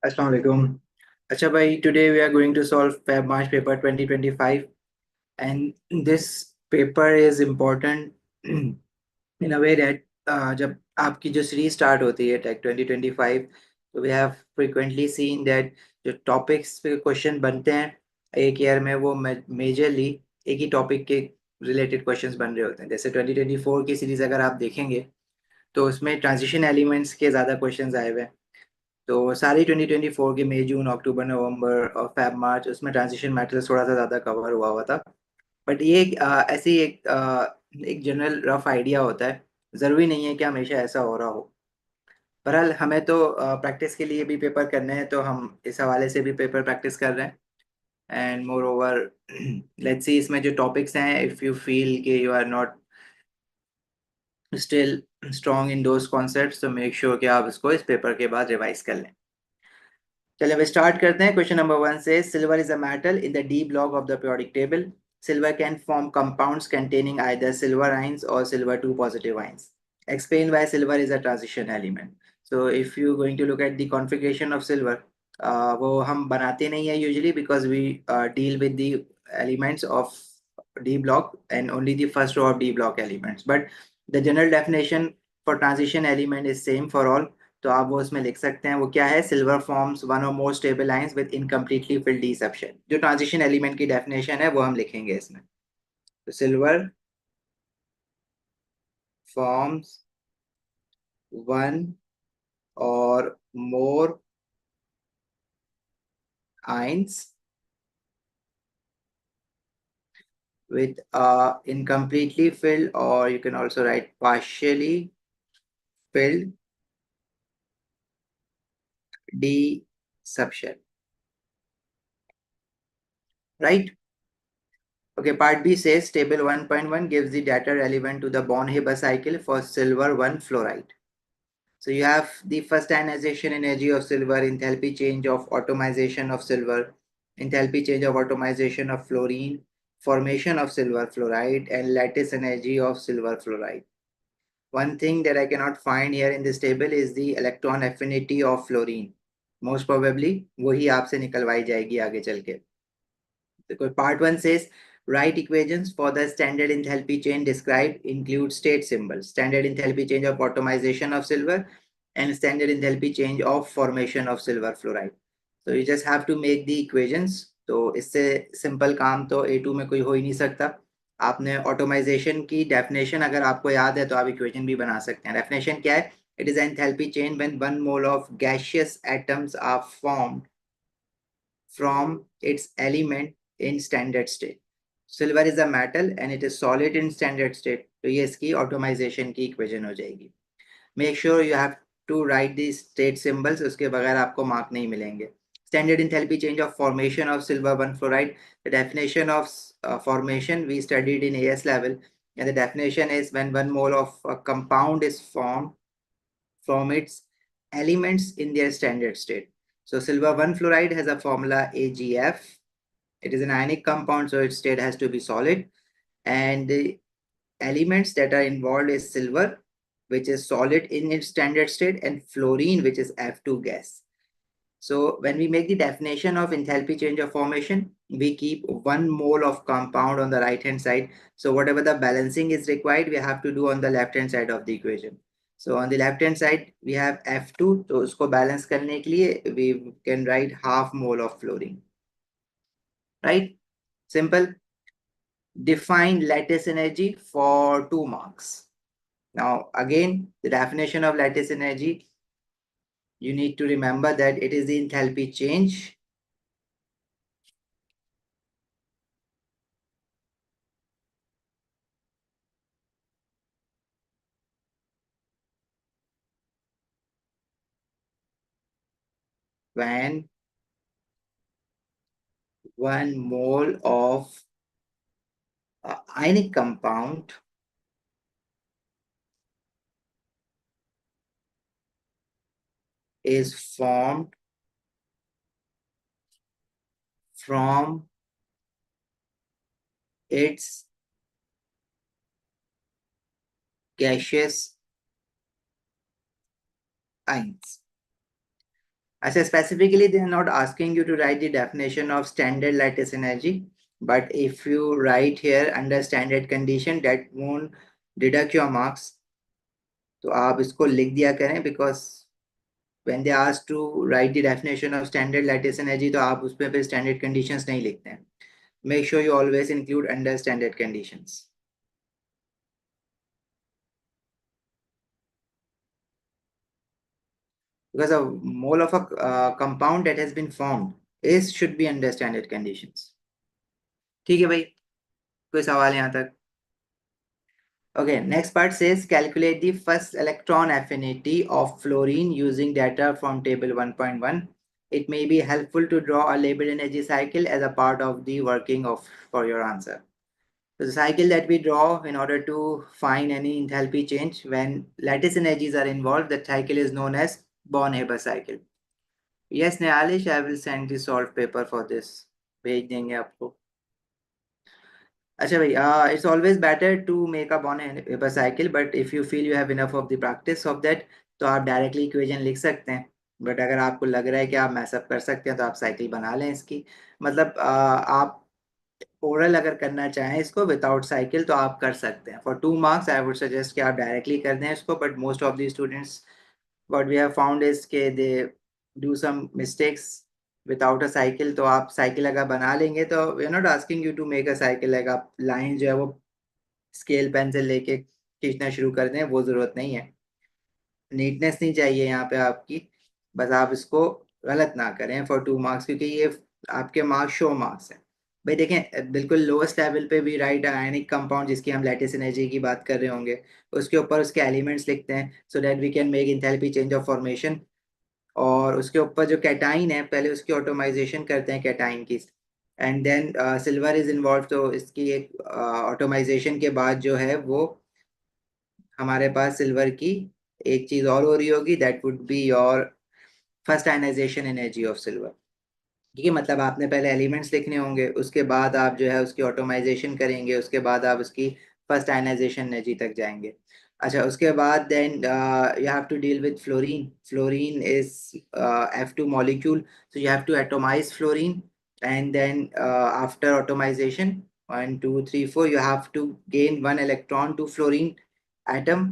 Assalamu alaikum. Acha bhai, today we are going to solve Feb March paper 2025, and this paper is important in a way that जब आपकी जो series start होती है take 2025, तो we have frequently seen that जो topics पे question बनते हैं एक ईयर में वो मेजरली एक ही टॉपिक के रिलेटेड क्वेश्चंस बन रहे होते हैं। जैसे 2024 की सीरीज अगर आप देखेंगे तो उसमें ट्रांजिशन एलिमेंट्स के ज़्यादा क्वेश्चंस आए हुए हैं। तो सारी 2024 के मई जून अक्टूबर नवंबर और फेब मार्च उसमें ट्रांजिशन मेटल्स थोड़ा सा ज़्यादा कवर हुआ था। बट ये ऐसी एक जनरल रफ आइडिया होता है, ज़रूरी नहीं है कि हमेशा ऐसा हो रहा हो। बहरहाल हमें तो प्रैक्टिस के लिए भी पेपर करने हैं, तो हम इस हवाले से भी पेपर प्रैक्टिस कर रहे हैं। And more over let's see इसमें जो टॉपिक्स हैं, इफ़ यू फील कि you are not still strong in those concepts, तो मेक श्योर कि आप इसको इस पेपर के बाद रिवाइज कर लें। चलिए अब स्टार्ट करते हैं। क्वेश्चन नंबर 1 से silver is a metal in the D block of the periodic table. Silver can form compounds containing either silver ions or silver 2 positive ions. Explain why silver is a transition element. So if you going to look at the configuration of silver, वो हम बनाते नहीं है usually because we deal with the elements of D block and only the first row of D block elements. But the general definition for transition element is same for all. तो आप वो उसमें लिख सकते हैं। वो क्या है? सिल्वर फॉर्म्स वन और more stable ions with incompletely field D subshell. जो ट्रांजिशन एलिमेंट की डेफिनेशन है वो हम लिखेंगे इसमें। तो सिल्वर फॉर्म्स वन और मोर ions with incompletely filled, or you can also write partially filled D subshell. Right? Okay, part B says table 1.1 gives the data relevant to the Born-Haber cycle for silver 1 fluoride. So you have the first ionization energy of silver, enthalpy change of atomization of silver, enthalpy change of atomization of fluorine, formation of silver fluoride, and lattice energy of silver fluoride. One thing that I cannot find here in this table is the electron affinity of fluorine. Most probably वही आपसे निकलवाई जाएगी आगे चल के। Part 1 says write equations for the standard enthalpy chain described include state symbols, standard enthalpy change of atomization of silver, and standard enthalpy change of formation of silver fluoride. So you just have to make the equations. तो इससे simple काम तो A2 में कोई हो ही नहीं सकता। आपने ऑटोमाइजेशन की डेफिनेशन अगर आपको याद है तो आप इक्वेशन भी बना सकते हैं। डेफिनेशन क्या है? It is an enthalpy chain when 1 mole of gaseous atoms are formed from its element in standard state. Silver is a metal and it is solid in standard state. तो ये इसकी automisation की equation हो जाएगी। Make sure you have to write these state symbols, उसके बगैर आपको mark नहीं मिलेंगे। Standard enthalpy change of formation of silver 1 fluoride. The definition of formation we studied in AS level, and the definition is when 1 mole of a compound is formed from its elements in their standard state. So silver 1 fluoride has a formula AgF. It is an ionic compound, so its state has to be solid. And the elements that are involved is silver, which is solid in its standard state, and fluorine, which is F2 gas. So when we make the definition of enthalpy change of formation, we keep 1 mole of compound on the right hand side. So whatever the balancing is required, we have to do on the left hand side of the equation. So on the left hand side, we have F2. So usko balance karne ke liye, we can write half mole of fluorine. Right? Simple. Define lattice energy for 2 marks. Now, again, the definition of lattice energy, you need to remember that it is the enthalpy change when 1 mole of ionic compound is formed from its gaseous ions. अच्छा, specifically they are not asking you to write the definition of standard lattice energy, but if you write here under standard condition, that won't deduct your marks. तो आप इसको लिख दिया करें, because when they ask to write the definition of standard lattice energy, तो आप उसमें फिर standard conditions नहीं लिखते हैं. Make sure you always include under standard conditions. Because a mole of a compound that has been formed is should be under standard conditions. ठीक है भाई, कोई सवाल यहाँ तक? Okay, next part says calculate the first electron affinity of fluorine using data from table 1.1. It may be helpful to draw a labeled energy cycle as a part of the working of for your answer. So the cycle that we draw in order to find any enthalpy change when lattice energies are involved, that cycle is known as Born-Haber cycle. Yes, Nayalish, I will send the solved paper for this. भेज देंगे आपको. अच्छा भाई, it's always better to make a Born-Haber cycle, but if you feel you have enough of the practice of that, तो आप directly equation लिख सकते हैं. बट अगर आपको लग रहा है कि आप मैसअप कर सकते हैं तो आप साइकिल बना लें इसकी. मतलब आप ओरल अगर करना चाहें इसको विदाउट साइकिल तो आप कर सकते हैं. For 2 marks I would suggest कि आप डायरेक्टली कर दें इसको, but most of the students what we have found is के they do some mistakes without a cycle. तो आप साइकिल अगर बना लेंगे तो we are not asking you to make a cycle, like आप लाइन जो है वो स्केल पेन से लेके खींचना शुरू कर दें, वो जरूरत नहीं है. नीटनेस नहीं चाहिए यहाँ पे आपकी, बस आप इसको गलत ना करें फॉर 2 marks, क्योंकि ये आपके मार्क्स शो मार्क्स हैं. भाई देखें, बिल्कुल लोएस्ट लेवल पे भी राइट आयनिक कंपाउंड जिसकी हम लैटिस एनर्जी की बात कर रहे होंगे, उसके ऊपर उसके एलिमेंट्स लिखते हैं so that we can make enthalpy change of formation. और उसके ऊपर जो कैटाइन है पहले उसकी ऑटोमाइजेशन करते हैं कैटाइन की, and then silver is involve, तो इसकी एक ऑटोमाइजेशन के बाद जो है वो हमारे पास सिल्वर की एक चीज और हो रही होगी, that would be your first ionisation energy of silver. ठीक है, मतलब आपने पहले एलिमेंट्स लिखने होंगे, उसके बाद आप जो है उसकी ऑटोमाइजेशन करेंगे, उसके बाद आप उसकी फर्स्ट आयनाइजेशन एनर्जी तक जाएंगे. अच्छा, उसके बाद then you have to deal with fluorine. Fluorine is F2 molecule, so you have to atomize fluorine, and then after atomization 1 2 3 4 you have to gain 1 electron to fluorine atom.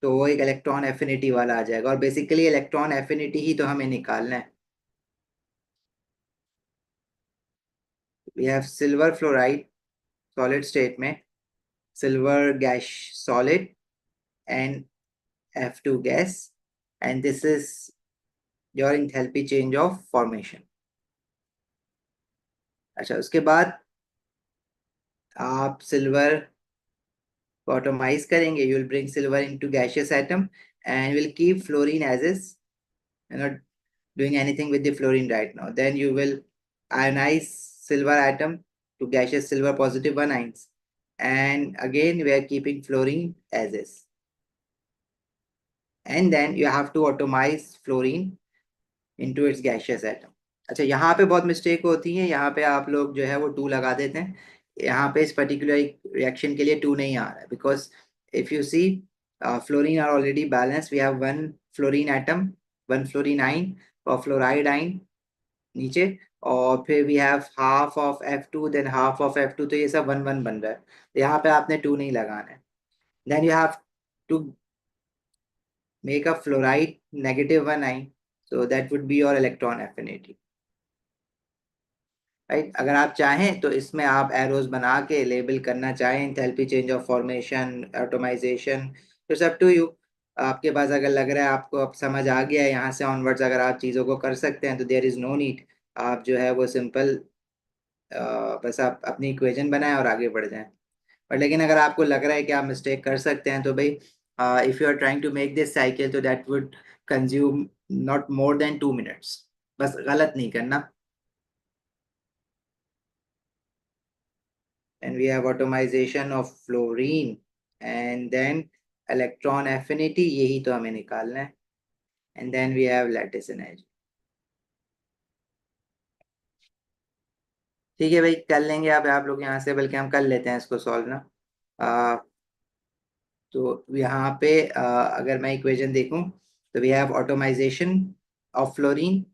तो वो एक electron affinity वाला आ जाएगा, और basically electron affinity ही तो हमें निकालना है. We have silver fluoride solid state में, silver gas solid and F2 gas, and this is your enthalpy change of formation. अच्छा, उसके बाद आप सिल्वर को ऑटोमाइज करेंगे, you will bring silver into gaseous atom and will keep fluorine as is, you not doing anything with the fluorine right now. Then you will ionize silver atom to gaseous silver positive ions, and again we are keeping fluorine as is, and then you have to atomize fluorine into its gaseous atom. अच्छा, यहाँ पे बहुत mistake होती है, यहाँ पे आप लोग जो है वो 2 लगा देते हैं. यहाँ पे इस पर्टिकुलर रिएक्शन के लिए 2 नहीं आ रहा है, because if you see fluorine are already balance. We have 1 fluorine atom, 1 fluorine ion और फ्लोराइड आइन नीचे, और फिर we have half of F2 then half of F2, तो ये सब 1 1 बन रहा है. तो यहाँ पे आपने 2 नहीं लगाना है. Then you have to make a fluoride -1 ion, so that would be your electron affinity. Right, अगर आप चाहें तो इसमें आप एरोज बना के लेबल करना चाहें enthalpy change of formation, automisation, तो इट्स अप टू यू. आपके पास अगर लग रहा है आपको अब समझ आ गया है, यहाँ से ऑनवर्ड्स अगर आप चीज़ों को कर सकते हैं तो देयर इज नो नीड. आप जो है वो सिंपल बस आप अपनी इक्वेशन बनाएं और आगे बढ़ जाएं. पर लेकिन अगर आपको लग रहा है कि आप मिस्टेक कर सकते हैं तो भाई, if you are trying to make this cycle तो that would consume not more than 2 minutes. बस गलत नहीं करना. And we have atomization of fluorine and then electron affinity, यही तो हमें निकालना है, and then we have lattice energy. ठीक है भाई, कर लेंगे आप लोग यहाँ से, बल्कि हम कर लेते हैं इसको सॉल्व ना. तो यहाँ पे अगर मैं इक्वेशन देखूं तो we have atomisation of fluorine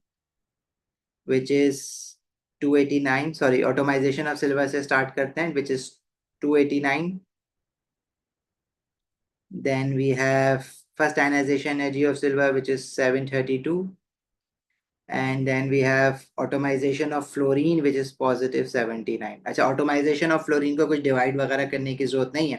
which is 289. Sorry, automation of silver से start करते हैं, which is 289. Then we have first ionization energy of silver, which is 732. And then we have automation of fluorine, which is positive 79. अच्छा, automation of fluorine को कुछ divide वगैरह करने की जरूरत नहीं है,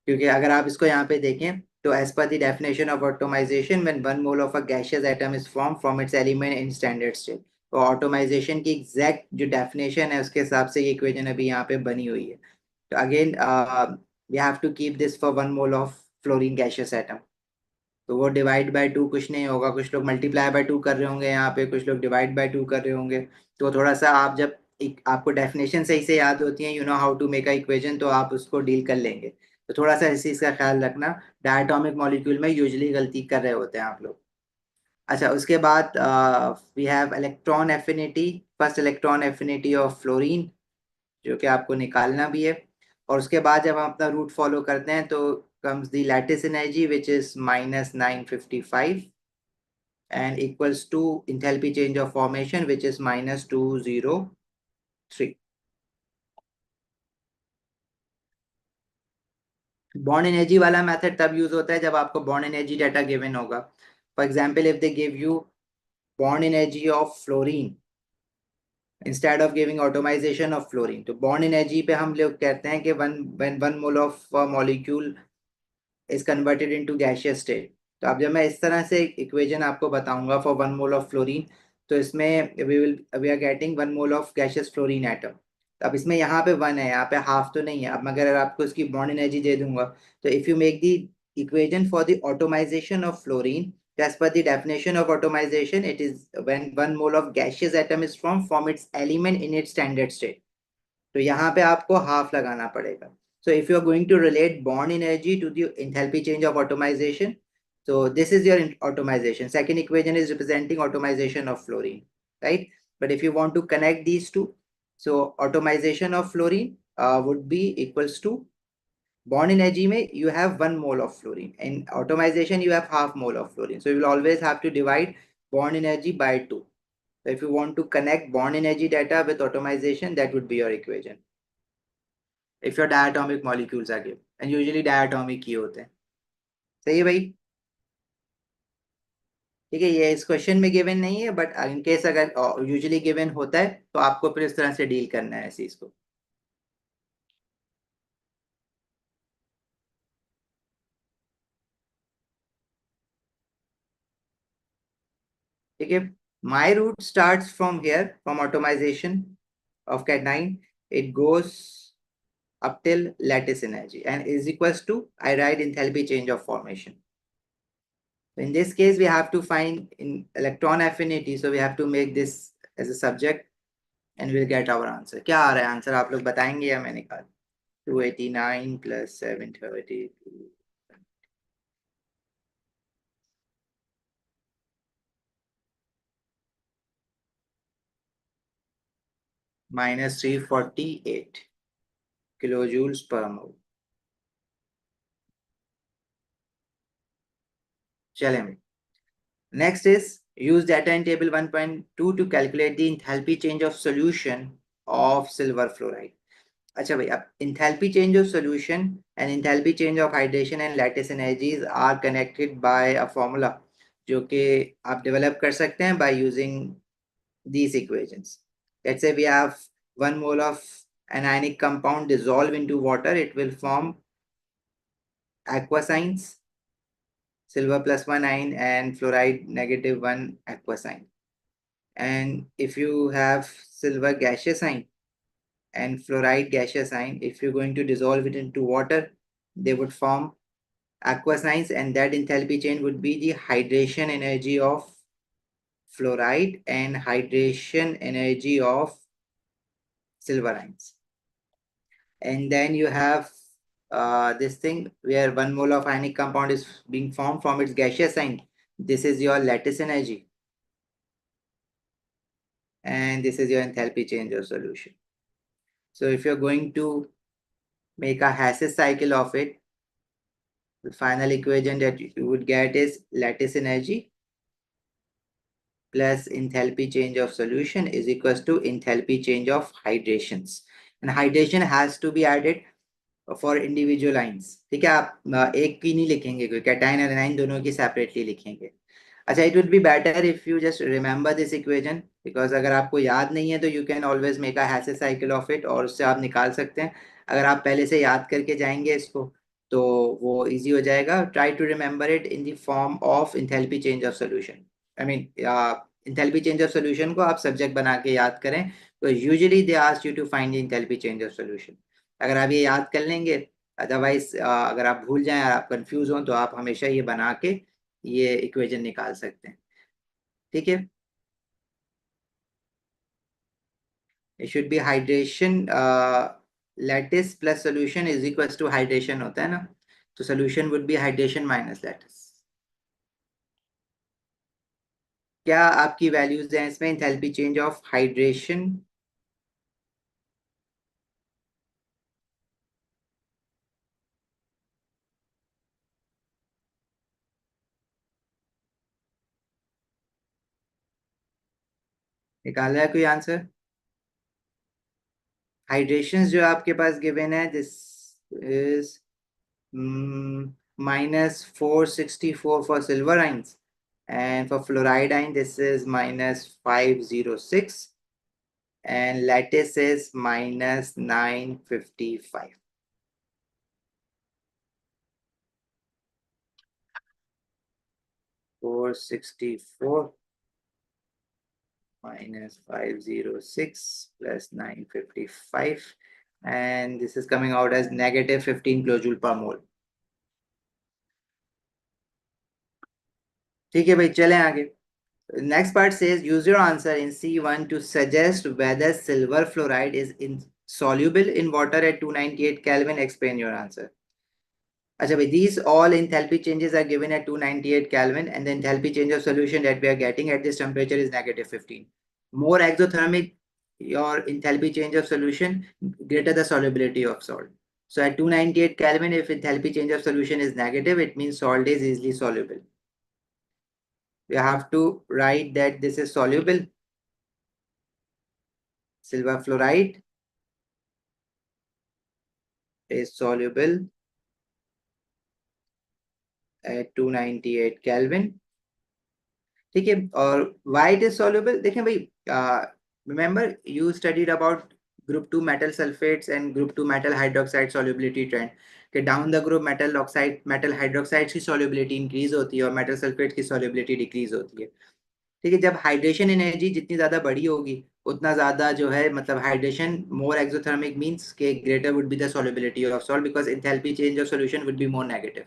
क्योंकि अगर आप इसको यहाँ पे देखें तो as per the definition of automation, when 1 mole of a gaseous atom is formed from its element in standard state, तो automation की exact जो definition है उसके हिसाब से ये equation अभी यहाँ पे बनी हुई है. तो again we have to keep this for 1 mole of fluorine gaseous atom. तो वो डिवाइड बाय 2 कुछ नहीं होगा, कुछ लोग मल्टीप्लाई बाय 2 कर रहे होंगे यहाँ पे, कुछ लोग डिवाइड बाय 2 कर रहे होंगे. तो थोड़ा सा आप जब आपको डेफिनेशन सही से याद होती है, you know how to make a equation, तो आप उसको डील कर लेंगे. तो थोड़ा सा इस चीज का ख्याल रखना, डायटोमिक मॉलिक्यूल में यूजुअली गलती कर रहे होते हैं आप लोग. अच्छा, उसके बाद we have electron affinity, first electron affinity of fluorine, जो कि आपको निकालना भी है. और उसके बाद जब हम अपना रूट फॉलो करते हैं तो comes the lattice energy, which is minus 955, and equals to enthalpy change of formation, which is minus 203. Bond energy वाला मेथड तब यूज होता है जब आपको बॉन्ड एनर्जी डाटा गिवन होगा. For example, if they give you bond energy of fluorine instead of giving automisation of fluorine, तो bond energy पे हम लोग कहते हैं कि one mole of molecule is converted into gaseous state. तो अब जब मैं इस तरह से इक्वेशन आपको बताऊंगा फॉर 1 मोल ऑफ फ्लोरीन, तो इसमें we are getting 1 mole of gaseous fluorine atom. अब इसमें यहाँ पे 1 है, यहाँ पे हाफ तो नहीं है. अब मैं अगर आपको इसकी बॉन्ड एनर्जी दे दूंगा, तो if you make the equation for the automisation of fluorine, as per the definition of automation, it is when 1 mole of gaseous atom is formed from its element in its standard state. तो यहाँ पे आपको half लगाना पड़ेगा. So if you are going to relate bond energy to the enthalpy change of atomization, so this is your atomization. Second equation is representing atomization of fluorine, right? But if you want to connect these two, so atomization of fluorine would be equals to bond energy में you have 1 mole of fluorine, and atomization you have half mole of fluorine. So you will always have to divide bond energy by 2. So if you want to connect bond energy data with atomization, that would be your equation. If your diatomic molecules are given, and usually diatomic ही होते हैं. सही है भाई? ठीक है, ये इस question में गिवन नहीं है, बट इन केस अगर यूजुअली गिवन होता है तो आपको फिर इस तरह से डील करना है इस चीज को. ठीक है, my route starts from here, from atomization of cation. It goes up till lattice energy and is equals to, I write enthalpy change of formation. In this case, we have to find in electron affinity, so we have to make this as a subject and we'll get our answer. क्या आ रहा है answer, आप लोग बताएंगे या मैं निकाल? 289 plus 732 minus 348 kilojoules per mole. चलें. Next is use data in table 1.2 to calculate the enthalpy change of solution of silver fluoride. अच्छा भाई, अब enthalpy change of solution and enthalpy change of hydration and lattice energies are connected by a formula जो कि आप develop कर सकते हैं by using these equations. Let's say we have 1 mole of anionic compound dissolve into water, it will form aqua signs, silver plus 1 ion and fluoride negative 1 aqua sign. And if you have silver gaseous sign and fluoride gaseous sign, if you're going to dissolve it into water, they would form aqua signs, and that enthalpy change would be the hydration energy of fluoride and hydration energy of silver ions. And then you have this thing where 1 mole of ionic compound is being formed from its gaseous sign. This is your lattice energy. And this is your enthalpy change of solution. So if you're going to make a Hasse cycle of it, the final equation that you would get is lattice energy plus enthalpy change of solution is equals to enthalpy change of hydrations. And hydration has to be added for individual lines. ठीक है, आप एक की नहीं लिखेंगे, कोई cation और A9 दोनों की सेपरेटली लिखेंगे. अच्छा, it would be better if you just remember this equation, because अगर आपको याद नहीं है तो you can always make a hashes cycle of it और उससे आप निकाल सकते हैं. अगर आप पहले से याद करके जाएंगे इसको तो वो इजी हो जाएगा. Try to remember it in the form of enthalpy change of solution. I mean enthalpy change of solution को आप सब्जेक्ट बना के याद करें. तो usually they ask you to find the enthalpy change of solution. अगर आप ये याद कर लेंगे, अदरवाइज अगर आप भूल जाएं और आप कंफ्यूज हो तो आप हमेशा ये बना के ये इक्वेशन निकाल सकते हैं. ठीक है, it should be hydration lattice plus solution is equals to hydration होता है ना. तो solution would be hydration minus lattice. क्या आपकी वैल्यूज हैं इसमें enthalpy change of hydration? निकाला है कोई आंसर? हाइड्रेशंस जो आपके पास गिवन है, this is -464 for silver ions, and for fluoride ion this is -506, and lattice is -955. 464 minus 506 plus 955, and this is coming out as -15 kilojoule per mole. ठीक है भाई, चलें आगे. Next part says use your answer in C1 to suggest whether silver fluoride is insoluble in water at 298 Kelvin. Explain your answer. अच्छा भाई, these all enthalpy changes are given at 298 Kelvin, and the enthalpy change of solution that we are getting at this temperature is -15. More exothermic your enthalpy change of solution, greater the solubility of salt. So at 298 Kelvin, if enthalpy change of solution is negative, it means salt is easily soluble. We have to write that this is soluble. Silver fluoride is soluble at 298 Kelvin. ठीक है, और why it is soluble देखें भाई. remember you studied about group 2 metal sulfates and group 2 metal hydroxide solubility trend कि down the group metal oxide metal hydroxide की solubility increase होती है और मेटल सल्फेट की solubility डिक्रीज होती है. ठीक है, जब हाइड्रेशन एनर्जी जितनी ज्यादा बड़ी होगी उतना ज्यादा जो है, मतलब हाइड्रेशन मोर एक्सोथर्मिक मींस के greater would be the solubility of salt because enthalpy change of solution would be more negative.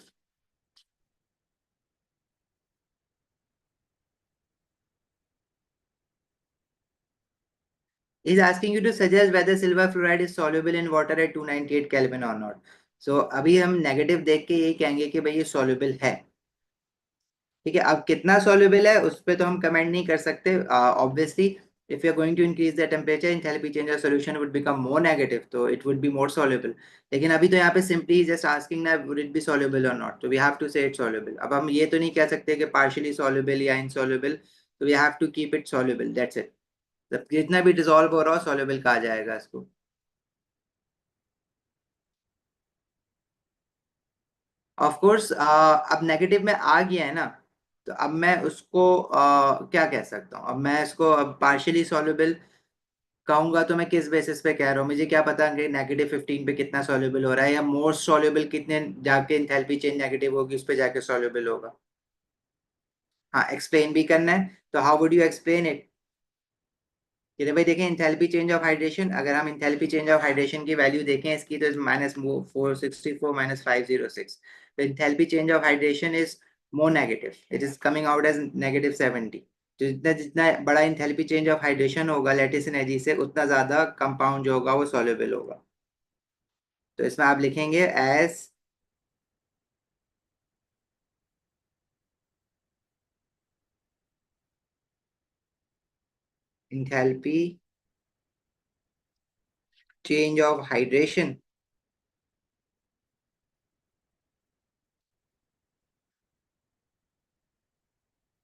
Is asking you to suggest whether silver fluoride is soluble in water at 298 Kelvin or not. So अभी हम negative देख के यही कहेंगे कि भाई ये soluble है. ठीक है, अब कितना soluble है उस पर तो हम कमेंट नहीं कर सकते. Obviously if you are going to increase the temperature, enthalpy change of solution would become more negative, so it would be more soluble. लेकिन अभी तो यहाँ पे simply just asking ना would it be soluble or not, so we have to say it's soluble. अब हम ये तो नहीं कह सकते कि partially soluble या insoluble, so we have to keep it soluble, that's it. जब जितना भी डिसॉल्व हो रहा हो soluble कहा जाएगा इसको. ऑफ कोर्स अब नेगेटिव में आ गया है ना, तो अब मैं उसको क्या कह सकता हूँ. अब मैं इसको अब पार्शियली सॉल्युबल कहूंगा तो मैं किस बेसिस पे कह रहा हूँ? मुझे क्या पता कि -15 पे कितना सॉल्युबल हो रहा है, या मोस्ट सॉल्युबल कितने जाके इंथैल्पी चेंज नेगेटिव होगी उस पे जाके सॉल्युबल होगा. हाँ, एक्सप्लेन भी करना है, तो how would you explain it? ये भाई देखें, इंथैल्पी चेंज ऑफ हाइड्रेशन, अगर हम इंथैल्पी चेंज ऑफ हाइड्रेशन की वैल्यू देखें इसकी, तो -464 -506. तो enthalpy change of hydration is more negative, it is coming out as -70. तो जितना जितना बड़ा इंथैल्पी चेंज ऑफ हाइड्रेशन होगा लैटिस एनर्जी से, उतना ज्यादा कंपाउंड जो होगा वो सॉल्युबल होगा. तो इसमें आप लिखेंगे as enthalpy change of hydration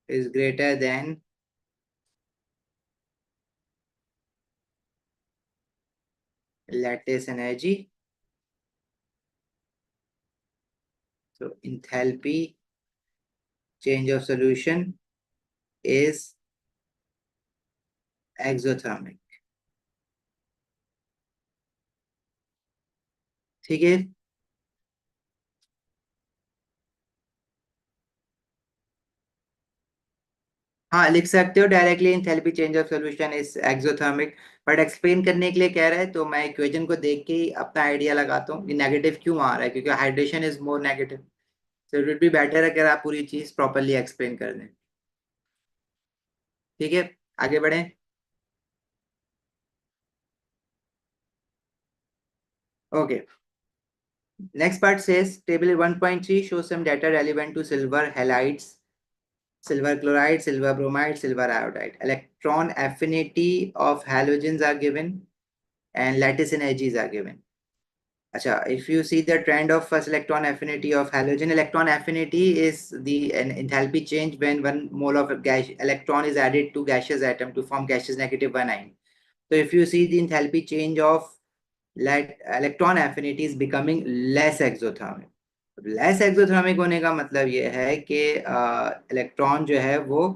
is greater than lattice energy. So enthalpy change of solution is exothermic. ठीक है. हाँ, लिख सकते हो directly enthalpy change of solution is exothermic. But explain करने के लिए कह रहा है तो मैं इक्वेशन को देख के ही अपना आइडिया लगाता हूँ कि नेगेटिव क्यों आ रहा है, क्योंकि hydration is more negative. So it would be better अगर आप पूरी चीज प्रॉपरली एक्सप्लेन कर दें. ठीक है, आगे बढ़ें. Okay. Next part says table 1.3 shows some data relevant to silver halides, silver chloride, silver bromide, silver iodide. Electron affinity of halogens are given and lattice energies are given. Acha, if you see the trend of first electron affinity of halogen, electron affinity is an enthalpy change when 1 mole of gas electron is added to gaseous atom to form gaseous -1 ion. So if you see the enthalpy change of electron affinity is becoming less exothermic. Less exothermic होने का मतलब ये है कि electron जो है वो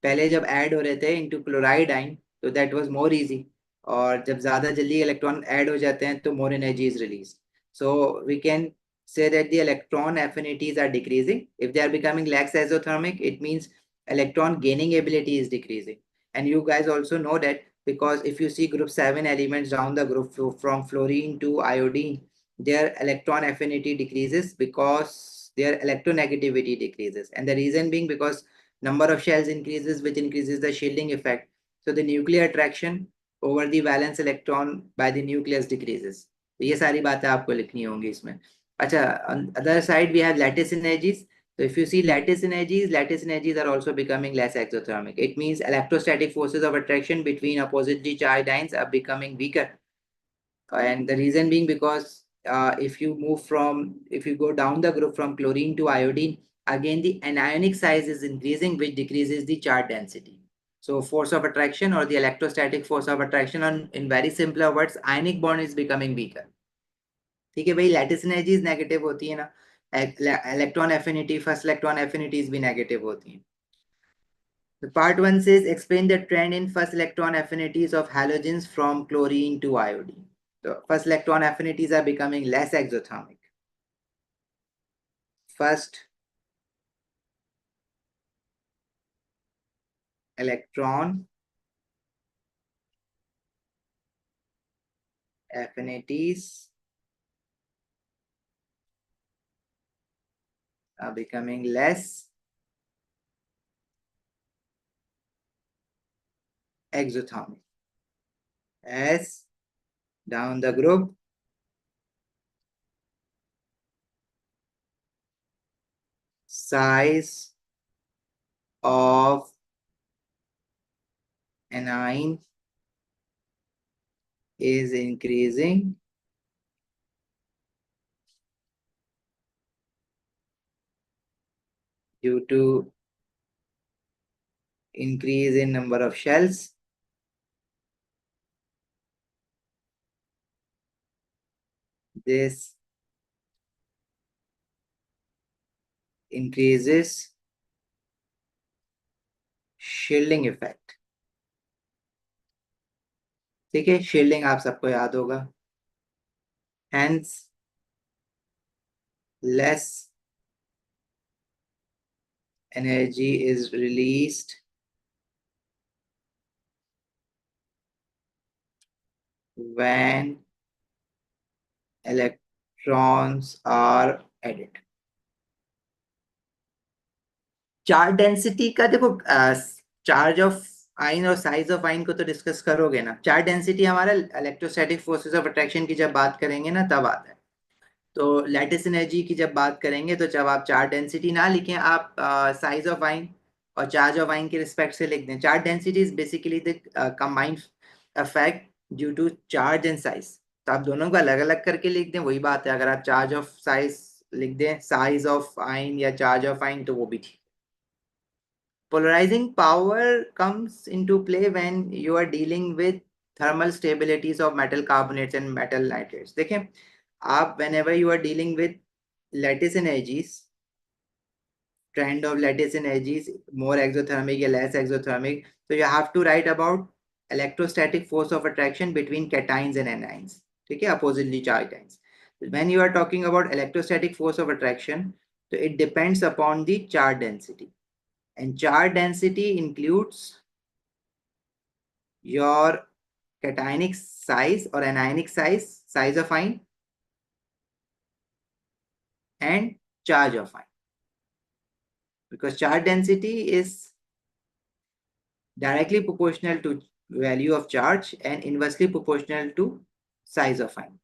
पहले जब ऐड हो रहे थे इनटू क्लोराइड आइन तो दैट वाज मोर इजी. और जब ज्यादा जल्दी इलेक्ट्रॉन ऐड हो जाते हैं तो more energy is release. So we can say that the electron affinities are decreasing. If they are becoming less exothermic, it means electron gaining ability is decreasing. And you guys also know that because if you see group 7 elements down the group from fluorine to iodine, their electron affinity decreases because their electronegativity decreases. And the reason being because number of shells increases, which increases the shielding effect. So the nuclear attraction over the valence electron by the nucleus decreases. तो ये सारी बातें आपको लिखनी होंगी इसमें. अच्छा, on the other side we have lattice energies. So if you see lattice energies are also becoming less exothermic. It means electrostatic forces of attraction between oppositely charged ions are becoming weaker. And the reason being because if you go down the group from chlorine to iodine, again the anionic size is increasing, which decreases the charge density. So force of attraction or the electrostatic force of attraction, on in very simpler words, ionic bond is becoming weaker. ठीक है भाई, lattice energies negative होती है ना, electron affinity first electron affinities भी negative होती हैं. The part 1 says explain the trend in first electron affinities of halogens from chlorine to iodine. So first electron affinities are becoming less exothermic. First electron affinities are becoming less exothermic. As down the group size of anion is increasing due to increase in number of shells. This increases shielding effect. ठीक है, shielding आप सबको याद होगा. Hence less energy is released when electrons are added. Charge density का देखो, charge of आइन और साइज ऑफ आइन को तो डिस्कस करोगे ना. चार्ज डेंसिटी हमारा इलेक्ट्रोस्टैटिक फोर्सेस ऑफ अट्रैक्शन की जब बात करेंगे ना तब आता है. तो लैटिस एनर्जी की जब बात करेंगे तो जब आप चार्ज डेंसिटी ना लिखें, आप साइज ऑफ आइन और चार्ज ऑफ आइन के रिस्पेक्ट से लिख दें. Charge density is basically the combined effect due to charge and size. तो आप दोनों को अलग अलग करके लिख दें, वही बात है. अगर आप चार्ज ऑफ साइज लिख दें, साइज ऑफ आइन या चार्ज ऑफ आइन, तो वो भी ठीक. Polarizing power comes into play when you are dealing with thermal stabilities of metal carbonates and metal nitrates. देखें आप whenever you are dealing with lattice energies, trend of lattice energies, more exothermic or less exothermic, so you have to write about electrostatic force of attraction between cations and anions. ठीक है, oppositely charged ions. When you are talking about electrostatic force of attraction, so it depends upon the charge density, and charge density includes your cationic size or anionic size of ion, and charge of ion, because charge density is directly proportional to value of charge and inversely proportional to size of ion,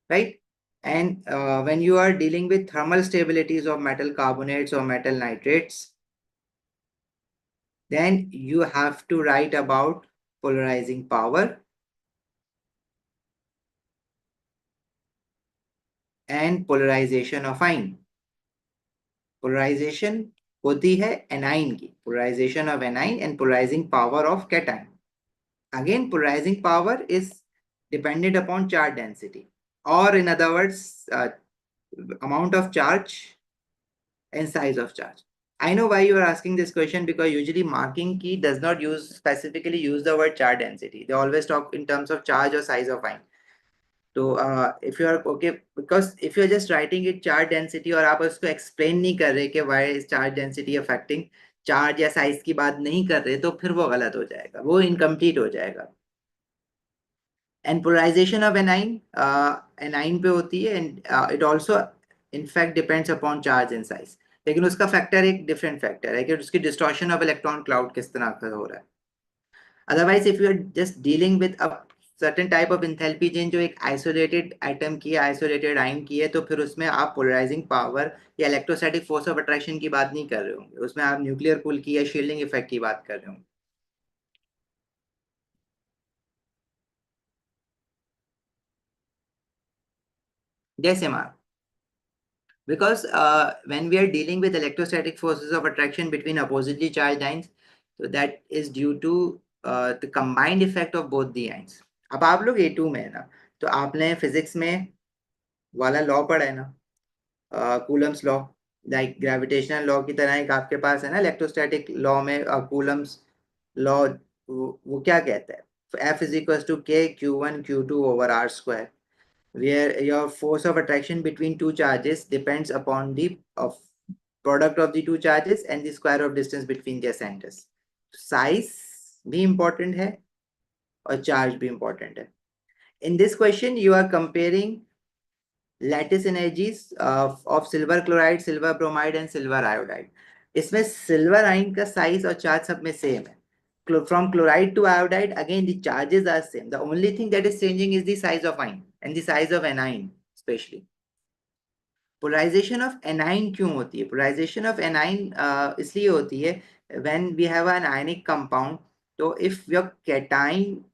right? And when you are dealing with thermal stabilities of metal carbonates or metal nitrates, then you have to write about polarizing power and polarization of ion. Polarization होती है anion की, polarization of anion and polarizing power of cation. Again, polarizing power is dependent upon charge density, or in other words, amount of charge and size of charge. I know why you are asking this question, because usually marking key does not specifically use the word charge density. They always talk in terms of charge or size of ion. So if you are okay, because if you are just writing it charge density और आप उसको explain नहीं कर रहे कि why is charge density affecting, charge या size की बात नहीं कर रहे, तो फिर वो गलत हो जाएगा, वो incomplete हो जाएगा. And polarization of anion पे होती है, and it also in fact depends upon charge and size. लेकिन उसका फैक्टर एक डिफरेंट फैक्टर है कि उसकी डिस्टॉर्शन ऑफ इलेक्ट्रॉन क्लाउड किस तरह का हो रहा है. Otherwise if you are just dealing with a certain type of enthalpy change जो एक आइसोलेटेड एटम की है, आइसोलेटेड आयन की है, तो फिर उसमें आप पोलराइजिंग पावर या इलेक्ट्रोस्टैटिक फोर्स ऑफ अट्रैक्शन की बात नहीं कर रहे होंगे, उसमें आप न्यूक्लियर कूल की या शील्डिंग इफेक्ट की बात कर रहे होंगे. जैसे मान, because when we are dealing with electrostatic forces of attraction between oppositely charged ions, so that is due to the combined effect of both the ions. अब आप लोग A2 में है ना, तो आपने फिजिक्स में वाला लॉ पढ़ा है ना, Coulomb's law, like gravitational law की तरह एक आपके पास है ना इलेक्ट्रोस्टैटिक लॉ में कूलम्स लॉ, वो क्या कहता है, F is equals to K Q1 Q2 over R square, where your force of attraction between two charges depends upon the product of the two charges and the square of distance between their centers. Size भी important है और charge भी important है. In this question, you are comparing lattice energies of silver chloride, silver bromide and silver iodide. इसमें silver ion का size और charge सब में same है. From chloride to iodide, again the charges are same. The only thing that is changing is the size of ion and the size of anion especially. Polarization of anion क्यों होती है? Polarization of anion इसलिए होती है when we have an ionic compound. तो if your cation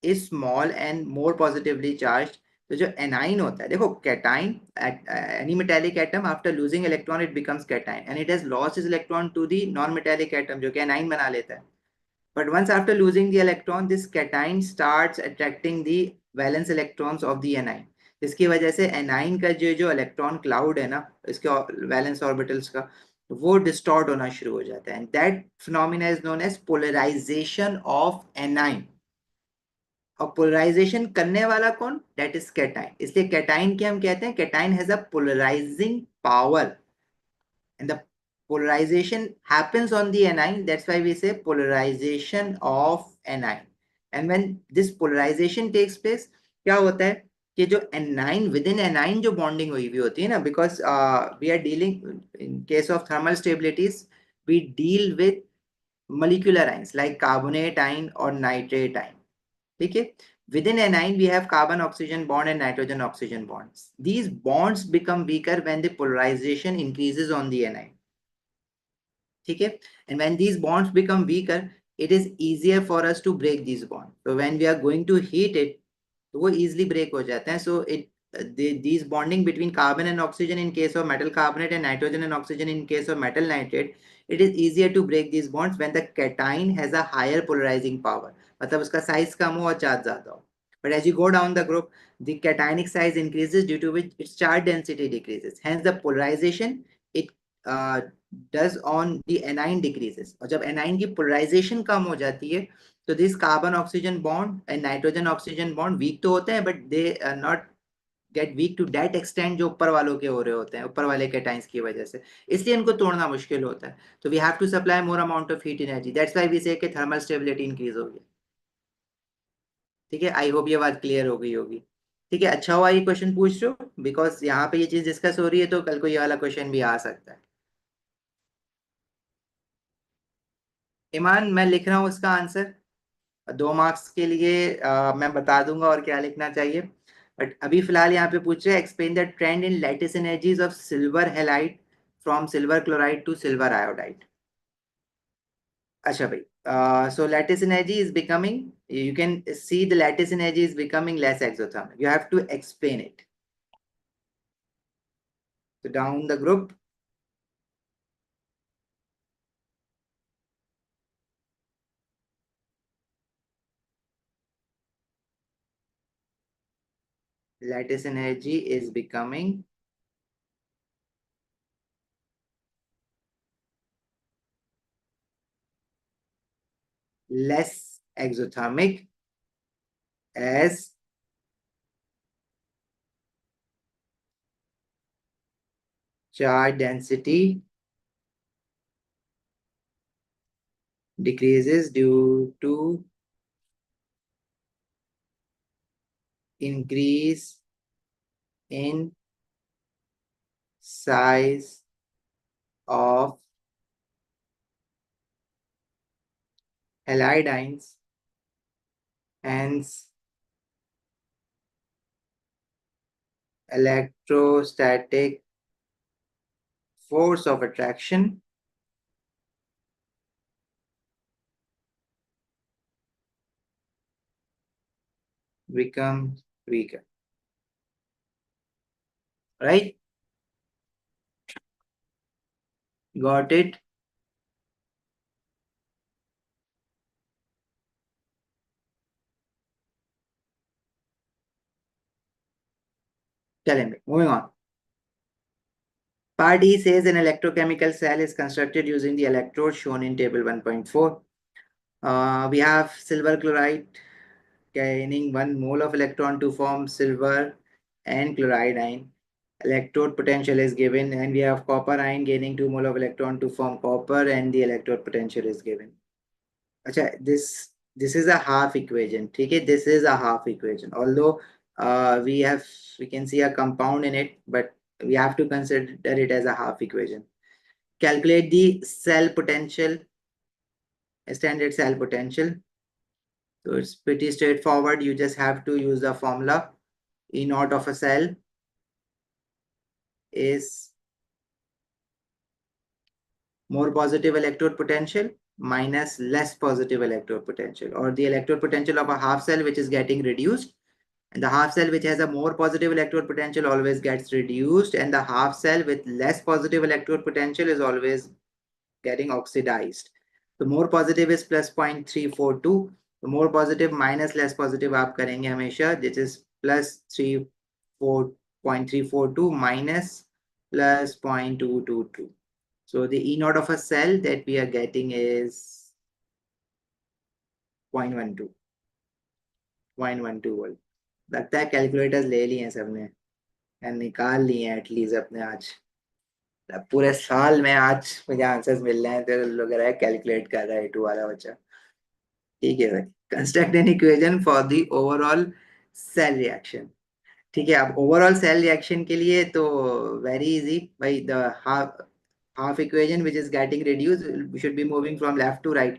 is small and more positively charged, तो जो anion होता है, देखो cation at any metallic atom after losing electron it becomes cation and it has lost its electron to the non-metallic atom जो कि anion बना लेता है. But once after losing the electron, this cation starts attracting the valence electrons of the anion. इसकी वजह से anion का जो इलेक्ट्रॉन क्लाउड है ना, इसके वैलेंस ऑर्बिटल्स का, वो डिस्टॉर्ट होना शुरू हो जाता है, and that phenomena is known as polarisation of anion. और पोलराइजेशन करने वाला कौन? That is cation. इसलिए कैटाइन के हम कहते हैं cation has a polarising power, and the polarization happens on the anion. That's why we say polarization of anion. And when this polarization takes place, क्या होता है कि जो anion within anion जो bonding हुई हुई होती है ना, because we are dealing in case of thermal stabilities, we deal with molecular ions like carbonate ion or nitrate ion. ठीक है, within anion we have carbon oxygen bond and nitrogen oxygen bonds. These bonds become weaker when the polarization increases on the anion. ठीक है, and when these bonds become weaker, it is easier for us to break these bonds. So when we are going to heat it, तो वो easily break हो जाते हैं. So these bonding between carbon and oxygen in case of metal carbonate and nitrogen and oxygen in case of metal nitrate, it is easier to break these bonds when the cation has a higher polarizing power. मतलब उसका size कम हो और charge ज्यादा हो. But as you go down the group, the cationic size increases, due to which its charge density decreases. Hence, the polarization it uh, does on the anion decreases. और जब anion की polarization कम हो जाती है, तो this carbon oxygen bond and nitrogen oxygen bond weak तो होते हैं, but they are not get weak to that extent जो ऊपर वालों के हो रहे होते हैं, ऊपर वाले cations की वजह से. इसलिए इनको तोड़ना मुश्किल होता है. तो we have to supply more amount of heat energy. That's why we say कि thermal stability increase होगी. ठीक है, आई होप ये बात क्लियर हो गई होगी. ठीक है, अच्छा हुआ ये क्वेश्चन पूछ रहे हो, बिकॉज यहाँ पे ये चीज डिस्कस हो रही है, तो कल को ये वाला क्वेश्चन भी आ सकता है. ईमान, मैं लिख रहा हूँ उसका आंसर 2 मार्क्स के लिए. मैं बता दूंगा और क्या लिखना चाहिए. बट अभी फिलहाल यहाँ पे पूछ रहे हैं, explain the trend in lattice energies of silver halide from silver chloride to silver iodide. अच्छा भाई, so lattice energy is becoming, you can see the lattice energy is becoming less exothermic. You have to explain it. So down the group, lattice energy is becoming less exothermic as charge density decreases due to increase in size of halides. Hence, electrostatic force of attraction becomes weaker. Right? Got it? Telling me. Moving on. Part E says an electrochemical cell is constructed using the electrode shown in table 1.4. We have silver chloride gaining 1 mole of electron to form silver and chloride ion. Electrode potential is given, and we have copper ion gaining 2 mole of electron to form copper, and the electrode potential is given. Acha, this is a half equation. Okay, this is a half equation. Although we can see a compound in it, but we have to consider it as a half equation. Calculate the cell potential, standard cell potential. So it's pretty straightforward. You just have to use the formula. E naught of a cell is more positive electrode potential minus less positive electrode potential, or the electrode potential of a half cell which is getting reduced, and the half cell which has a more positive electrode potential always gets reduced, and the half cell with less positive electrode potential is always getting oxidized. The more positive is plus 0.342. The more positive minus less positive आप करेंगे हमेशा, this is plus 0.342 minus plus 0.222. So the E naught of a cell that we are getting is 0.12 volt. लगता है calculators ले लिए हैं सबने, निकाल लिए हैं एटलीस्ट अपने आज. पूरे साल में आज मुझे आंसर्स मिल रहे हैं, तो लग रहा है कैलकुलेट कर रहा है टू वाला बच्चा. ठीक है भाई. Construct an equation for the overall cell reaction. ठीक है, अब ओवरऑल सेल रिएक्शन के लिए तो वेरी इजी भाई. The half equation which is getting reduced should be moving from left to right,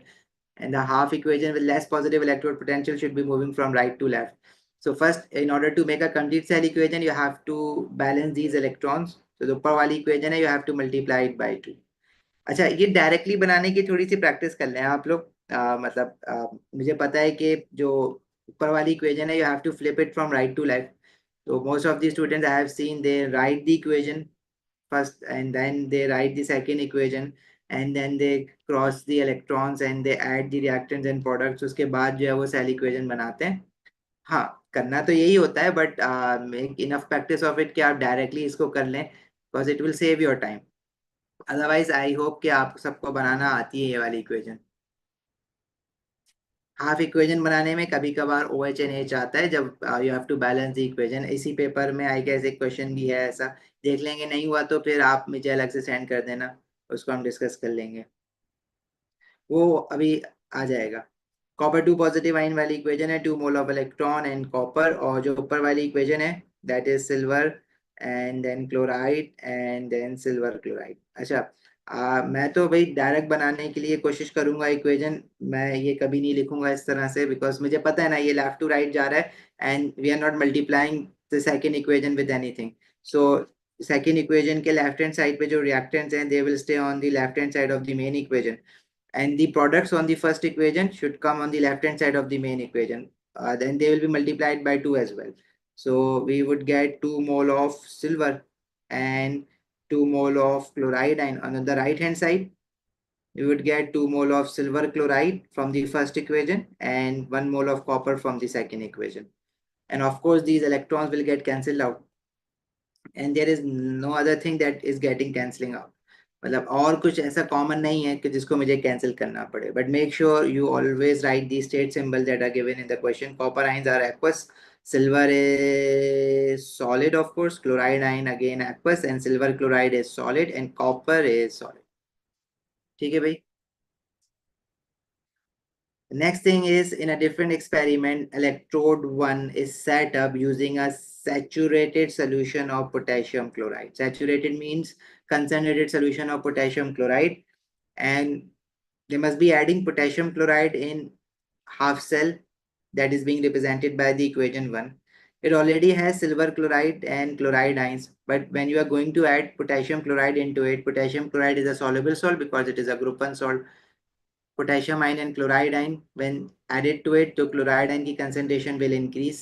and the half equation with less positive electrode potential should be moving from right to left. So first, in order to make a complete cell equation, you have to balance these electrons. So the ऊपर वाली equation है, you have to multiply it by 2. अच्छा, ये directly बनाने की थोड़ी सी practice कर लें आप लोग. मतलब मुझे पता है कि जो ऊपर वाली इक्वेशन है, you have to flip it from right to left. तो most of the students I have seen they write the equation first and then they write the second equation. and then they cross the electrons and they add the reactants and products, उसके बाद जो है वो cell equation बनाते हैं। हाँ, करना तो यही होता है, but make enough practice of it कि आप डायरेक्टली इसको कर लें, because it will save your time. Otherwise I hope कि आप सबको बनाना आती है ये वाली इक्वेशन। हाफ इक्वेशन बनाने में कभी कभार ओ एच एन एच आता है, जब you have to balance the equation. इसी पेपर में आई गेस एक क्वेश्चन भी है ऐसा, देख लेंगे, नहीं हुआ तो फिर आप मुझे अलग से सेंड कर देना, उसको हम डिस्कस कर लेंगे, वो अभी आ जाएगा। कॉपर टू पॉजिटिव आइन वाली इक्वेशन है, 2 mole of electron and copper, और जो ऊपर वाली इक्वेशन है that is silver and then chloride and then silver chloride. अच्छा, मैं तो भाई डायरेक्ट बनाने के लिए कोशिश करूंगा इक्वेशन, मैं ये कभी नहीं लिखूंगा इस तरह से, बिकॉज मुझे पता है ना ये लेफ्ट टू राइट जा रहा है, and we are not multiplying the second equation with anything. So second equation के लेफ्ट हैंड साइड पे जो रिएक्टेंट्स हैं they will stay on the left hand side of the main equation, and the products on the first equation should come on the left hand side of the main equation. Then they will be multiplied by 2 as well. So we would get 2 mole of silver and 2 mole of chloride, and on the right hand side we would get 2 mole of silver chloride from the first equation and 1 mole of copper from the second equation. And of course these electrons will get cancelled out, and there is no other thing that is getting cancelling out. मतलब और कुछ ऐसा common नहीं है कि जिसको मुझे cancel करना पड़े, but make sure you always write the state symbol that are given in the question. Copper ions are aqueous, silver is solid of course, chloride ion again aqueous, and silver chloride is solid and copper is solid। ठीक है भाई। The next thing is, in a different experiment, electrode 1 is set up using a saturated solution of potassium chloride. Saturated means concentrated solution of potassium chloride, and they must be adding potassium chloride in half cell that is being represented by the equation 1. It already has silver chloride and chloride ions, but when you are going to add potassium chloride into it, potassium chloride is a soluble salt because it is a group 1 salt. Potassium ion and chloride ion, when added to it, the chloride ion की concentration will increase.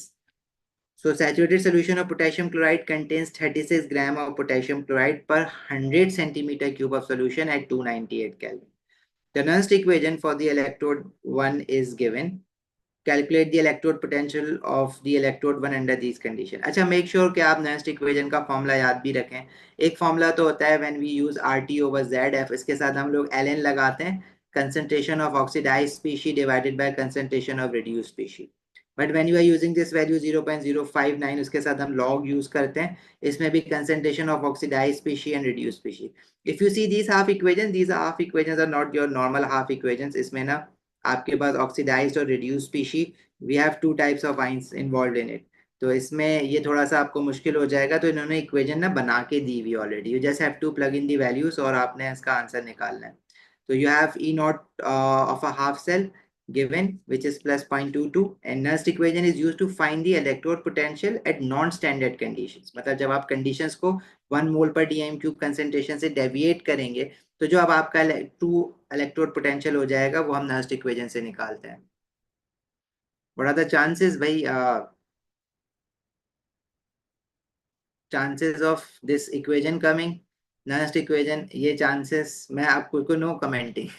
So saturated solution of potassium chloride contains 36 gram of potassium chloride per 100 centimeter cube of solution at 298 Kelvin. The Nernst equation for the electrode 1 is given. Calculate the electrode potential of the electrode 1 under these condition. अच्छा, make sure कि आप Nernst equation का formula याद भी रखें। एक formula तो होता है when we use RT over ZF, इसके साथ हम लोग ln लगाते हैं, concentration of oxidized species divided by concentration of reduced species. But when you are using this value 0.059, उसके साथ हम log use करते हैं, इसमें भी concentration of oxidized species and reduced species. If you see these half equations are not your normal half equations. इसमें ना आपके पास ऑक्सीडाइज्ड और reduce species, we have 2 types of ions involved in it, तो इसमें ये थोड़ा सा आपको मुश्किल हो जाएगा, तो इन्होंने इक्वेशन ना बना के दी हुई already, you just have to plug in the values और आपने इसका आंसर निकालना है। तो you have E nought of a half cell given which is plus 0.22, and Nernst equation is used to find the electrode potential at non-standard conditions। मतलब जब आप conditions को 1 मोल पर डीएम क्यूब कंसेंट्रेशन से डेविएट करेंगे, तो जो अब आपका 2 इलेक्ट्रोड पोटेंशियल हो जाएगा वो हम नर्स्ट इक्वेशन से निकालते हैं। व्हाट आर द चांसेस भाई, chances of this equation coming Nernst equation, ये चांसेस मैं आपको को no commenting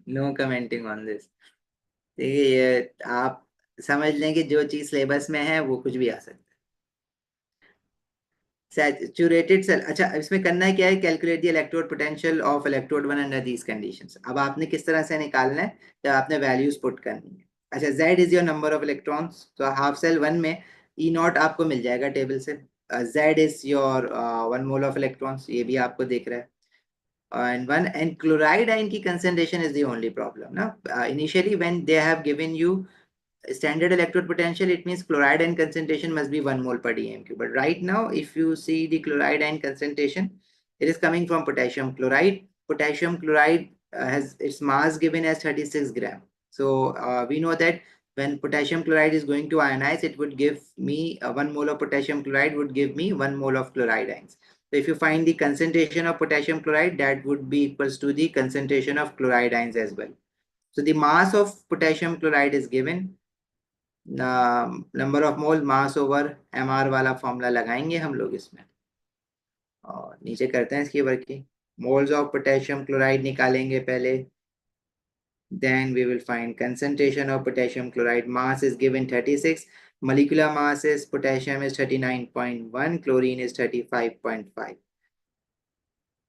no commenting on this. देखिए ये आप समझ लें कि जो चीज सिलेबस में है वो कुछ भी आ सकता है। सैचुरेटेड सेल, अच्छा इसमें करना है क्या है, calculate the electrode potential of electrode 1 under these conditions. अब आपने किस तरह से निकालना है, तो आपने वैल्यूज पुट करनी है। अच्छा, Z is your number of electrons, तो हाफ सेल 1 में ई नॉट आपको मिल जाएगा टेबल से। Z is your 1 mole of electrons, ये भी आपको दिख रहा है, and one and chloride ion की concentration is the only problem ना। Initially when they have given you standard electrode potential, it means chloride ion concentration must be 1 mole per dmq, but right now if you see the chloride ion concentration, it is coming from potassium chloride. Potassium chloride has its mass given as 36 gram. So we know that when potassium chloride is going to ionize, it would give me 1 mole of potassium chloride would give me 1 mole of chloride ions. So if you find the concentration of potassium chloride, that would be equals to the concentration of chloride ions as well. So the mass of potassium chloride is given, number of mole mass over M R वाला formula लगाएंगे हम लोग इसमें, और नीचे करते हैं इसकी working. Moles of potassium chloride निकालेंगे पहले. Then we will find concentration of potassium chloride. Mass is given 36. Molecular mass is potassium is 39.1. Chlorine is 35.5.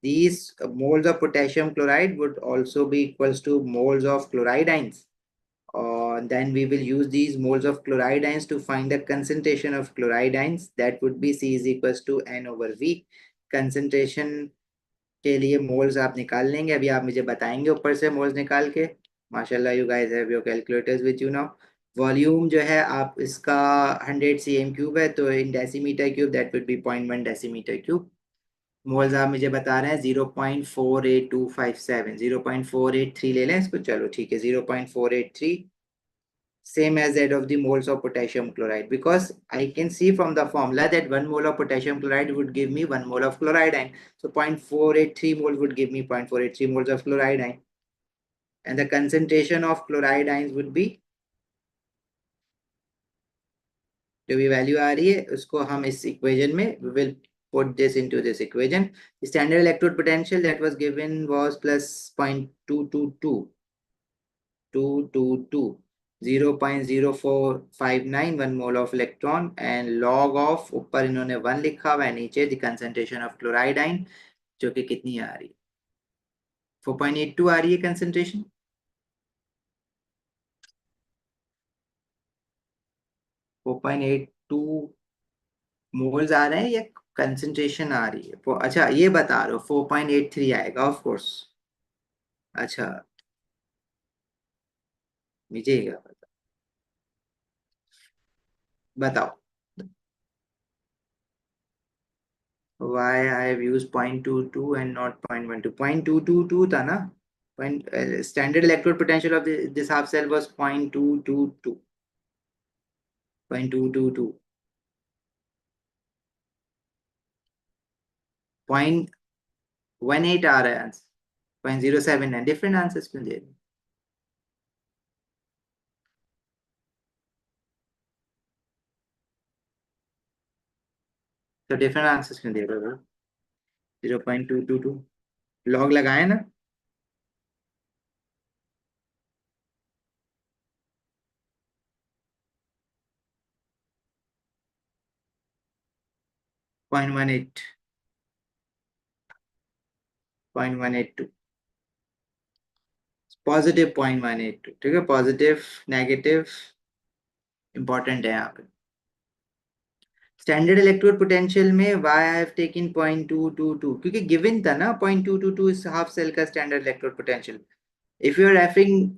These moles of potassium chloride would also be equals to moles of chloride ions. Then we will use these moles of chloride ions to find the concentration of chloride ions. That would be C is equals to N over V. Concentration के लिए moles आप निकाल लेंगे. अभी आप मुझे बताएंगे ऊपर से मोल्स निकाल के. माशाल्लाह you guys have your calculators with you now. Volume जो है आप इसका 100 cm क्यूब है, तो in decimetre cube that would be 0.1 decimetre cube. Moles आप मुझे बता रहे हैं 0.48257. 0.483 ले लें इसको. चलो ठीक है, 0.483 same as that of the moles of potassium chloride, because I can see from the formula that 1 mole of potassium chloride would give me 1 mole of chloride ion. So 0.483 moles would give me 0.483 moles of chloride ion. And the concentration of chloride ions would be, जो भी value आ रही है उसको हम इस equation में we will put this into this equation. The standard electrode potential that was given was plus 0.222. 0.0459 1 mole of electron and log of ऊपर इन्होंने 1 लिखा हुआ है, नीचे the concentration of chloride ion जो कि कितनी आ रही है, 4.82 आ रही है concentration. 4.82 मोल्स आ रहे हैं या concentration आ रही है? अच्छा ये बता रहे हो 4.83 आएगा ऑफ कोर्स. अच्छा मुझे क्या पता, बताओ. Why I have used 0.22 and not 0.12? 0.222 था ना. Standard electrode potential of this half cell was 0.222. 0.222. 0.18 आ रहा है आंसर. 0.07 है. डिफरेंट आंसर्स क्यों दे रहे हो? तो डिफरेंट आंसर्स क्यों दे रहे हो? 0.222 लॉग लगाए ना. पॉइंट 0.182. पॉजिटिव 0.182. ठीक है, पॉजिटिव नेगेटिव इंपॉर्टेंट है यहाँ पे. स्टैंडर्ड इलेक्ट्रोड पोटेंशियल में वाई आई हैव टेकन 0.222 क्योंकि गिवन था ना 0.222 इस हाफ सेल का standard electrode potential. If you are referring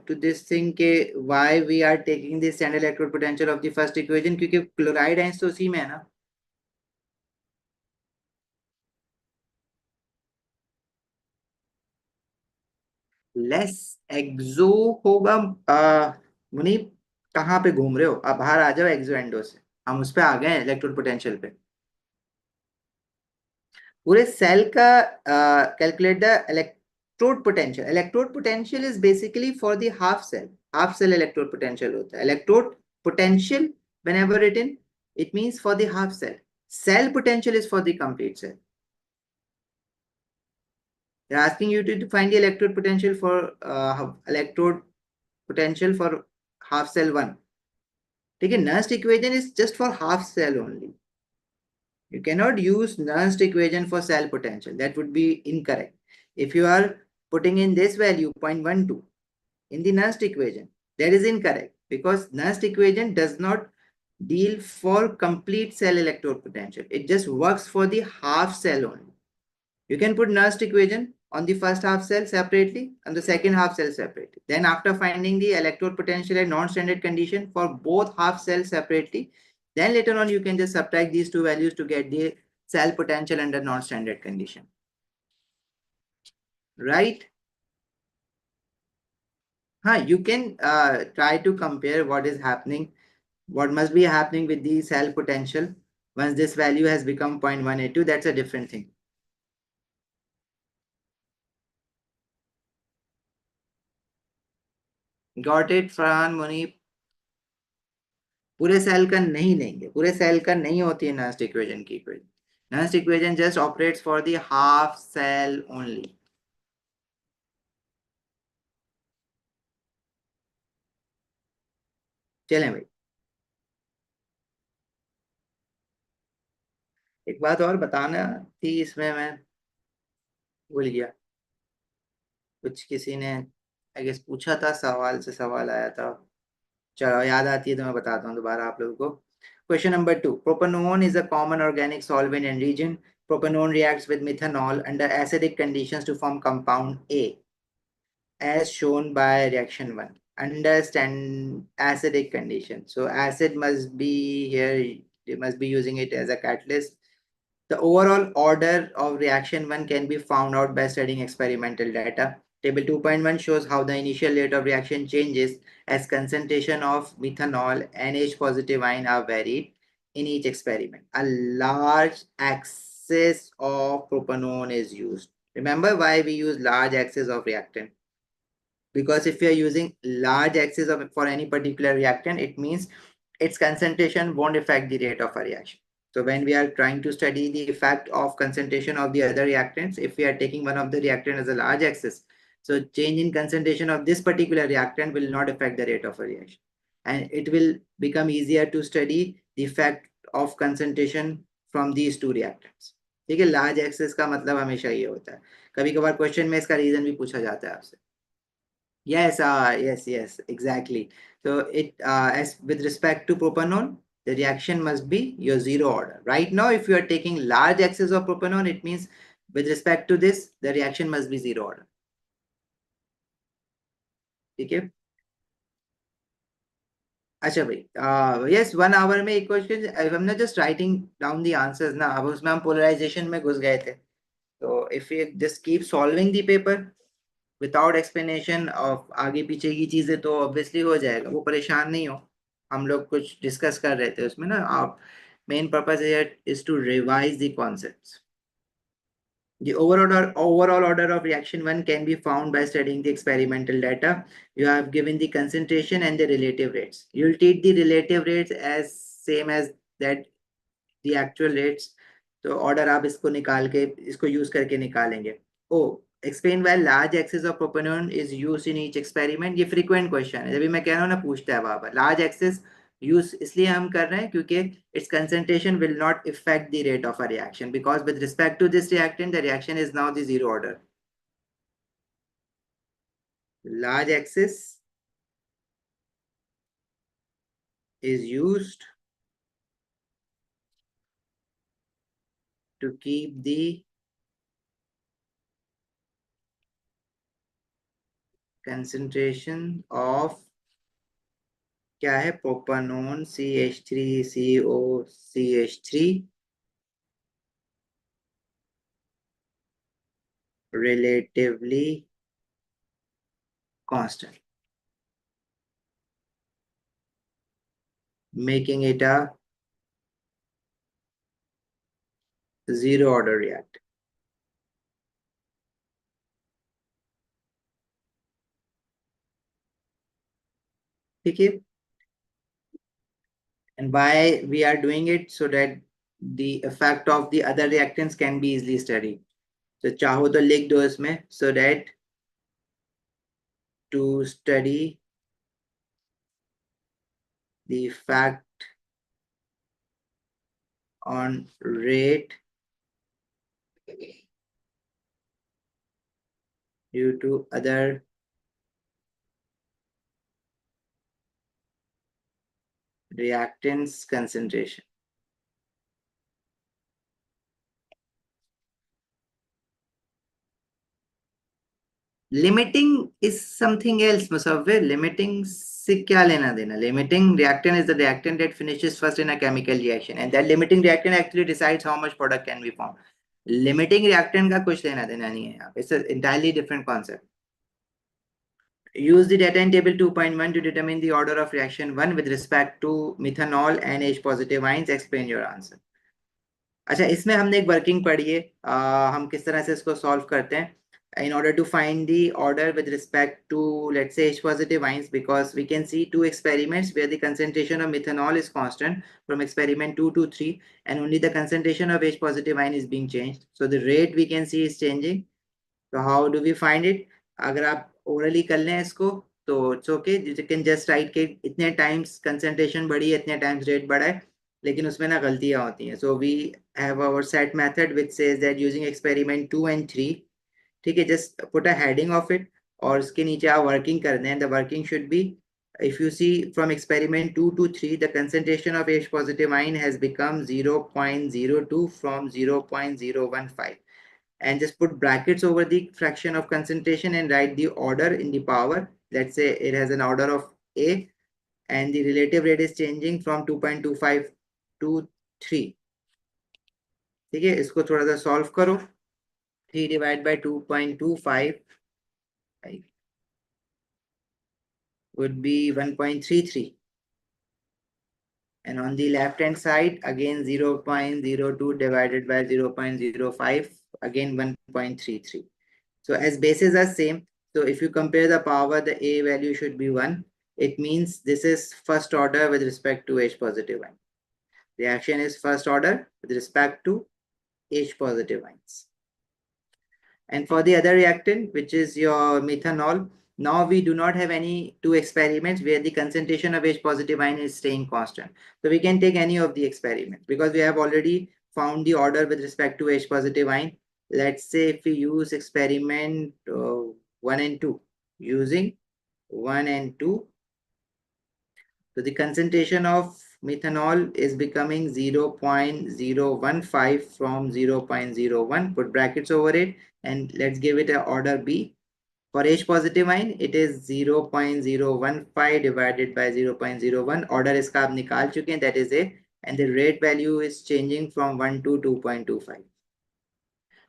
to this thing के why we are taking the standard electrode potential of the first equation, क्योंकि chloride ions तो उसी में है ना. लेस एक्सो होगा. मुनीब कहाँ पे घूम रहे हो? आप बाहर आ जाओ एक्सो एंडो से. हम उस पे आ गए इलेक्ट्रोड पोटेंशियल पे. पूरे सेल का calculate the electrode potential. Electrode potential is basically for the half cell. Half cell electrode potential होता है. Electrode potential whenever written it means for the half cell. Cell potential is for the complete cell. They're asking you to find the electrode potential for half cell 1. ठीक है, Nernst equation is just for half cell only. You cannot use Nernst equation for cell potential. That would be incorrect. If you are putting in this value 0.12 in the Nernst equation, that is incorrect because Nernst equation does not deal for complete cell electrode potential. It just works for the half cell only. You can put Nernst equation on the first half cell separately and the second half cell separately. Then after finding the electrode potential and non-standard condition for both half cells separately, then later on you can just subtract these two values to get the cell potential under non-standard condition. Right? You can try to compare what is happening, what must be happening with the cell potential once this value has become 0.182. That's a different thing. Got it, Farhan, Munib? पूरे cell का नहीं लेंगे, पूरे cell का नहीं होती है Nernst equation की equation. Nernst equation just operates for the half cell only. चलें भाई, एक बात और बताना थी इसमें, मैं भूल गया। कुछ किसी ने आई गेस पूछा था, सवाल से सवाल आया था। चलो याद आती है तो मैं बताता हूँ दोबारा आप लोगों को। Question number 2, propanone is a common organic solvent in region. Propanone reacts with methanol under acidic conditions to form compound A as shown by reaction 1. Understand acidic condition. So acid must be here, they must be using it as a catalyst. The overall order of reaction 1 can be found out by studying experimental data. Table 2.1 shows how the initial rate of reaction changes as concentration of methanol and H positive ion are varied in each experiment. A large axis of propanone is used. Remember why we use large axis of reactant? Because if you are using large axis of for any particular reactant, it means its concentration won't affect the rate of a reaction. So when we are trying to study the effect of concentration of the other reactants, if we are taking one of the reactant as a large axis, so change in concentration of this particular reactant will not affect the rate of a reaction, and it will become easier to study the effect of concentration from these two reactants. ठीक है, large access का मतलब हमेशा ये होता है। कभी कभार क्वेश्चन में इसका रीजन भी पूछा जाता है आपसे। Yes, yes, exactly. So as with respect to propanone, the reaction must be your zero order. Right now, if you are taking large excess of propanone, it means with respect to this, the reaction must be zero order. ठीक है। अच्छा भाई, yes, 1 hour में एक question, हमने just writing down the answers ना, अब उसमें हम पोलराइजेशन में घुस गए थे। तो if you just keep solving the paper without explanation of आगे पीछे की चीजें, तो ऑब्वियसली हो जाएगा, वो परेशान नहीं हो। हम लोग कुछ डिस्कस कर रहे थे उसमें ना, आप main purpose is to revise the concepts. The overall order of reaction 1 can be found by studying the experimental data. You have given the concentration and the relative rates. You'll treat the relative rates as same as that the actual rates. तो order आप इसको निकाल के इसको use करके निकालेंगे। Oh, explain why large excess of propanone is used in each experiment. ये frequent question है, जब भी मैं कह रहा हूँ ना, पूछता है वहां पर। लार्ज एक्सेस यूज इसलिए हम कर रहे हैं क्योंकि its concentration will not affect the rate of a reaction, because with respect to this reactant, the reaction is now the zero order. Large axis is used to keep the concentration of क्या है, propanone CH3COCH3 relatively constant, making it a zero order reactant. ठीक है, and why we are doing it, so that the effect of the other reactants can be easily studied. So चाहो तो लिख दो इसमें, so that to study the effect on rate due to other reactants concentration. Limiting is something else, Musawwir. Limiting से क्या लेना देना? Limiting reactant is the reactant that finishes first in a chemical reaction, and that limiting reactant actually decides how much product can be formed. Limiting reactant का कुछ लेना देना नहीं है यहाँ पे. It's an entirely different concept. Use the data in table 2.1 to determine the order of reaction 1 with respect to methanol and H positive ions. Explain your answer. अच्छा, इसमें हमने एक वर्किंग पढ़ी है, हम किस तरह से इसको सॉल्व करते हैं। in order to find the order with respect to, let's say, H positive ions, because we can see two experiments where the concentration of methanol is constant from experiment 2 to 3, and only the concentration of H positive ion is being changed. So the rate we can see is changing. So how do we find it? अगर आप orally कर लें इसको तो it's okay, you can just write के इतने times concentration बढ़ी है, इतने times rate बढ़ा है, लेकिन उसमें ना गलतियां होती हैं. So we have our set method which says that using experiment 2 and 3, ठीक है, just put a heading of it और उसके नीचे आप working कर दें. The working should be, if you see from experiment 2 to 3, the concentration of H positive ion has become 0.02 from 0.015, and just put brackets over the fraction of concentration and write the order in the power. Let's say it has an order of A, and the relative rate is changing from 2.25 to 3. ठीक है, इसको थोड़ा सा solve करो. 3 divided by 2.25 would be 1.33, and on the left hand side again 0.02 divided by 0.05, again 1.33. So as bases are same, so if you compare the power, the A value should be 1. It means this is first order with respect to H positive ion. Reaction is first order with respect to H positive ions. And for the other reactant, which is your methanol, now we do not have any two experiments where the concentration of H positive ion is staying constant. So we can take any of the experiments because we have already found the order with respect to H positive ion. Let's say if we use experiment 1 and 2, using 1 and 2, so the concentration of methanol is becoming 0.015 from 0.01. Put brackets over it and let's give it an order B. For H positive ion, it is 0.015 divided by 0.01. Order इसका आप निकाल चुके हैं, that is A, and the rate value is changing from 1 to 2.25.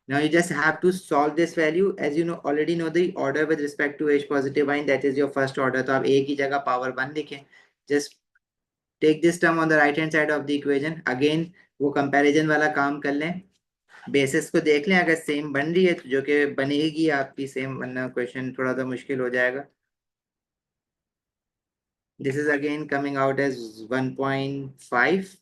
Now you just have to solve this value. As you know, already know the order with respect to H positive ion, that is your first order. तो आप A की जगह power 1 लिखें. Just take this term on the right hand side of the equation. Again वो comparison वाला काम कर लें. बेसिस को देख लें, अगर सेम बन रही है तो जो कि बनेगी आपकी सेम, वरना क्वेश्चन थोड़ा सा मुश्किल हो जाएगा. This is again coming out as 1.5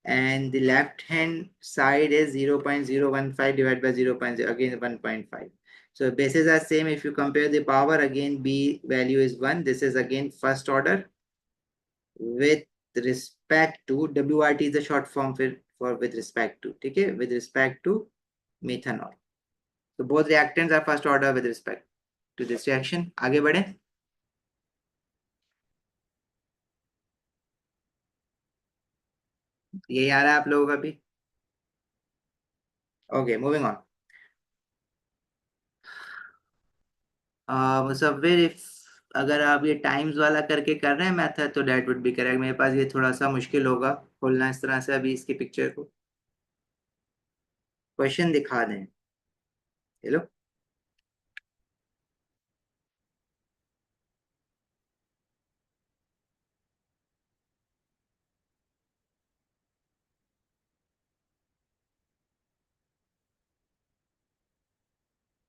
and the left hand side is 0.015 divided by 0.0, again 1.5. So bases are same. If you compare the power, again B value is 1. This is again first order with respect to WRT is the short form for with respect to, okay, with respect to methanol. So both reactants are first order with respect to this reaction. आगे बढ़े. यही आ रहा है आप लोगों का भी. Okay, moving on. मुसव्विर, if अगर आप ये टाइम्स वाला करके कर रहे हैं मेथड तो डेट वुड बी करेक्ट. मेरे पास ये थोड़ा सा मुश्किल होगा खोलना इस तरह से अभी इसकी पिक्चर को. क्वेश्चन दिखा दें. Hello.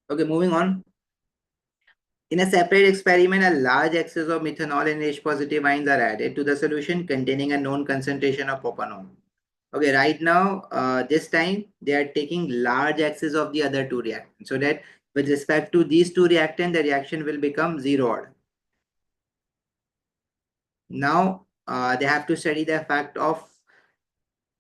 Okay, moving on. In a separate experiment, a large excess of methanol and H positive ions are added to the solution containing a known concentration of propanol. Okay, right now, this time they are taking large excess of the other two reactants, so that with respect to these two reactants, the reaction will become zero order. Now, they have to study the effect of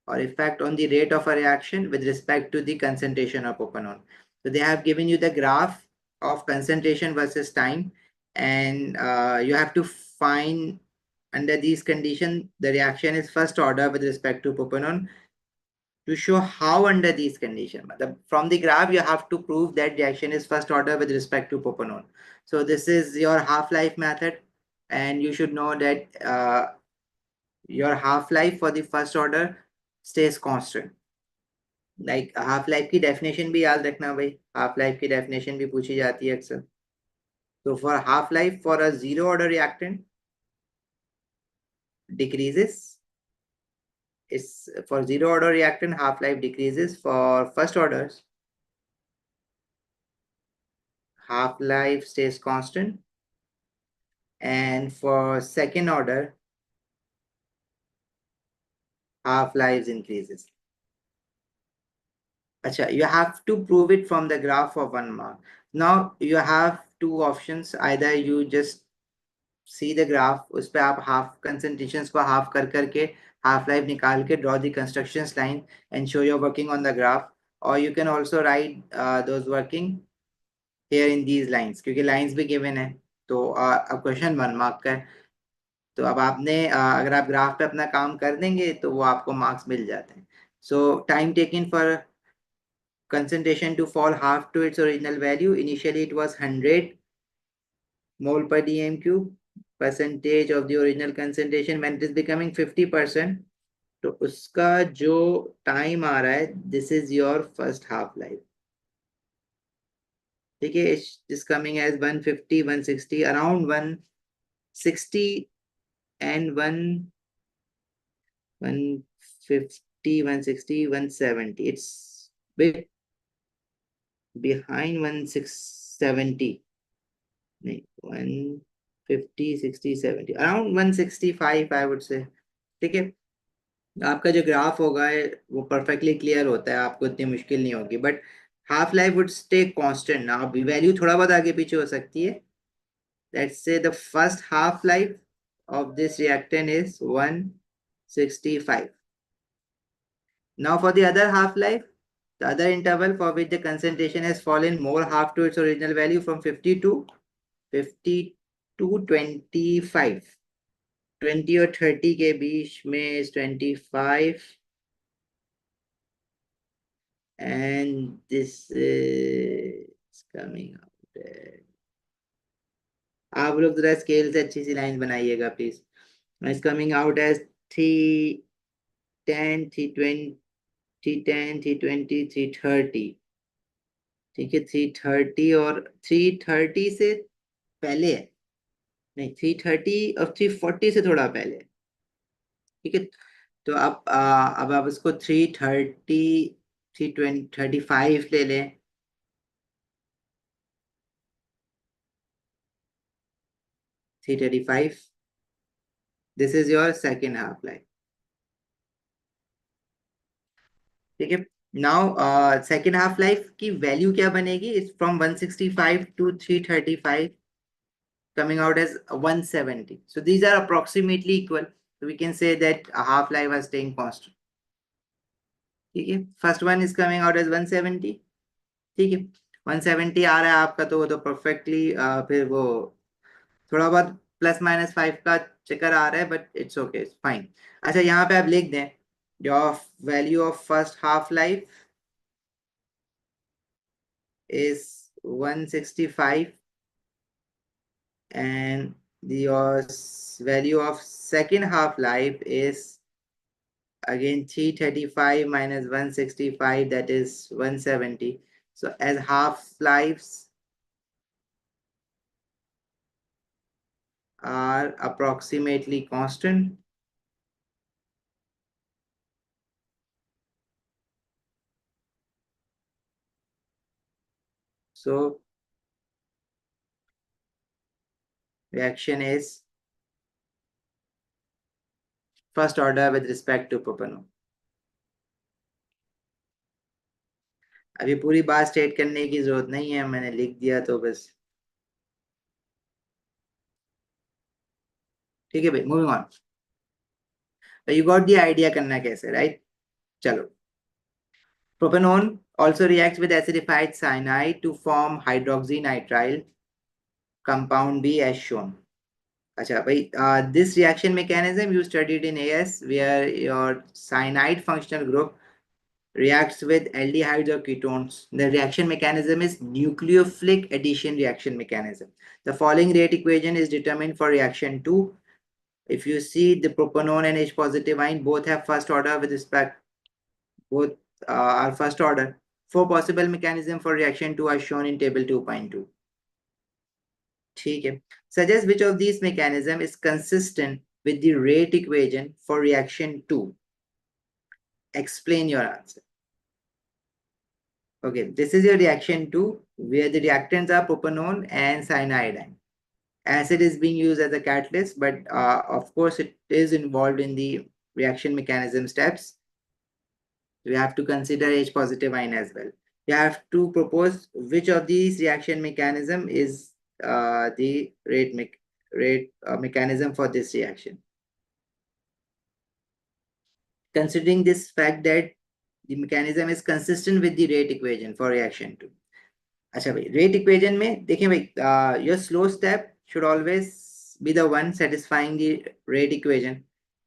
or effect on the rate of a reaction with respect to the concentration of propanol. So they have given you the graph of concentration versus time, and you have to find under these conditions the reaction is first order with respect to propanol. To show how under these conditions, from the graph you have to prove that reaction is first order with respect to propanol. So this is your half-life method, and you should know that your half-life for the first order stays constant. Like half-life की definition भी याद रखना भाई, half-life की definition भी पूछी जाती है अक्सर. So for half-life for a zero order reactant decreases. Is for zero order reactant half-life decreases. For first orders half-life stays constant, and for second order, half-life increases. Acha, you have to prove it from the graph of 1 mark. Now you have two options. Either you just see the graph, उस पे आप half concentrations को half कर करके half life निकाल के draw the constructions line and show you're working on the graph, or you can also write those working here in these lines, क्योंकि lines भी given है. तो अब क्वेश्चन 1 मार्क का है, तो अब आपने अगर आप ग्राफ पे अपना काम कर देंगे तो वो आपको मार्क्स मिल जाते हैं. So time taken for concentration to fall half to its original value. Initially it was 100 mole per dm cube. Percentage of the original concentration when it is becoming 50%. तो उसका जो टाइम आ रहा है, this is your first half life. ठीक है, is coming as 150 160 around 160 and 150 160 170. It's bit behind 1670. नहीं, 150 60 70 around 165 I would से. ठीक है, आपका जो ग्राफ होगा वो परफेक्टली क्लियर होता है, आपको इतनी मुश्किल नहीं होगी. But half life would stay constant ना, अभी वैल्यू थोड़ा बहुत आगे पीछे हो सकती है. Let's say the first half life of this reactant is 165. Now for the other half life, the other interval for which the concentration has fallen more half to its original value from 50 to 25. 20 और 30 के बीच में is 25, and this is coming out. आप लोग जरा scale से अच्छी सी line बनाइएगा please. It's coming out as 310 310 320 330. ठीक है, 330 और 330 से पहले है, नहीं 330 और 340 से थोड़ा पहले है. ठीक है, तो अब आप इसको 330 335 ले लें. 335, this is your second half life. ठीक है, नाउ सेकेंड हाफ लाइफ की वैल्यू क्या बनेगी? It's from 165 to 335 coming out as 170. So these are approximately equal. So we can say that a half life is staying constant. ठीक है, first one is coming out as 170. ठीक है, 170 आ रहा है आपका, तो वो तो परफेक्टली फिर वो थोड़ा बहुत प्लस माइनस 5 का चक्कर आ रहा है, but it's okay, it's fine. अच्छा, यहाँ पे आप लिख दें your value of first half life is 165 and your value of second half life is again 335 minus 165, that is 170. So as half lives are approximately constant, so reaction is first order with respect to propanol. अभी पूरी बात state करने की जरूरत नहीं है, मैंने लिख दिया तो बस. ठीक है भाई, moving on. You got the idea करना कैसे, राइट? चलो, propanone also reacts with acidified cyanide to form hydroxynitrile compound B as shown. अच्छा भाई, this reaction mechanism you studied in AS, where your cyanide functional group reacts with aldehydes or ketones. The reaction mechanism is nucleophilic addition reaction mechanism. The following rate equation is determined for reaction 2. If you see the propanone and H positive ion both have first order with respect, both are first order. 4 possible mechanism for reaction 2 are shown in table 2.2. ठीक है, suggest which of these mechanism is consistent with the rate equation for reaction 2. Explain your answer. Okay, this is your reaction 2, where the reactants are propanone and cyanidine. Acid is being used as a catalyst, but of course it is involved in the reaction mechanism steps. We have to consider H positive ion as well. You have to propose which of these reaction mechanism is the rate mechanism for this reaction. Considering this fact that the mechanism is consistent with the rate equation for reaction 2. अच्छा भाई rate equation में देखिए भाई your slow step should always be the one satisfying the rate equation.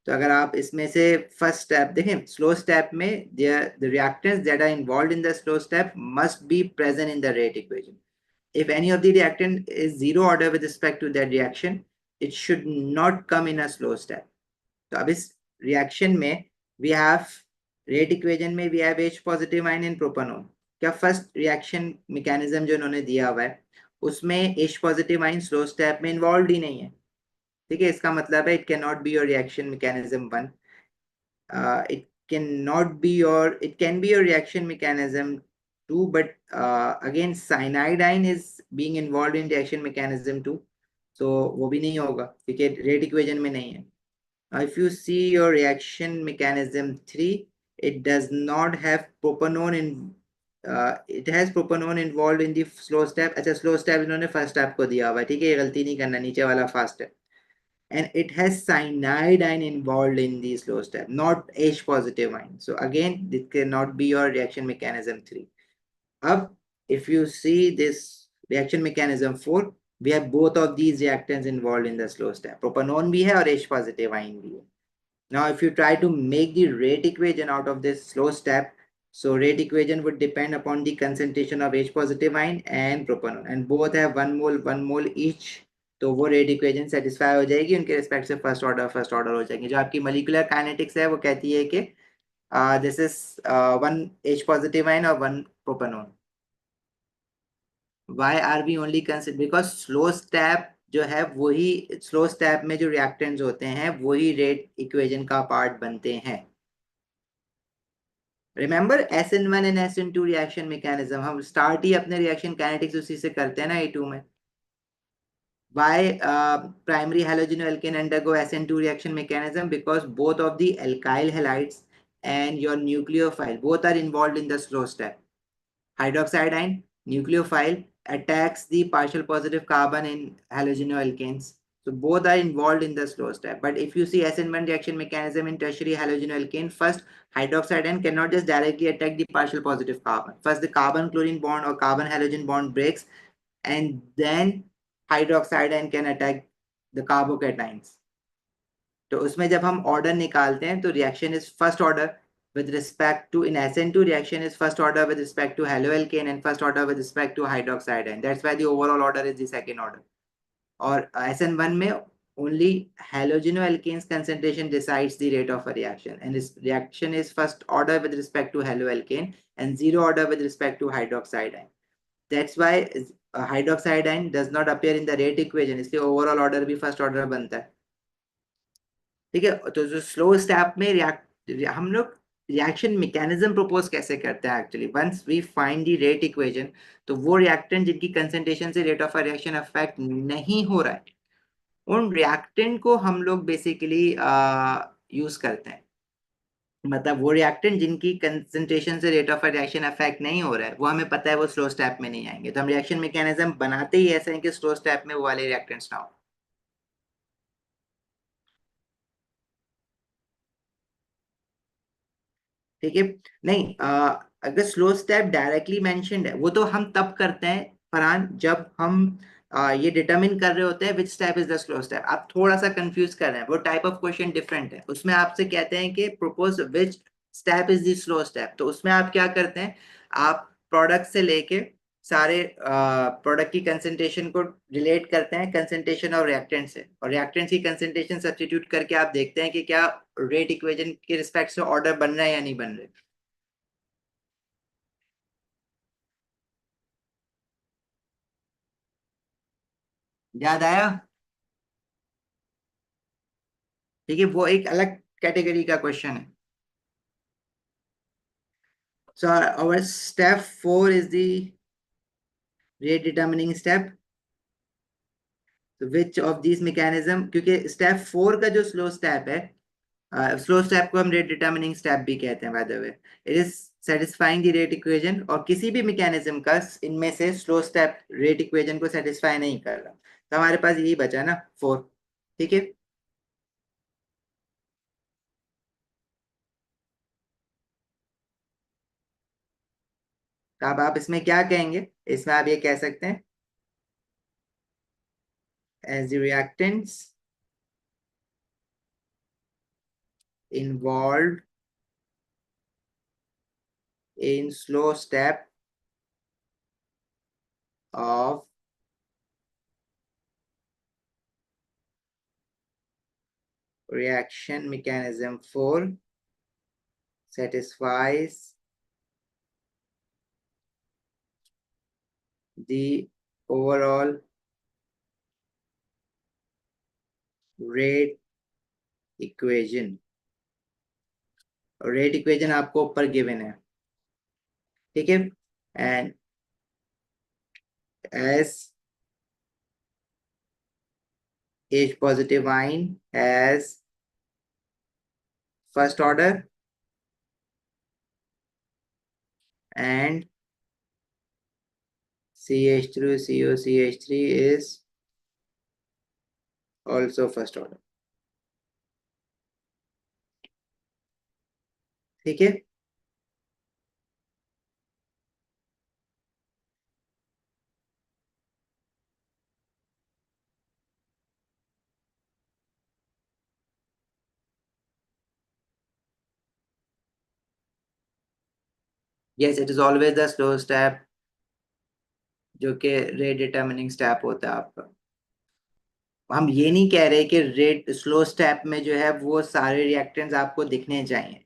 तो अगर आप इसमें से फर्स्ट स्टेप देखें स्लो स्टेप में the reactants that are involved in the slow step must be present in the rate equation. If any of the reactant is zero order with respect to that reaction, it should not come in a slow step. तो अब इस reaction में we have rate equation में we have H positive ion in propanone. क्या first reaction mechanism जो इन्होंने दिया हुआ है उसमें H पॉजिटिव आइन स्लो स्टेप में इन्वॉल्व ही नहीं है. ठीक है, इसका मतलब है it can not be your reaction mechanism 1. It can not be your it can be your reaction mechanism 2, but again cyanidine is being involved in reaction mechanism 2, so वो भी नहीं होगा क्योंकि रेट इक्वेशन में नहीं है. If you see your reaction mechanism 3, it does not have propanone in it has propanone involved in the slow step. अच्छा slow step इन्होंने first step को दिया हुआ है, ठीक है, ये गलती नहीं करना, नीचे वाला fast है. And it has cyanidine involved in the slow step, not H positive ion. So again, this cannot be your reaction mechanism 3. Up, if you see this reaction mechanism 4, we have both of these reactants involved in the slow step. Propanone भी है और H positive ion भी है. Now, if you try to make the rate equation out of this slow step, so rate equation would depend upon the concentration of H positive ion and propanone, and both have 1 mole each. तो वो rate equation satisfy हो जाएगी, उनके respect से first order हो जाएंगे. जो आपकी मॉलिक्यूलर काइनेटिक्स है वो कहती है कि this is 1 H positive ion और 1 propanone. Why are we only consider? Because slow step जो है वही स्लो स्टेप में जो रिएक्टेंट्स होते हैं वही रेट इक्वेशन का पार्ट बनते हैं. Remember SN1 and SN2 reaction mechanism, हम स्टार्ट ही अपने रिएक्शन काइनेटिक्स उसी से करते हैं ना A2 में. Why primary halogen undergo SN2 reaction mechanism? Because both of the alkyl halides and your nucleophile both are involved in the slow step. Hydroxide ion nucleophile attacks the partial positive carbon in halogenoalkanes. So both are involved in the slow step. But if you see SN1 reaction mechanism in tertiary halogenoalkane, first hydroxide ion cannot just directly attack the partial positive carbon. First the carbon chlorine bond or carbon halogen bond breaks, and then hydroxide ion can attack the carbocations. तो उसमें जब हम order निकालते हैं तो reaction is first order with respect to in SN2 reaction is first order with respect to haloalkane and first order with respect to hydroxide ion. That's why the overall order is the second order. और SN1 में only halogenoalkanes concentration decides the rate of a reaction, and this reaction is first order with respect to haloalkane and zero order with respect to hydroxide ion. That's why hydroxide ion does not appear in the rate equation, इसलिए overall order भी first order बनता है. ठीक है, तो जो slow step में हम लोग रिएक्शन मैकेनिज्म प्रपोज कैसे करते हैं actually once we find the rate equation. तो वो रिएक्टेंट जिनकी कंसंट्रेशन से रेट ऑफ रिएक्शन अफेक्ट नहीं हो रहा है उन रिएक्टेंट को हम लोग बेसिकली यूज करते हैं. मतलब वो रिएक्टेंट जिनकी कंसंट्रेशन से रेट ऑफ रिएक्शन अफेक्ट नहीं हो रहा है वो हमें पता है वो स्लो स्टेप में नहीं आएंगे, तो हम रिएक्शन मैकेनिज्म बनाते ही ऐसे हैं कि स्लो स्टेप में वो वाले रिएक्टेंट्स ना हो. ठीक है, नहीं अगर स्लो स्टेप डायरेक्टली मेंशन्ड है वो तो हम तब करते हैं फरहान जब हम ये डिटरमिन कर रहे होते हैं which step is the slow step. आप थोड़ा सा कंफ्यूज कर रहे हैं, वो टाइप ऑफ क्वेश्चन डिफरेंट है. उसमें आपसे कहते हैं कि propose which step is the slow step, तो उसमें आप क्या करते हैं आप प्रोडक्ट से लेके सारे प्रोडक्ट की कंसेंट्रेशन को रिलेट करते हैं कंसेंट्रेशन और रिएक्टेंट से, और रिएक्टेंट की कंसेंट्रेशन सब्स्टिट्यूट करके आप देखते हैं कि क्या रेट इक्वेशन के रिस्पेक्ट से ऑर्डर बन रहा है या नहीं बन रहे. याद आया? ठीक है, वो एक अलग कैटेगरी का क्वेश्चन है. So our step 4 is the rate determining step. So which of these mechanism, क्योंकि स्टेप 4 का जो स्लो स्टेप है, स्लो स्टेप को हम रेट डिटर्मिनिंग स्टेप भी कहते हैं by the way, it is satisfying the rate equation, और किसी भी मैकेनिज्म का इनमें से स्लो स्टेप रेट इक्वेशन को सेटिस्फाई नहीं कर रहा, तो हमारे पास यही बचा ना 4। ठीक है, तो अब आप इसमें क्या कहेंगे, इसमें आप ये कह सकते हैं as the reactants involved in slow step of reaction mechanism 4 satisfies the overall rate equation। Rate equation आपको ऊपर गिवन है, ठीक है, and S H positive ion has first order and CH3 COCH3 is also first order। ठीक है, yes it is always the slow step जो कि rate determining step होता है आपका। हम ये नहीं कह रहे कि रेट स्लो स्टेप में जो है वो सारे रिएक्टेंट्स आपको दिखने चाहिए,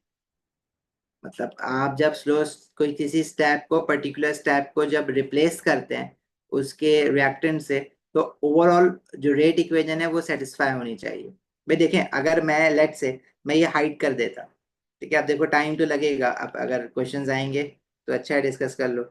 मतलब आप जब स्लो कोई किसी स्टेप को पर्टिकुलर स्टेप को जब रिप्लेस करते हैं उसके रिएक्टेंट से, तो ओवरऑल जो रेट इक्वेशन है वो सेटिस्फाई होनी चाहिए। भाई देखें, अगर मैं लेट से मैं ये हाइड कर देता, ठीक है, अब देखो टाइम तो लगेगा, अब अगर क्वेश्चंस आएंगे तो अच्छा है डिस्कस कर लो।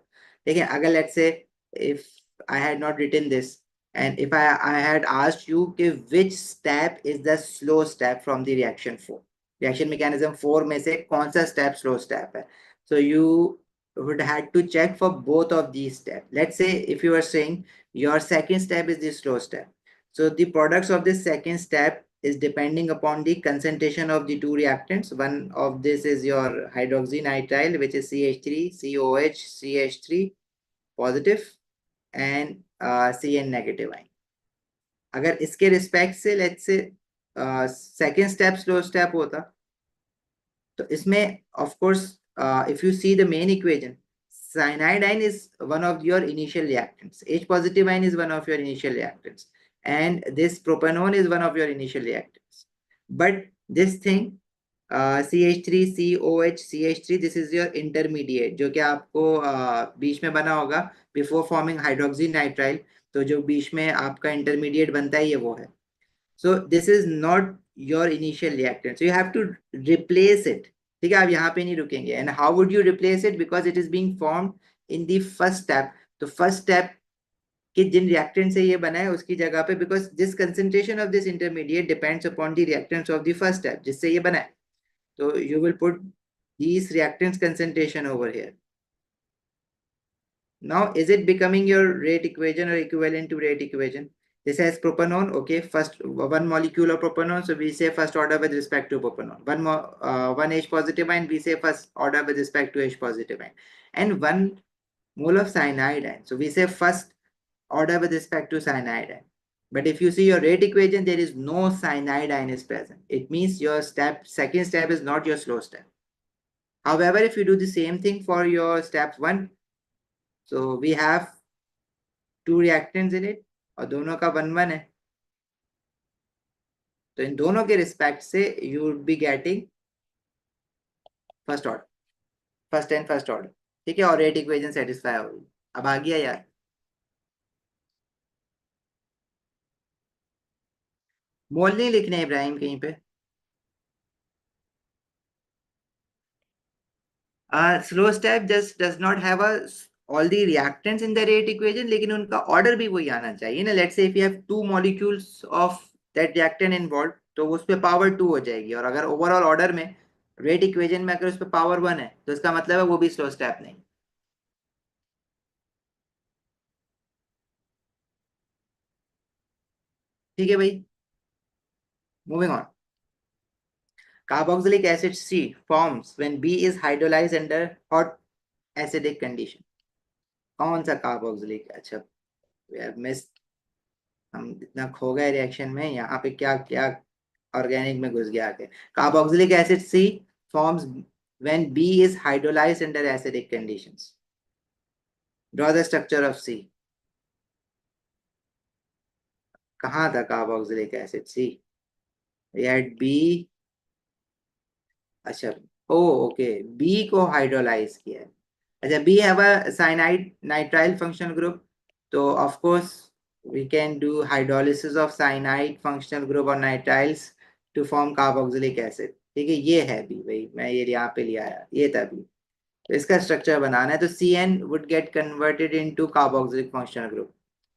देखिए अगर let say if I had not written this and if I had asked you कि which step is the slow step from the reaction 4, reaction mechanism 4 में से कौन सा स्टेप स्लो स्टेप है, so you would had to check for both of these steps। Let's say if you are saying your second step is the slow step, so the products of this second step is depending upon the concentration of the two reactants। One of this is your hydroxynitrile which is CH3 COH CH3 positive and CN negative ion। अगर इसके respect से let's say second step slow step होता, तो इसमें of course if you see the main equation, cyanide is one of your initial reactants, H positive ion is one of your initial reactants, and this propanone is one of your initial reactants, but this thing CH3 COH CH3 this is your intermediate जो कि आपको बीच में बना होगा before forming hydroxy nitrile, तो जो बीच में आपका इंटरमीडिएट बनता है ये वो है। So this is not your initial reactant, so you have to replace it। ठीक है, आप यहाँ पे नहीं रुकेंगे, and how would you replace it, because it is being formed in the first step। तो first step कि जिन reactant से ये बना है उसकी जगह पे, because this concentration of this intermediate depends upon the reactants of the first step जिससे ये बना है, तो you will put these reactants concentration over here। Now, is it becoming your rate equation or equivalent to rate equation? This has propanone, okay, first one molecule of propanone, so we say first order with respect to propanone. One H positive ion, we say first order with respect to H positive ion. And 1 mole of cyanide ion, so we say first order with respect to cyanide ion. But if you see your rate equation, there is no cyanide ion is present. It means your second step is not your slow step. However, if you do the same thing for your step 1, so we have to reactants in it और दोनों का 1 1 है, तो इन दोनों के respect से you would be getting first order, first and first order. ठीक है, और रेट इक्वेशन सेटिस्फाई होगी। अब आ गया यार, मोल नहीं लिखने इब्राहिम कहीं पे। Slow step just does not have a all the reactants in the rate equation, लेकिन उनका ऑर्डर भी वही आना चाहिए ना. Let's say if you have two molecules of that reactant involve, तो उस पे पावर 2 हो जाएगी. और अगर ओवरऑल ऑर्डर में रेट इक्वेशन में अगर उस पे पावर 1 है, तो इसका मतलब है वो भी स्लो स्टेप नहीं. ठीक है भाई. Moving on. Carboxylic acid C forms when B is hydrolyzed under hot acidic condition. कौन सा कार्बोक्सिलिक? अच्छा यार मिस, हम इतना खो गए रिएक्शन में, यहाँ पे क्या क्या ऑर्गेनिक में घुस गया आके. Carboxylic acid C forms when B is hydrolyzed under acidic conditions. Draw the structure of C. कहाँ था carboxylic acid C? We had B. अच्छा. Oh okay. बी को हाइड्रोलाइज किया है. अच्छा, B have a cyanide nitrile functional group, तो of course we can do hydrolysis of cyanide functional group or nitriles to form carboxylic acid. ठीक है, ये है बी भाई, मैं ये यहाँ पे लिया आया, ये था बी. तो इसका स्ट्रक्चर बनाना है, तो CN would get converted into carboxylic functional group.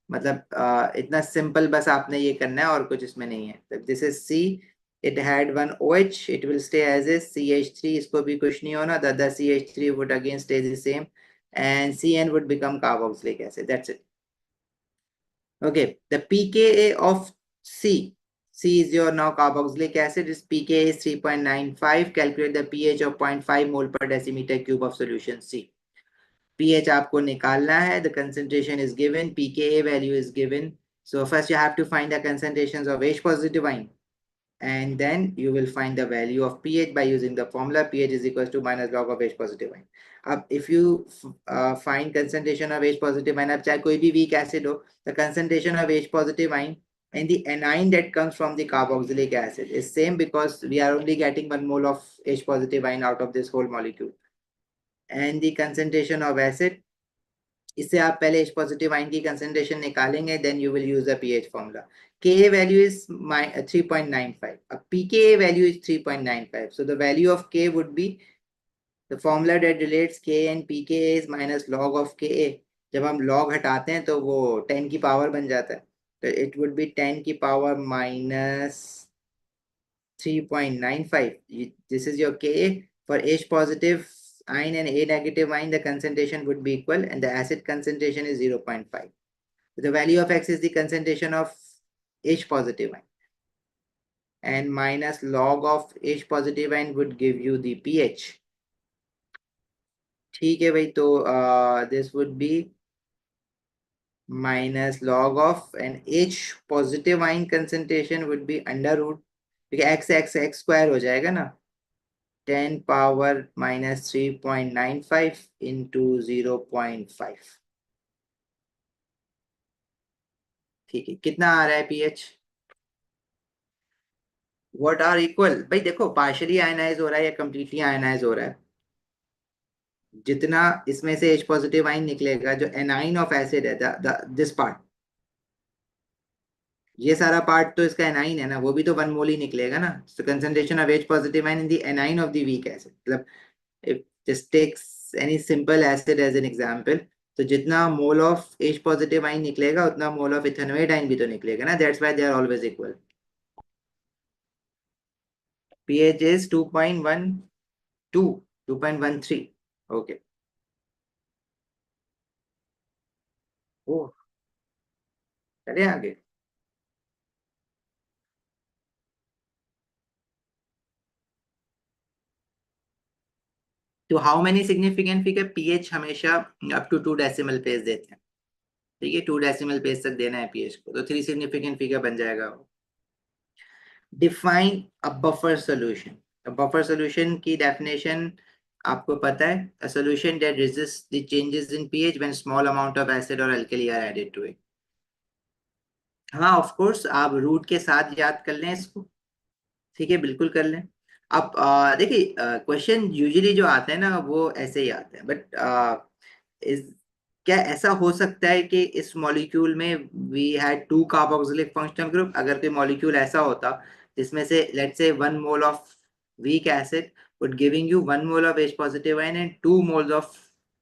मतलब इतना सिंपल बस आपने ये करना है, और कुछ इसमें नहीं है. This is C, it had one OH, it will stay as a CH3, इसको भी कुछ नहीं होना, the other CH3 would again stay the same and CN would become carboxylic acid. That's it. Okay, the pKa of C is your now carboxylic acid, is pKa is 3.95. Calculate the pH of 0.5 mole per decimeter cube of solution C. pH आपको निकालना है. The concentration is given, pKa value is given. So first you have to find the concentrations of H positive ion, and then you will find the value of pH by using the formula pH is equals to minus log of H positive ion. अब if you find concentration of H positive ion, अब चाहे कोई भी weak acid हो, the concentration of H positive ion and the anion that comes from the carboxylic acid is same, because we are only getting 1 mole of H positive ion out of this whole molecule. And the concentration of acid, इससे आप पहले H positive ion की concentration निकालेंगे, then you will use the pH formula. Ka value is 3.95. अब pKa value is 3.95. So the value of K would be the formula that relates K and pKa is minus log of Ka. जब हम log हटाते हैं तो वो 10 की power बन जाता है, तो it would be 10 की power minus 3.95. This is your Ka. For H positive ion and A negative ion, the concentration would be equal, and the acid concentration is 0.5. The value of X is the concentration of H positive ion, and minus log of H positive ion would give you the pH. ठीक है भाई, तो this would be minus log of, and H positive ion concentration would be under root, क्योंकि x square हो जाएगा ना, 10 power minus 3.95 into 0.5. ठीक है, कितना आ रहा है pH? What are equal? भाई देखो, पार्शियली आयनाइज हो रहा है या कंप्लीटली आयनाइज हो रहा है, जितना इसमें से H पॉजिटिव आइन निकलेगा, जो एनाइन ऑफ एसिड है, दिस पार्ट, ये सारा पार्ट तो इसका एनाइन है ना, वो भी तो 1 मोल ही निकलेगा ना. So concentration of H positive ion in the anion of the weak acid, मतलब if just takes any simple acid as an example, तो जितना मोल ऑफ H पॉजिटिव आइन निकलेगा, उतना मोल ऑफ इथेनोएट आइन भी तो निकलेगा ना. That's why they are always equal. pH is 2.12, 2.13. Okay. ओ, चले आगे. तो how many significant figure? PH हमेशा अप टू 2 डेसिमल प्लेस देते हैं. ठीक है, 2 डेसिमल प्लेस तक देना है पीएच को, तो 3 सिग्निफिकेंट फिगर बन जाएगा. Define a buffer solution. Buffer solution की डेफिनेशन आपको पता है, a solution that resist the changes in pH when small amount of acid और alkali are added to it. हाँ ऑफ कोर्स, आप रूट के साथ याद कर लें इसको. ठीक है, बिल्कुल कर लें. अब देखिए, क्वेश्चन यूजुअली जो आते हैं ना, वो ऐसे ही आते हैं, बट इस क्या ऐसा हो सकता है कि इस मॉलिक्यूल में we had 2 carboxylic functional group? अगर कोई मॉलिक्यूल ऐसा होता जिसमें से let's say 1 mole of weak acid would giving you 1 mole of H positive ion and 2 moles of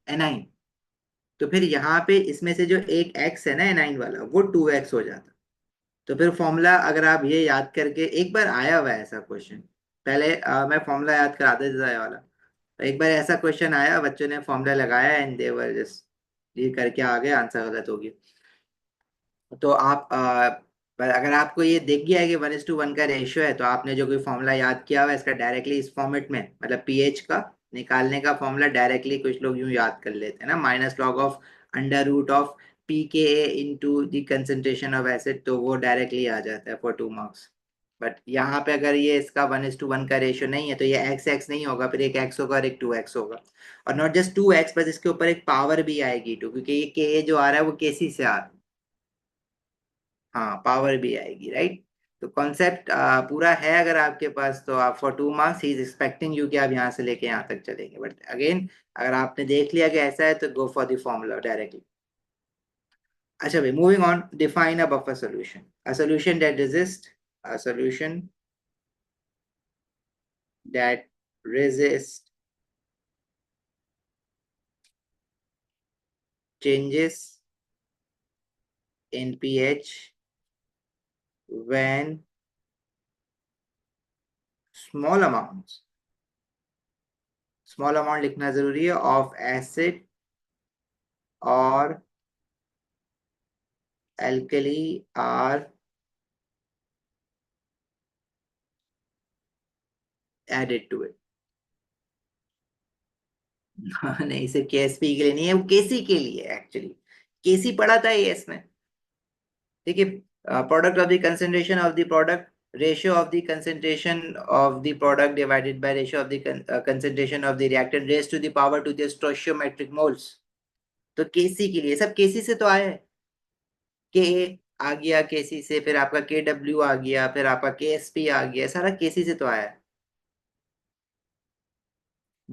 anion. तो फिर यहाँ पे इसमें से जो एक X है ना anion वाला वो 2X हो जाता. तो फिर फॉर्मूला अगर आप ये याद करके एक बार आया हुआ है ऐसा क्वेश्चन. पहले मैं फॉर्मूला याद करा देता था वाला. एक बार ऐसा क्वेश्चन आया बच्चों ने फॉर्मूला लगाया एंड दे वर जस्ट ये करके आ गए आंसर गलत हो गया. तो आप पर अगर आपको ये दिख गया है कि 1:1 का रेशियो है तो आपने जो कोई फॉर्मूला याद किया हुआ है इसका डायरेक्टली इस फॉर्मेट में मतलब पीएच का निकालने का फॉर्मूला डायरेक्टली कुछ लोग यूं याद कर लेते हैं ना minus log of under root of P K A into the concentration of acid तो वो डायरेक्टली आ जाता है फॉर 2 मार्क्स. बट यहाँ पे अगर ये इसका 1:1 का रेशियो नहीं है तो ये एक्स एक्स नहीं होगा फिर एक एक्स होगा और एक 2x होगा. और नॉट जस्ट 2x बस इसके ऊपर एक पावर भी आएगी टू क्योंकि ये के जो आ रहा है वो केसी से आ रहा है. हाँ पावर भी आएगी राइट. तो कॉन्सेप्ट पूरा है अगर आपके पास तो आप for 2 marks he is expecting you कि आप यहाँ से लेके यहाँ तक चलेंगे. बट अगेन अगर आपने देख लिया कि ऐसा है तो go for the formula directly. अच्छा भाई moving on define a buffer solution. A solution that resist a solution that resist changes in pH when small amount लिखना जरूरी है of acid or alkali are added to it. नहीं सिर्फ Ksp के लिए नहीं है वो केसी के लिए एक्चुअली. केसी पढ़ा था ये इसमें. देखिए product of the concentration of the product ratio of the concentration of the product divided by ratio of the concentration of the reactant raised to the power to the stoichiometric moles. तो केसी के लिए सब केसी से तो आया है. के आ गया केसी से फिर आपका के डब्ल्यू आ गया फिर आपका के एस पी आ गया सारा केसी से तो आया है.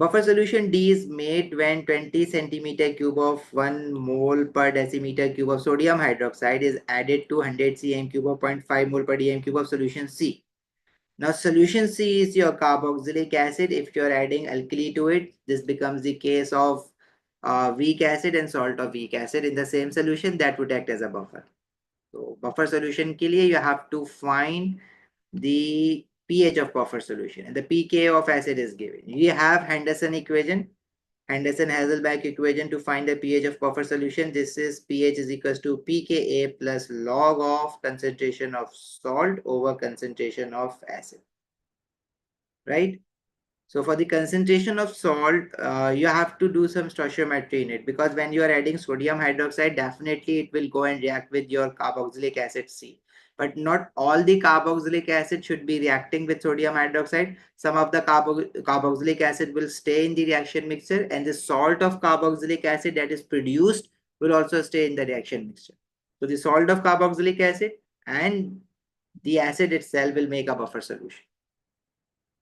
Buffer solution D is made when 20 centimeter cube of 1 mole per decimeter cube of sodium hydroxide is added to 100 cm cube of 0.5 mole per dm cube of solution C. Now solution C is your carboxylic acid. If you're adding alkali to it, this becomes the case of weak acid and salt of weak acid in the same solution that would act as a buffer. So buffer solution के लिए you have to find the pH of buffer solution and the pK of acid is given. You have Henderson equation, Henderson-Hasselbalch equation to find the pH of buffer solution. This is pH is equals to pKa plus log of concentration of salt over concentration of acid, right? So for the concentration of salt, you have to do some stoichiometry in it because when you are adding sodium hydroxide, definitely it will go and react with your carboxylic acid C. But not all the carboxylic acid should be reacting with sodium hydroxide. Some of the carboxylic acid will stay in the reaction mixture and the salt of carboxylic acid that is produced will also stay in the reaction mixture. So the salt of carboxylic acid and the acid itself will make a buffer solution.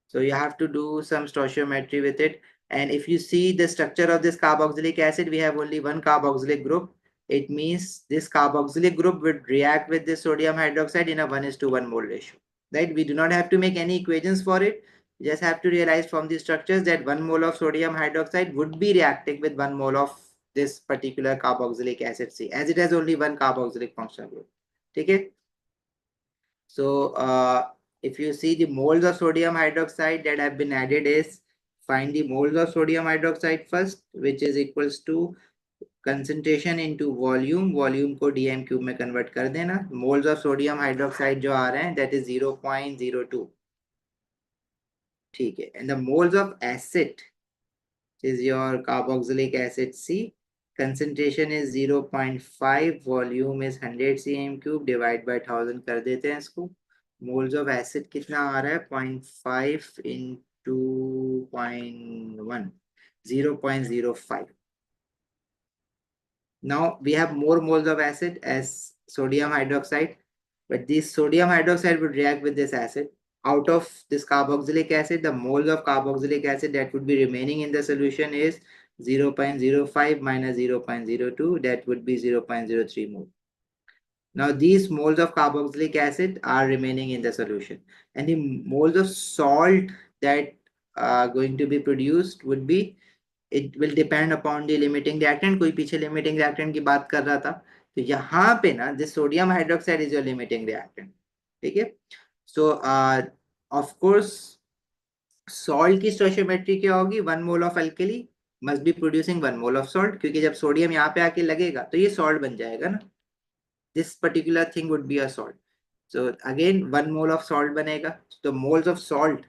So you have to do some stoichiometry with it. And if you see the structure of this carboxylic acid, we have only one carboxylic group. It means this carboxylic group would react with this sodium hydroxide in a 1:1 mole ratio. Right? We do not have to make any equations for it. We just have to realize from the structures that 1 mole of sodium hydroxide would be reacting with 1 mole of this particular carboxylic acid C, as it has only one carboxylic functional group. Okay? So if you see the moles of sodium hydroxide that have been added is find the moles of sodium hydroxide first, which is equals to concentration into volume. Volume को dm cube में convert कर देना. Moles of sodium hydroxide जो आ रहे हैं that is 0.02. ठीक है. And the moles of acid is your carboxylic acid C. Concentration is 0.5, volume is 100 cm cube, divide by 1000 कर देते हैं इसको. Moles of acid कितना आ रहा है 0.5 into 0.1, 0.05. Now we have more moles of acid as sodium hydroxide, but this sodium hydroxide would react with this acid. Out of this carboxylic acid, the moles of carboxylic acid that would be remaining in the solution is 0.05 minus 0.02, that would be 0.03 mole. Now these moles of carboxylic acid are remaining in the solution, and the moles of salt that going to be produced would be, it will depend upon the limiting reactant. कोई पीछे limiting reactant की बात कर रहा था, तो यहाँ पे ना this sodium hydroxide is your limiting reactant. ठीक है. So of course सॉल्ट की स्टोइचियोमेट्री क्या होगी, 1 mole of alkali must be producing 1 mole of salt, क्योंकि जब सोडियम यहाँ पे आके लगेगा तो ये सॉल्ट बन जाएगा ना, this particular thing would be a salt. So again 1 mole of salt बनेगा. तो moles of salt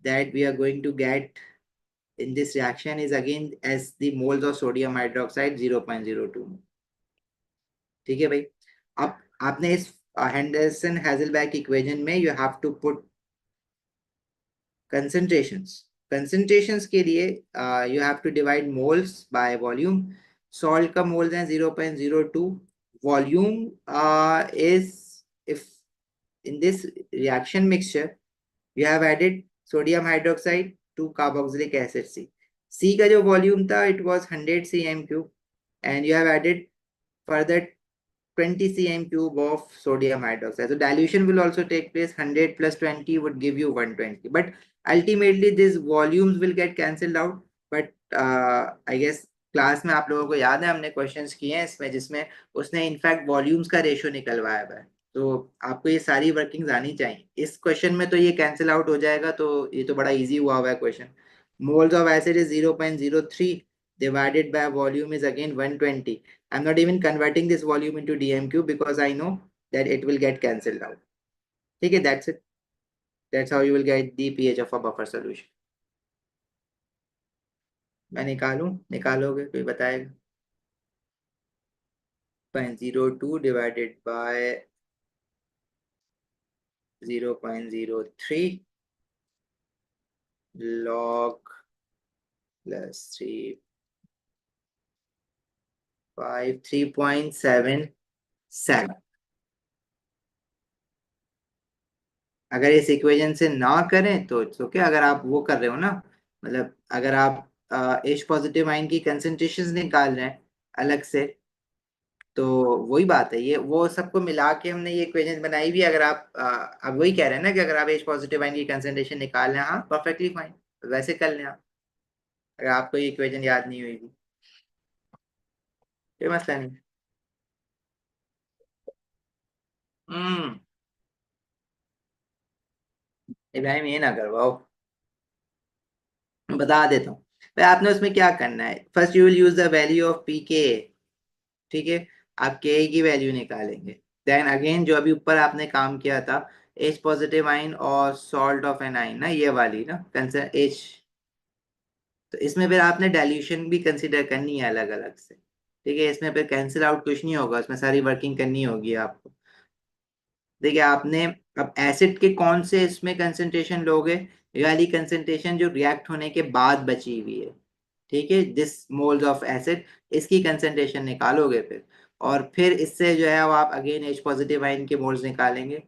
that we are going to get in this reaction is again as the moles of sodium hydroxide 0.02. ठीक है भाई. अब आपने इस Henderson Hasselbalch equation में you have to put concentrations के लिए you have to divide moles by volume. Salt का मोल्स है 0.02. Volume is if in this reaction mixture you have added sodium hydroxide to carboxylic acid C का जो volume था it was 100 cm cube and you have added further 20 cm cube of sodium hydroxide. So dilution will also take place. 100 plus 20 would give you 120. But ultimately these volumes will get cancelled out. But I guess class में आप लोगों को याद है हमने questions किए हैं इसमें जिसमें उसने इनफैक्ट वॉल्यूम्स का रेशियो निकलवाया हुआ है. तो आपको ये सारी वर्किंग्स आनी चाहिए. इस क्वेश्चन में तो ये कैंसिल आउट हो जाएगा, तो ये तो बड़ा इजी हुआ हुआ है question. Moles of acid is 0.03 divided by volume is again 120. I'm not even converting this volume into dmq because I know that it will get cancelled out. Okay, that's it. That's how you will get the pH of a buffer solution. मैं निकालूं, निकालोगे कोई बताएगा? 0.02 divided by 0.03 log plus 3.77. अगर इस equation से ना करें तो इट्स ओके. अगर आप वो कर रहे हो ना, मतलब अगर आप एच पॉजिटिव आयन की कंसेंट्रेशन निकाल रहे हैं अलग से, तो वही बात है. ये वो सबको मिला के हमने ये इक्वेशन बनाई भी. अगर आप वही कह रहे हैं ना कि अगर आप एच पॉजिटिव आयन की कंसेंट्रेशन निकाल रहे हैं, हाँ परफेक्टली फाइन, वैसे कर लें आप. अगर आपको ये इक्वेशन याद नहीं हुई, कोई मसला नहीं. हम्म. इब्राहिम ये ना करवाओ, बता देता हूँ. भाई आपने उसमें क्या करना है, first you will use the value of P के. ठीक है. आप के की वैल्यू निकालेंगे. देन अगेन जो अभी ऊपर आपने काम किया था, एच पॉजिटिव आइन और सॉल्ट ऑफ एन आइन ना, ये वाली ना एच. तो इसमें फिर आपने डाइल्यूशन भी कंसीडर करनी है अलग अलग से. ठीक है. इसमें फिर कैंसिल आउट कुछ नहीं होगा, उसमें सारी वर्किंग करनी होगी आपको. देखिए आपने अब एसिड के कौन से इसमें कंसेंट्रेशन लोगे, ये वाली कंसेंट्रेशन जो रिएक्ट होने के बाद बची हुई है. ठीक है. दिस मोल्स ऑफ एसिड, इसकी कंसेंट्रेशन निकालोगे फिर, और फिर इससे जो है वो आप अगेन एच पॉजिटिव आयन के मोल्स निकालेंगे.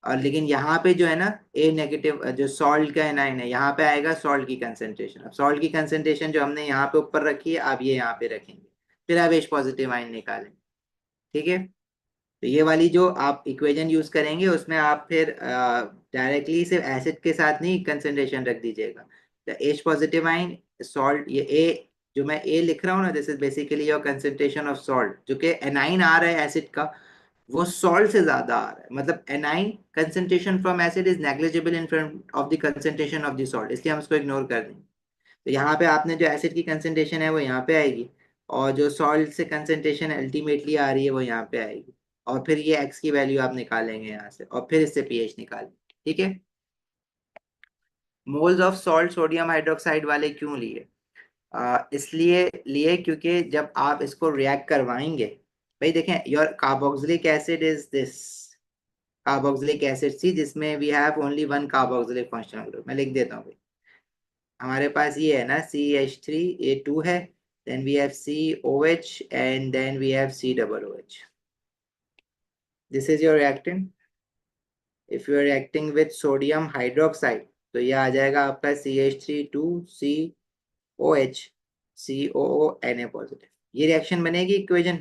और लेकिन यहाँ पे जो है ना ए नेगेटिव जो सॉल्ट का एनाइन है, यहाँ पे आएगा सॉल्ट की कंसेंट्रेशन. अब सॉल्ट की कंसेंट्रेशन जो हमने यहाँ पे ऊपर रखी है आप ये यहाँ पे रखेंगे, फिर आप एच पॉजिटिव आयन निकालेंगे. ठीक है. तो ये वाली जो आप इक्वेशन यूज करेंगे उसमें आप फिर डायरेक्टली सिर्फ एसिड के साथ नहीं कंसेंट्रेशन रख दीजिएगा. The H positive ion salt, ये ए जो मैं ए लिख रहा हूँ ना, this is basically your concentration of salt. जो कि एनाइन आ रहा है एसिड का, वो सॉल्ट से ज्यादा आ रहा है. मतलब A9 concentration from acid is negligible in front of the concentration of the salt, इसलिए हम उसको इग्नोर कर देंगे. तो यहाँ पे आपने जो एसिड की कंसेंट्रेशन है वो यहाँ पे आएगी, और जो सॉल्ट से कंसेंट्रेशन अल्टीमेटली आ रही है वो यहाँ पे आएगी. और फिर ये एक्स की वैल्यू आप निकालेंगे यहाँ से, और फिर इससे पीएच निकालेंगे. ठीक है. Moles of salt sodium hydroxide वाले क्यों लिए? इसलिए लिए क्योंकि जब आप इसको रिएक्ट करवाएंगे, भाई देखें your carboxylic acid is this carboxylic acid C, जिसमें we have only one carboxylic functional group. मैं लिख देता हूँ भाई. हमारे पास ये है ना CH3A2 है, then we have COH and then we have COOH. This is your reactant. If you are reacting with sodium hydroxide, तो ये आ जाएगा आपका CH3 2COH COO Na positive. ये रिएक्शन बनेगी इक्वेशन.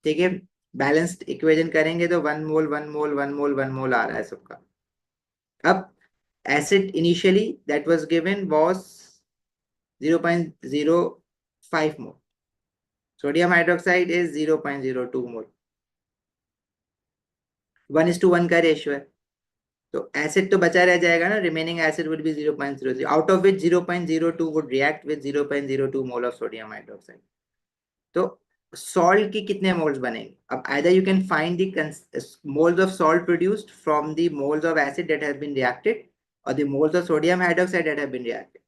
ठीक है. बैलेंस्ड इक्वेशन करेंगे तो 1 मोल 1 मोल 1 मोल 1 मोल आ रहा है सबका. अब acid initially that was given was 0.05 mole. Sodium hydroxide is 0.02 mole. 1:1 का रेशियो है, तो एसिड तो बचा रह जाएगा ना, remaining acid would be 0.03, out of which 0.02 would react with 0.02 mole of sodium hydroxide. तो सॉल्ट की कितने मोल्स बनेंगे? अब either you can find the moles of salt produced from the moles of acid that have been reacted और the moles of sodium hydroxide that have been reacted,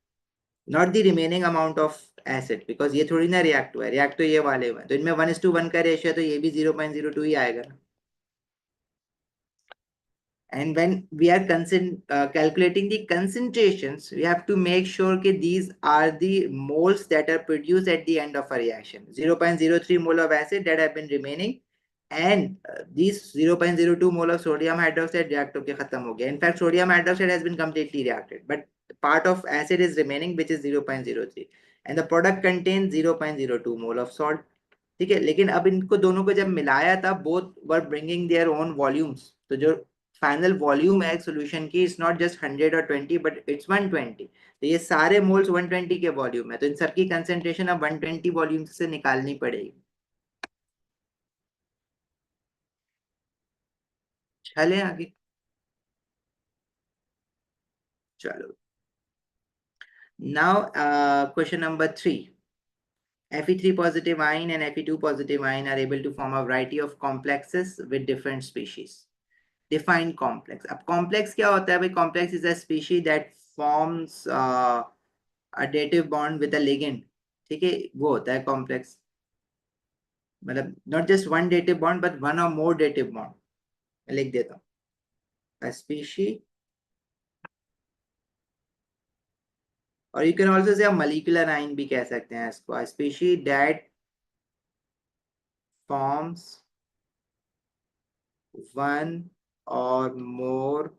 not the remaining amount of acid, because ये थोड़ी ना react हुआ है, react तो ये वाले हुए हैं, तो इनमें 1:1 का रेशियो है, तो ये भी 0.02 ही आएगा. And when we are calculating the concentrations, we have to make sure that these are the moles that are produced at the end of a reaction. 0.03 mole of acid that have been remaining, and these 0.02 mole of sodium hydroxide react होके खत्म हो गया. In fact, sodium hydroxide has been completely reacted, but part of acid is remaining, which is 0.03, and the product contains 0.02 mole of salt. ठीक है, लेकिन अब इनको दोनों को जब मिलाया था, both were bringing their own volumes. तो जो फाइनल वॉल्यूम है सोल्यूशन की, इट्स नॉट जस्ट 100 और 20 बट इट्स 120. तो ये सारे मोल्स 120 के वॉल्यूम है, तो इन सब की कंसेंट्रेशन अब 120 वॉल्यूम से निकालनी पड़ेगी. चले आगे. चलो, now question number 3. Fe3 positive ion and Fe2 positive ion are able to form a variety of complexes with different species. Define complex. अब complex क्या होता है भाई? Complex is a species that forms a dative bond with a ligand. ठीक है, वो होता है complex. मतलब not just one dative bond but one or more dative bond. मैं लिख देता हूँ. A species, और you can also say a molecular ion भी कह सकते हैं इसको. A species that forms one or more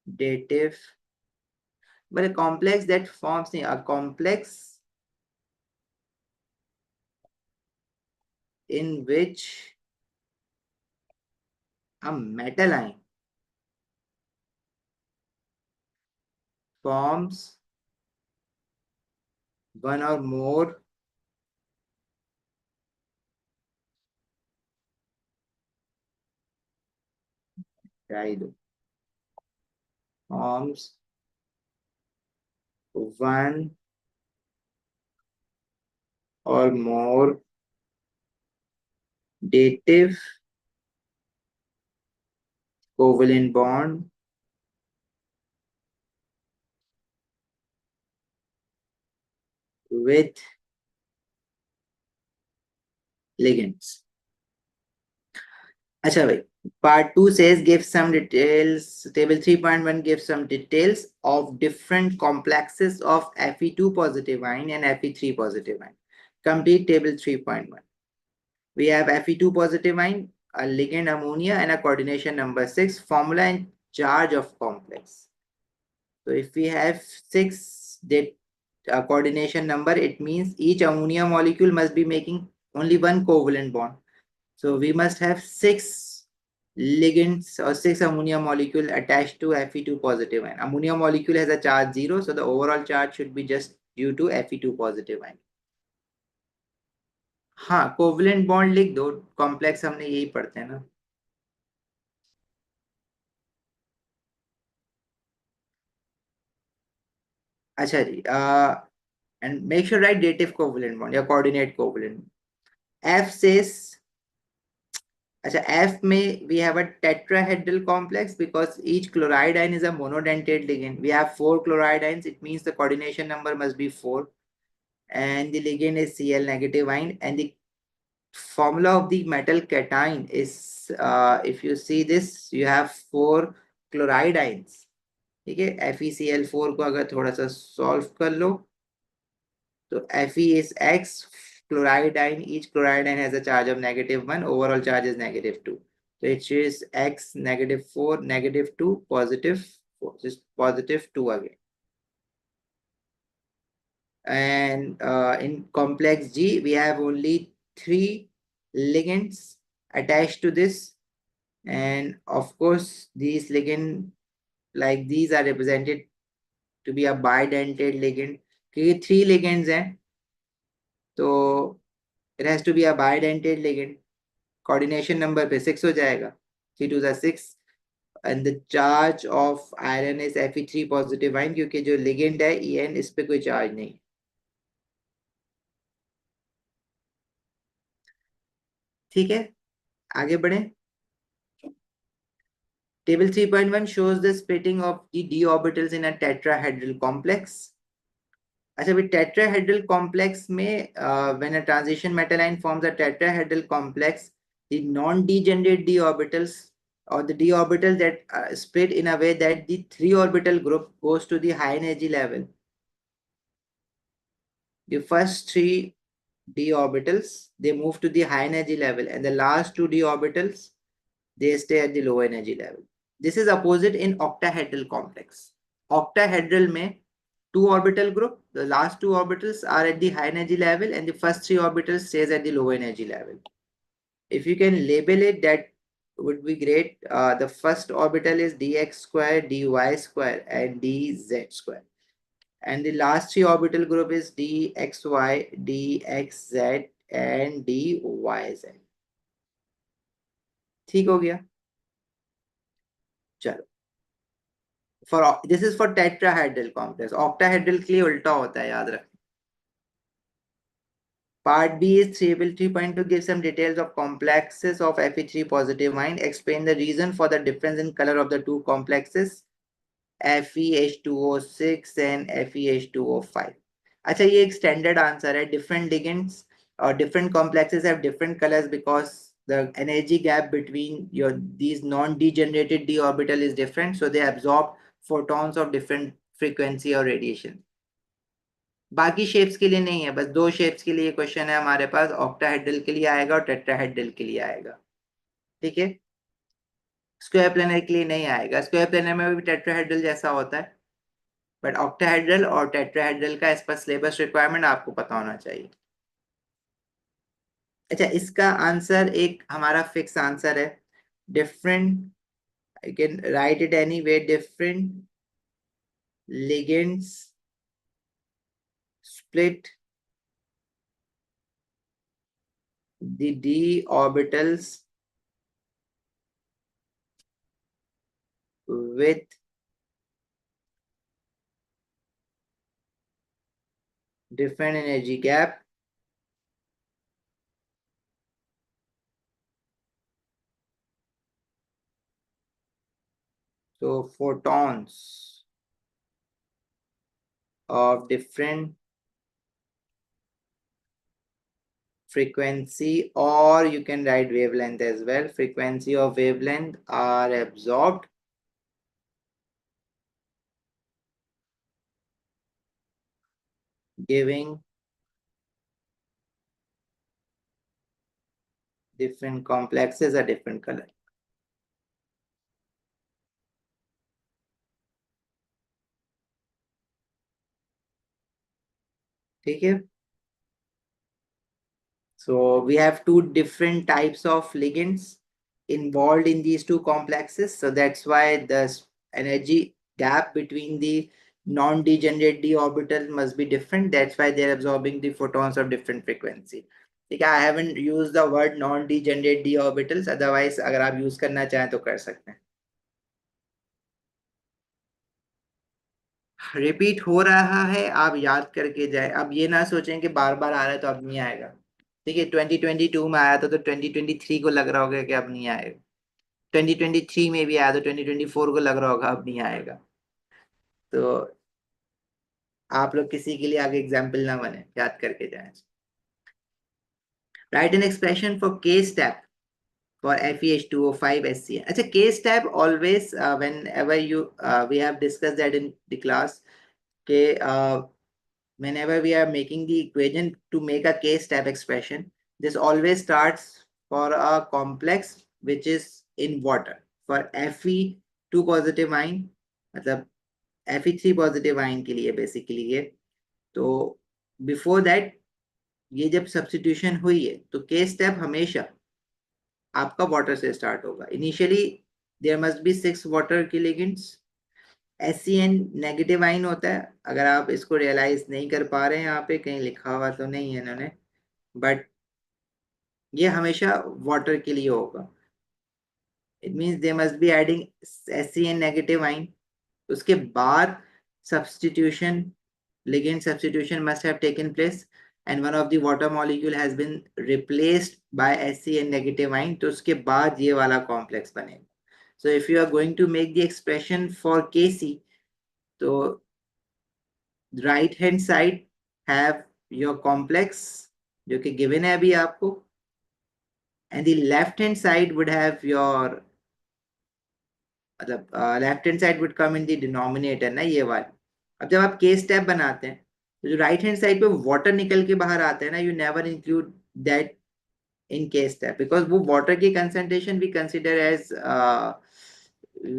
dative, but a complex that forms a complex in which a metal ion forms one or more forms one or more dative covalent bond with ligands. अच्छा भाई, part 2 says give some details. Table 3.1 gives some details of different complexes of Fe2 positive ion and Fe3 positive ion. Complete table 3.1. We have Fe2 positive ion, a ligand ammonia, and a coordination number 6, formula and charge of complex. So if we have 6 coordination number, it means each ammonia molecule must be making only one covalent bond. So we must have 6 ligands or 6 ammonia molecule attached to Fe2 positive ion. Ammonia molecule has a charge 0, so the overall charge should be just due to Fe2 positive ion. हाँ, covalent bond लिख दो, complex हमने यही पढ़ते हैं ना. अच्छा जी, and make sure write dative covalent bond या coordinate covalent. F says, अच्छा, F में we have a tetrahedral complex because each chloride ion is a monodentate ligand. We have 4 chloride ions, it means the coordination number must be 4, and the ligand is Cl negative ion, and the formula of the metal cation is, if you see this, you have 4 chloride ions. ठीक है, FeCl4 को अगर थोड़ा सा solve कर लो, तो Fe is X, chloride ion, each chloride ion has a charge of -1, overall charge is -2. So it is X -4, -2, +4, just +2 again. And in complex G, we have only 3 ligands attached to this, and of course these ligand like these are represented to be a bidentate ligand क्योंकि 3 ligands हैं तो it has to be a bidentate ligand. Coordination number पे 6 हो जाएगा, 3 to the 6, and the charge of iron is Fe3 positive ion क्योंकि जो ligand है En इस पे कोई charge नहीं. ठीक है, आगे बढ़े. Table 3.1 shows the splitting of the d orbitals in a tetrahedral complex. अच्छा भाई, tetrahedral complex में when a transition metal ion forms a tetrahedral complex, the non-degenerate d orbitals or the d orbitals that split in a way that the 3 orbital group goes to the high energy level. The first 3 d orbitals they move to the high energy level, and the last 2 d orbitals they stay at the low energy level. This is opposite in octahedral complex. Octahedral में 2 orbital group, the last 2 orbitals are at the high energy level and the first 3 orbitals stays at the low energy level. If you can label it, that would be great. The first orbital is dx square, dy square and dz square. And the last 3 orbital group is dxy, dxz and dyz. ठीक हो गया. चलो, for this is for tetrahedral complex. Octahedral के लिए उल्टा होता है, याद रख. Part B is table 3.2 gives some details of complexes of Fe3 positive ion. Explain the reason for the difference in color of the two complexes FeH2O6 and FeH2O5. अच्छा, ये एक standard answer है. Different ligands or different complexes have different colors because the energy gap between these non-degenerated d orbital is different, so they absorb photons of different frequency or radiation. बाकी shapes के लिए नहीं है, बस 2 shapes के लिए question है हमारे पास. ऑक्टाहेड्रल के लिए आएगा और टेट्राहेड्रल के लिए आएगा. ठीक है, स्क्वायर प्लेनर के लिए नहीं आएगा. स्क्वायर प्लेनर में भी टेट्राहेड्रल जैसा होता है, बट ऑक्टाहेड्रल और टेट्राहेड्रल का इस पर सिलेबस रिक्वायरमेंट आपको पता होना चाहिए. अच्छा, इसका आंसर एक हमारा फिक्स आंसर है. Different, I can write it any way, different ligands split the d orbitals with different energy gap so photons of different frequency, or you can write wavelength as well. Frequency of wavelength are absorbed giving different complexes a different color. ठीक है. So we have 2 different types of ligands involved in these 2 complexes. So that's why the energy gap between the non-degenerate d orbital must be different. That's why they're absorbing the photons of different frequency. ठीक है, I haven't used the word non-degenerate d orbitals. Otherwise, अगर आप use करना चाहें तो कर सकते हैं. रिपीट हो रहा है, आप याद करके जाए. अब ये ना सोचें कि बार बार आ रहा है तो अब नहीं आएगा. ठीक है, 2022 में आया था तो 2023 को लग रहा होगा कि अब नहीं आएगा. 2023 में भी आया तो 2024 को लग रहा होगा अब नहीं आएगा. तो आप लोग किसी के लिए आगे एग्जाम्पल ना बने, याद करके जाए. राइट एन एक्सप्रेशन फॉर के स्टेप for FeH2O5 SCN. अच्छा, K step always whenever you we have discussed that in the class. Okay, whenever we are making the equation to make a K step expression, this always starts for a complex which is in water. For Fe2 positive ion, मतलब Fe3 positive ion के लिए basically ये. तो before that ये जब substitution हुई है तो K step हमेशा आपका वाटर से स्टार्ट होगा। Initially there must be 6 water की लिगेंड्स। SCN नेगेटिव आइन होता है, अगर आप इसको रियलाइज नहीं कर पा रहे हैं, यहाँ पे कहीं लिखा हुआ तो नहीं है इन्होंने, बट ये हमेशा वाटर के लिए होगा। It means they must be adding SCN negative आइन। उसके बाद substitution, ligand substitution must have taken place and one of the water molecule has been replaced by HCN negative ion, तो उसके बाद ये वाला complex बनेगा. So if you are going to make the expression for Kc, तो right hand side have your complex जो कि given है अभी आपको, and the left hand side would have your, मतलब left hand side would come in the denominator ना, ये वाली. अब जब आप केस स्टेप बनाते हैं तो जो राइट हैंड साइड पे वाटर निकल के बाहर आता है ना, you never include that in case step, because वो water की concentration we consider as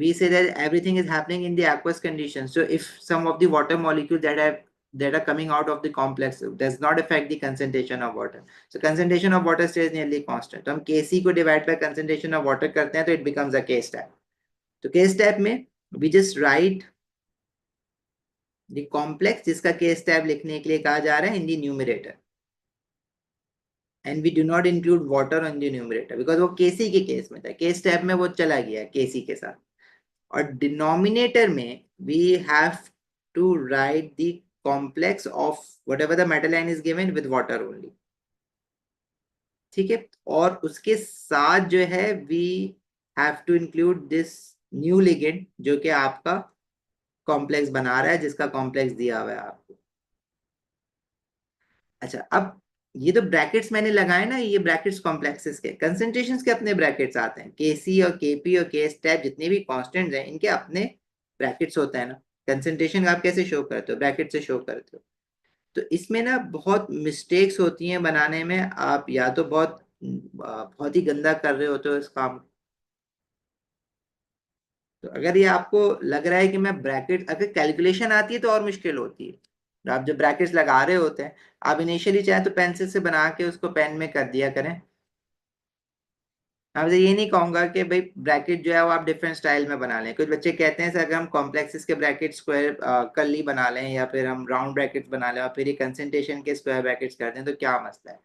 we say that everything is happening in the aqueous condition. So if some of the water molecules that are coming out of the complex does not affect the concentration of water, so concentration of water stays nearly constant. तो हम Kc को divide by concentration of water करते हैं तो it becomes a case step. तो case step में we just write the complex जिसका case step लिखने के लिए कहा जा रहा है in the numerator, and we do not include water on the numerator because वो केसी के केस में था, केस स्टेप में वो चला गया केसी के साथ. और डिनोमिनेटर में we have to write the complex of whatever the metal ion is given with water only. ठीक है, और उसके साथ जो है we have to include this new ligand जो कि आपका कॉम्प्लेक्स बना रहा है, जिसका कॉम्प्लेक्स दिया हुआ है आपको. अच्छा, अब ये तो ब्रैकेट्स मैंने लगाए ना, ये ब्रैकेट्स कॉम्प्लेक्सेस के कंसंट्रेशंस के अपने ब्रैकेट्स आते हैं. केसी और केपी और के स्टेप जितने भी कांस्टेंट्स हैं इनके अपने ब्रैकेट्स होते हैं ना. कंसंट्रेशन आप कैसे शो करते हो? ब्रैकेट से शो करते हो. तो इसमें ना बहुत मिस्टेक्स होती हैं बनाने में. आप या तो बहुत ही गंदा कर रहे होते हो इस काम. तो अगर ये आपको लग रहा है कि मैं ब्रैकेट, अगर कैलकुलेशन आती है तो और मुश्किल होती है. तो आप जब ब्रैकेट्स लगा रहे होते हैं, आप इनिशियली चाहे तो पेंसिल से बना के उसको पेन में कर दिया करें. मैं ये नहीं कहूंगा कि भाई ब्रैकेट जो है वो आप डिफरेंट स्टाइल में बना लें. कुछ बच्चे कहते हैं सर अगर हम कॉम्प्लेक्सेस के ब्रैकेट स्क्वायर कर्ली बना लें या फिर हम राउंड ब्रैकेट्स बना लें और फिर ये कंसंट्रेशन के स्क्वायर ब्रैकेट्स कर दें तो क्या मसला है,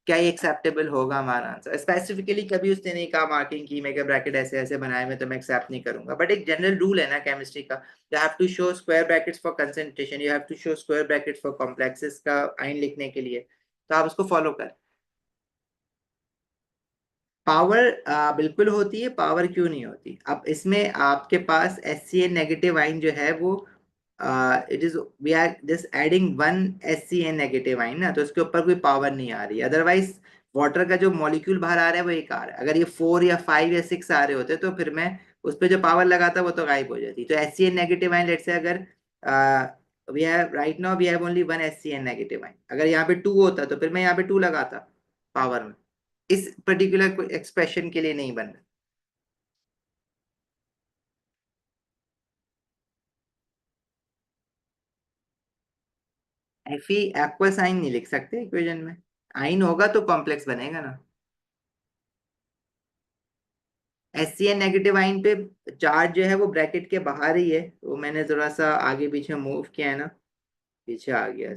क्या ये एक्सेप्टेबल होगा? हमारा आंसर स्पेसिफिकली कभी उसने नहीं कहा मार्किंग की मैं क्या ब्रैकेट ऐसे ऐसे बनाए में तो मैं एक्सेप्ट नहीं करूंगा. बट एक जनरल रूल है ना केमिस्ट्री का, you have to show square brackets for concentration, you have to show square brackets for complexes का आइन लिखने के लिए. तो आप उसको फॉलो करें. पावर बिल्कुल होती है. पावर क्यों नहीं होती? अब इसमें आपके पास HCN नेगेटिव आइन जो है वो it is we are just adding one HCN negative ion ना, तो उसके ऊपर कोई पावर नहीं आ रही. अदरवाइज वाटर का जो मॉलिक्यूल बाहर आ रहा है वो एक आ रहा है. अगर ये 4 या 5 या 6 आ रहे होते तो फिर मैं उस पर जो पावर लगाता वो तो गायब हो जाती. तो HCN नेगेटिव आइन लेट्स से अगर we have right now we have only one HCN negative ion, अगर यहाँ पे 2 होता तो फिर मैं यहाँ पे 2 लगाता पावर में. इस पर्टिकुलर एक्सप्रेशन के लिए नहीं बन रहा. एफी एक्वा साइन नहीं लिख सकते इक्वेशन में. आइन होगा तो कॉम्प्लेक्स बनेगा ना. SCN नेगेटिव आइन पे चार्ज जो है वो ब्रैकेट के बाहर ही है. वो मैंने थोड़ा सा आगे पीछे मूव किया है ना, पीछे आ गया.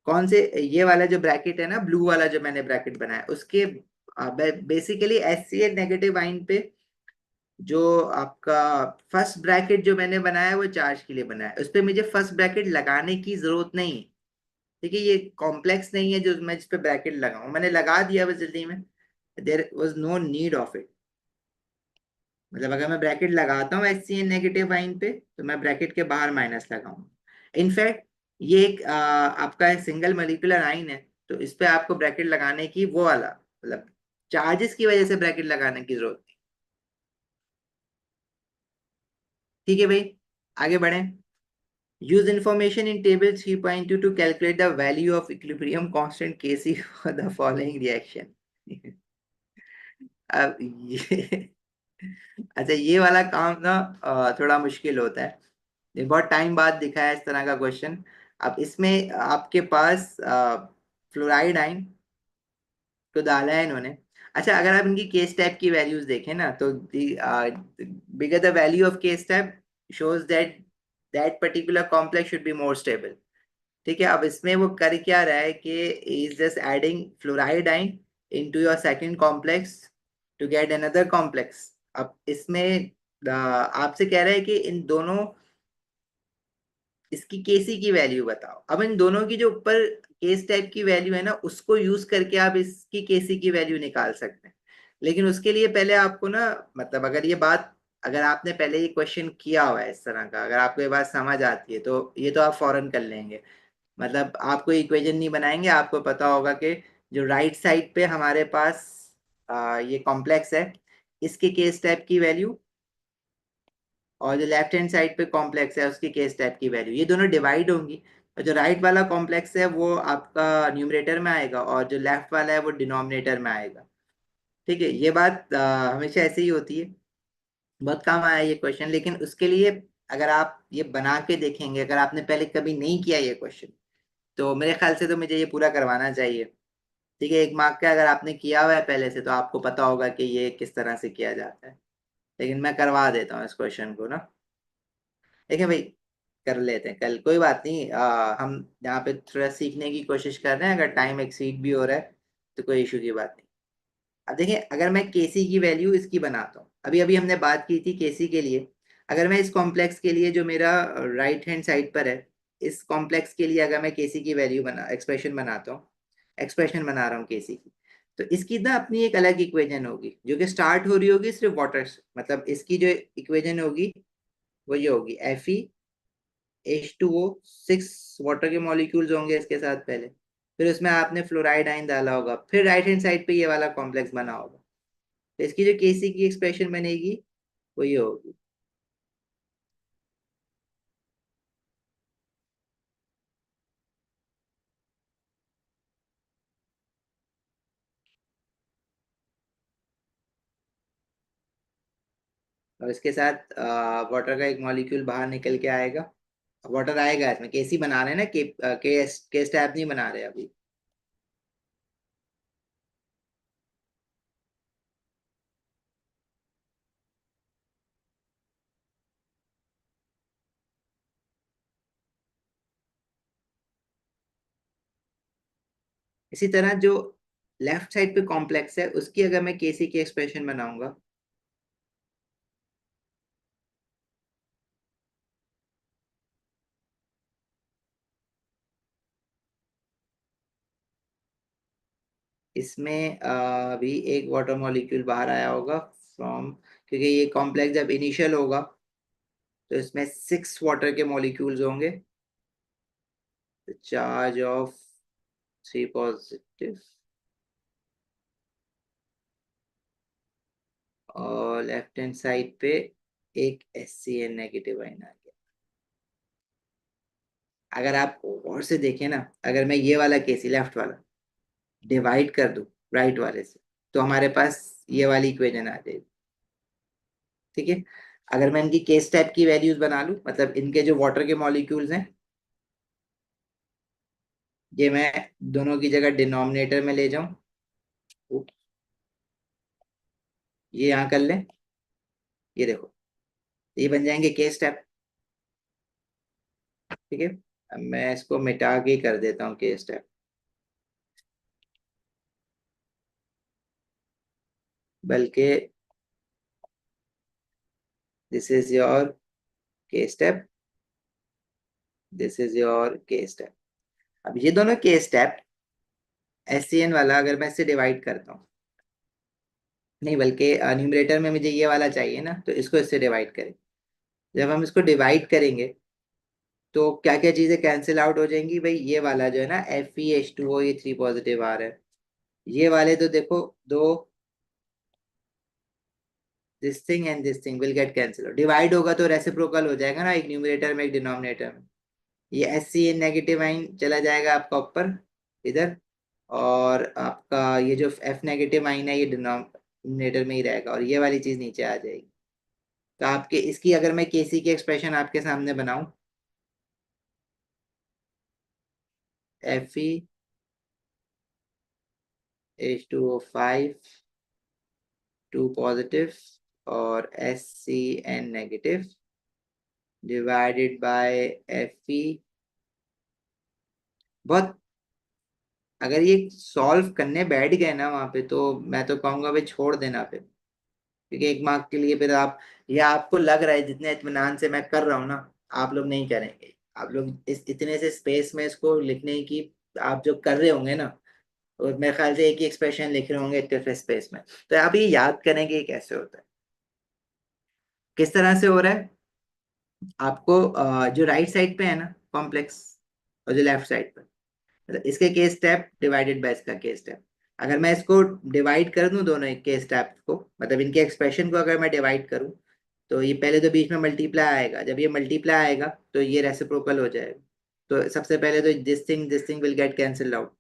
कौन से? ये वाला जो ब्रैकेट है ना, ब्लू वाला जो मैंने ब्रैकेट बनाया उसके बेसिकली SCN नेगेटिव आइन पे जो आपका फर्स्ट ब्रैकेट जो मैंने बनाया है वो चार्ज के लिए बनाया है. उस पर मुझे फर्स्ट ब्रैकेट लगाने की जरूरत नहीं है. ठीक है, ये कॉम्प्लेक्स नहीं है जो मैं जिस पे ब्रैकेट लगाऊं. मैंने लगा दिया बस जल्दी में. There was no need of it. मतलब अगर मैं ब्रैकेट लगाता हूँ HCN नेगेटिव आइन पे तो मैं ब्रैकेट के बाहर माइनस लगाऊंगा. इनफैक्ट ये एक आपका सिंगल मॉलिक्यूलर आइन है, तो इस पे आपको ब्रैकेट लगाने की वो वाला मतलब चार्जेस की वजह से ब्रैकेट लगाने की जरूरत नहीं. ठीक है भाई, आगे बढ़े. use information in table 3.2 to calculate the value of equilibrium constant Kc for the following reaction. अब ये अच्छा, ये वाला काम ना थोड़ा मुश्किल होता है. ये बहुत टाइम बाद दिखा है इस तरह का क्वेश्चन. अब इसमें आपके पास फ्लोराइड आइन को डाला है इन्होंने. अच्छा, अगर आप इनकी केस टाइप की वैल्यूज देखें ना, तो bigger the value of case type shows that that particular complex should be more stable. ठीक है, अब इसमें वो कर क्या रहा है कि is just adding fluoride ion into your second complex to get another complex. अब इसमें आपसे कह रहा है कि इन दोनों, इसकी केसी की वैल्यू बताओ। अब इन दोनों की जो ऊपर केस टाइप की वैल्यू है ना, उसको यूज करके आप इसकी केसी की वैल्यू निकाल सकते हैं। लेकिन उसके लिए पहले आपको ना, मतलब अगर ये बात, अगर आपने पहले ये क्वेश्चन किया हुआ है इस तरह का, अगर आपको ये बात समझ आती है तो ये तो आप फौरन कर लेंगे। मतलब आपको इक्वेशन नहीं बनाएंगे, आपको पता होगा कि जो राइट साइड पे हमारे पास ये कॉम्प्लेक्स है, इसके केस टाइप की वैल्यू, और जो लेफ्ट हैंड साइड पे कॉम्प्लेक्स है उसकी केस टाइप की वैल्यू, ये दोनों डिवाइड होंगी। और जो राइट वाला कॉम्प्लेक्स है वो आपका न्यूमरेटर में आएगा, और जो लेफ्ट वाला है वो डिनोमिनेटर में आएगा। ठीक है, ये बात हमेशा ऐसे ही होती है। बहुत काम आया ये क्वेश्चन, लेकिन उसके लिए अगर आप ये बना के देखेंगे, अगर आपने पहले कभी नहीं किया ये क्वेश्चन, तो मेरे ख्याल से तो मुझे ये पूरा करवाना चाहिए। ठीक है, 1 मार्क का अगर आपने किया हुआ है पहले से, तो आपको पता होगा कि ये किस तरह से किया जाता है। लेकिन मैं करवा देता हूँ इस क्वेश्चन को ना। देखिए भाई, कर लेते हैं कल, कोई बात नहीं। हम यहाँ पे थोड़ा सीखने की कोशिश कर रहे हैं, अगर टाइम एक्सीड भी हो रहा है तो कोई इशू की बात नहीं। अब देखिए, अगर मैं केसी की वैल्यू इसकी बनाता हूँ, अभी अभी हमने बात की थी केसी के लिए। अगर मैं इस कॉम्प्लेक्स के लिए जो मेरा राइट हैंड साइड पर है, इस कॉम्प्लेक्स के लिए अगर मैं केसी की वैल्यू बना, एक्सप्रेशन बनाता हूँ, एक्सप्रेशन बना रहा हूँ केसी की, तो इसकी ना अपनी एक अलग इक्वेशन होगी जो कि स्टार्ट हो रही होगी सिर्फ वाटर से। मतलब इसकी जो इक्वेशन होगी वो ये होगी, Fe, H2O, 6 वाटर के मॉलिक्यूल्स होंगे इसके साथ पहले, फिर उसमें आपने फ्लोराइड आइन डाला होगा, फिर राइट हैंड साइड पे ये वाला कॉम्प्लेक्स बना होगा। तो इसकी जो केसी की एक्सप्रेशन बनेगी वो ये होगी। और इसके साथ वाटर का एक मॉलिक्यूल बाहर निकल के आएगा। वाटर आएगा इसमें, केसी बना रहे हैं ना, के स्टैप नहीं बना रहे अभी। इसी तरह जो लेफ्ट साइड पे कॉम्प्लेक्स है, उसकी अगर मैं केसी की एक्सप्रेशन बनाऊंगा, इसमें भी एक वाटर मॉलिक्यूल बाहर आया होगा फ्रॉम, क्योंकि ये कॉम्प्लेक्स जब इनिशियल होगा तो इसमें 6 वाटर के मॉलिक्यूल्स होंगे, चार्ज ऑफ 3 पॉजिटिव, और लेफ्ट हैंड साइड पे एक HCl नेगेटिव आयन आ गया। अगर आप और से देखें ना, अगर मैं ये वाला केसी लेफ्ट वाला डिवाइड कर दूं राइट वाले से, तो हमारे पास ये वाली इक्वेशन आ जाएगी। ठीक है, अगर मैं इनकी केस टाइप की वैल्यूज बना लूं, मतलब इनके जो वाटर के मॉलिक्यूल्स हैं, ये मैं दोनों की जगह डिनोमिनेटर में ले जाऊं, ये यहाँ कर लें, ये देखो, ये बन जाएंगे केस टाइप। ठीक है, अब मैं इसको मिटा के कर देता हूँ केस टाइप, बल्कि this is your case type, this is your case type. अब ये दोनों केस टाइप, SCN वाला अगर मैं इससे डिवाइड करता हूँ, नहीं बल्कि न्यूमरेटर में मुझे ये वाला चाहिए ना, तो इसको इससे डिवाइड करें। जब हम इसको डिवाइड करेंगे तो क्या क्या चीजें कैंसिल आउट हो जाएंगी भाई, ये वाला जो है ना FeH2O, ये 3 पॉजिटिव आ रहा है, ये वाले तो देखो, दो, this thing and this thing will get cancel, divide होगा तो रेसिप्रोकल हो जाएगा ना, एक न्यूमरेटर में एक डिनोमिनेटर में। ये HCl नेगेटिव आइन चला जाएगा आपका ऊपर इधर, और आपका ये जो F नेगेटिव आइन है ये डिनोमिनेटर में ही रहेगा, और ये वाली चीज नीचे आ जाएगी। तो आपके इसकी अगर मैं केसी की एक्सप्रेशन आपके सामने बनाऊं, Fe, H2O5, 2 पॉजिटिव और SCN negative divided by Fe। बहुत, अगर ये सॉल्व करने बैठ गए ना वहां पे, तो मैं तो कहूंगा भाई छोड़ देना फिर, क्योंकि एक मार्क के लिए फिर आप, या आपको लग रहा है जितने इत्मीनान से मैं कर रहा हूँ ना, आप लोग नहीं करेंगे। आप लोग इस इतने से स्पेस में इसको लिखने की, आप जो कर रहे होंगे ना, और मेरे ख्याल से एक ही एक्सप्रेशन लिख रहे होंगे इतने स्पेस में, तो आप ये याद करेंगे ये कैसे होता है, किस तरह से हो रहा है। आपको जो राइट साइड पे है ना कॉम्प्लेक्स, और जो लेफ्ट साइड पे, मतलब इसके केस स्टेप डिवाइडेड बाय इसका केस स्टेप। अगर मैं इसको डिवाइड कर दूं दोनों केस स्टेप को, मतलब इनके एक्सप्रेशन को अगर मैं डिवाइड करूं, तो ये पहले तो बीच में मल्टीप्लाई आएगा, जब ये मल्टीप्लाई आएगा तो ये रेसिप्रोकल हो जाएगा। तो सबसे पहले तो this thing will get cancelled out.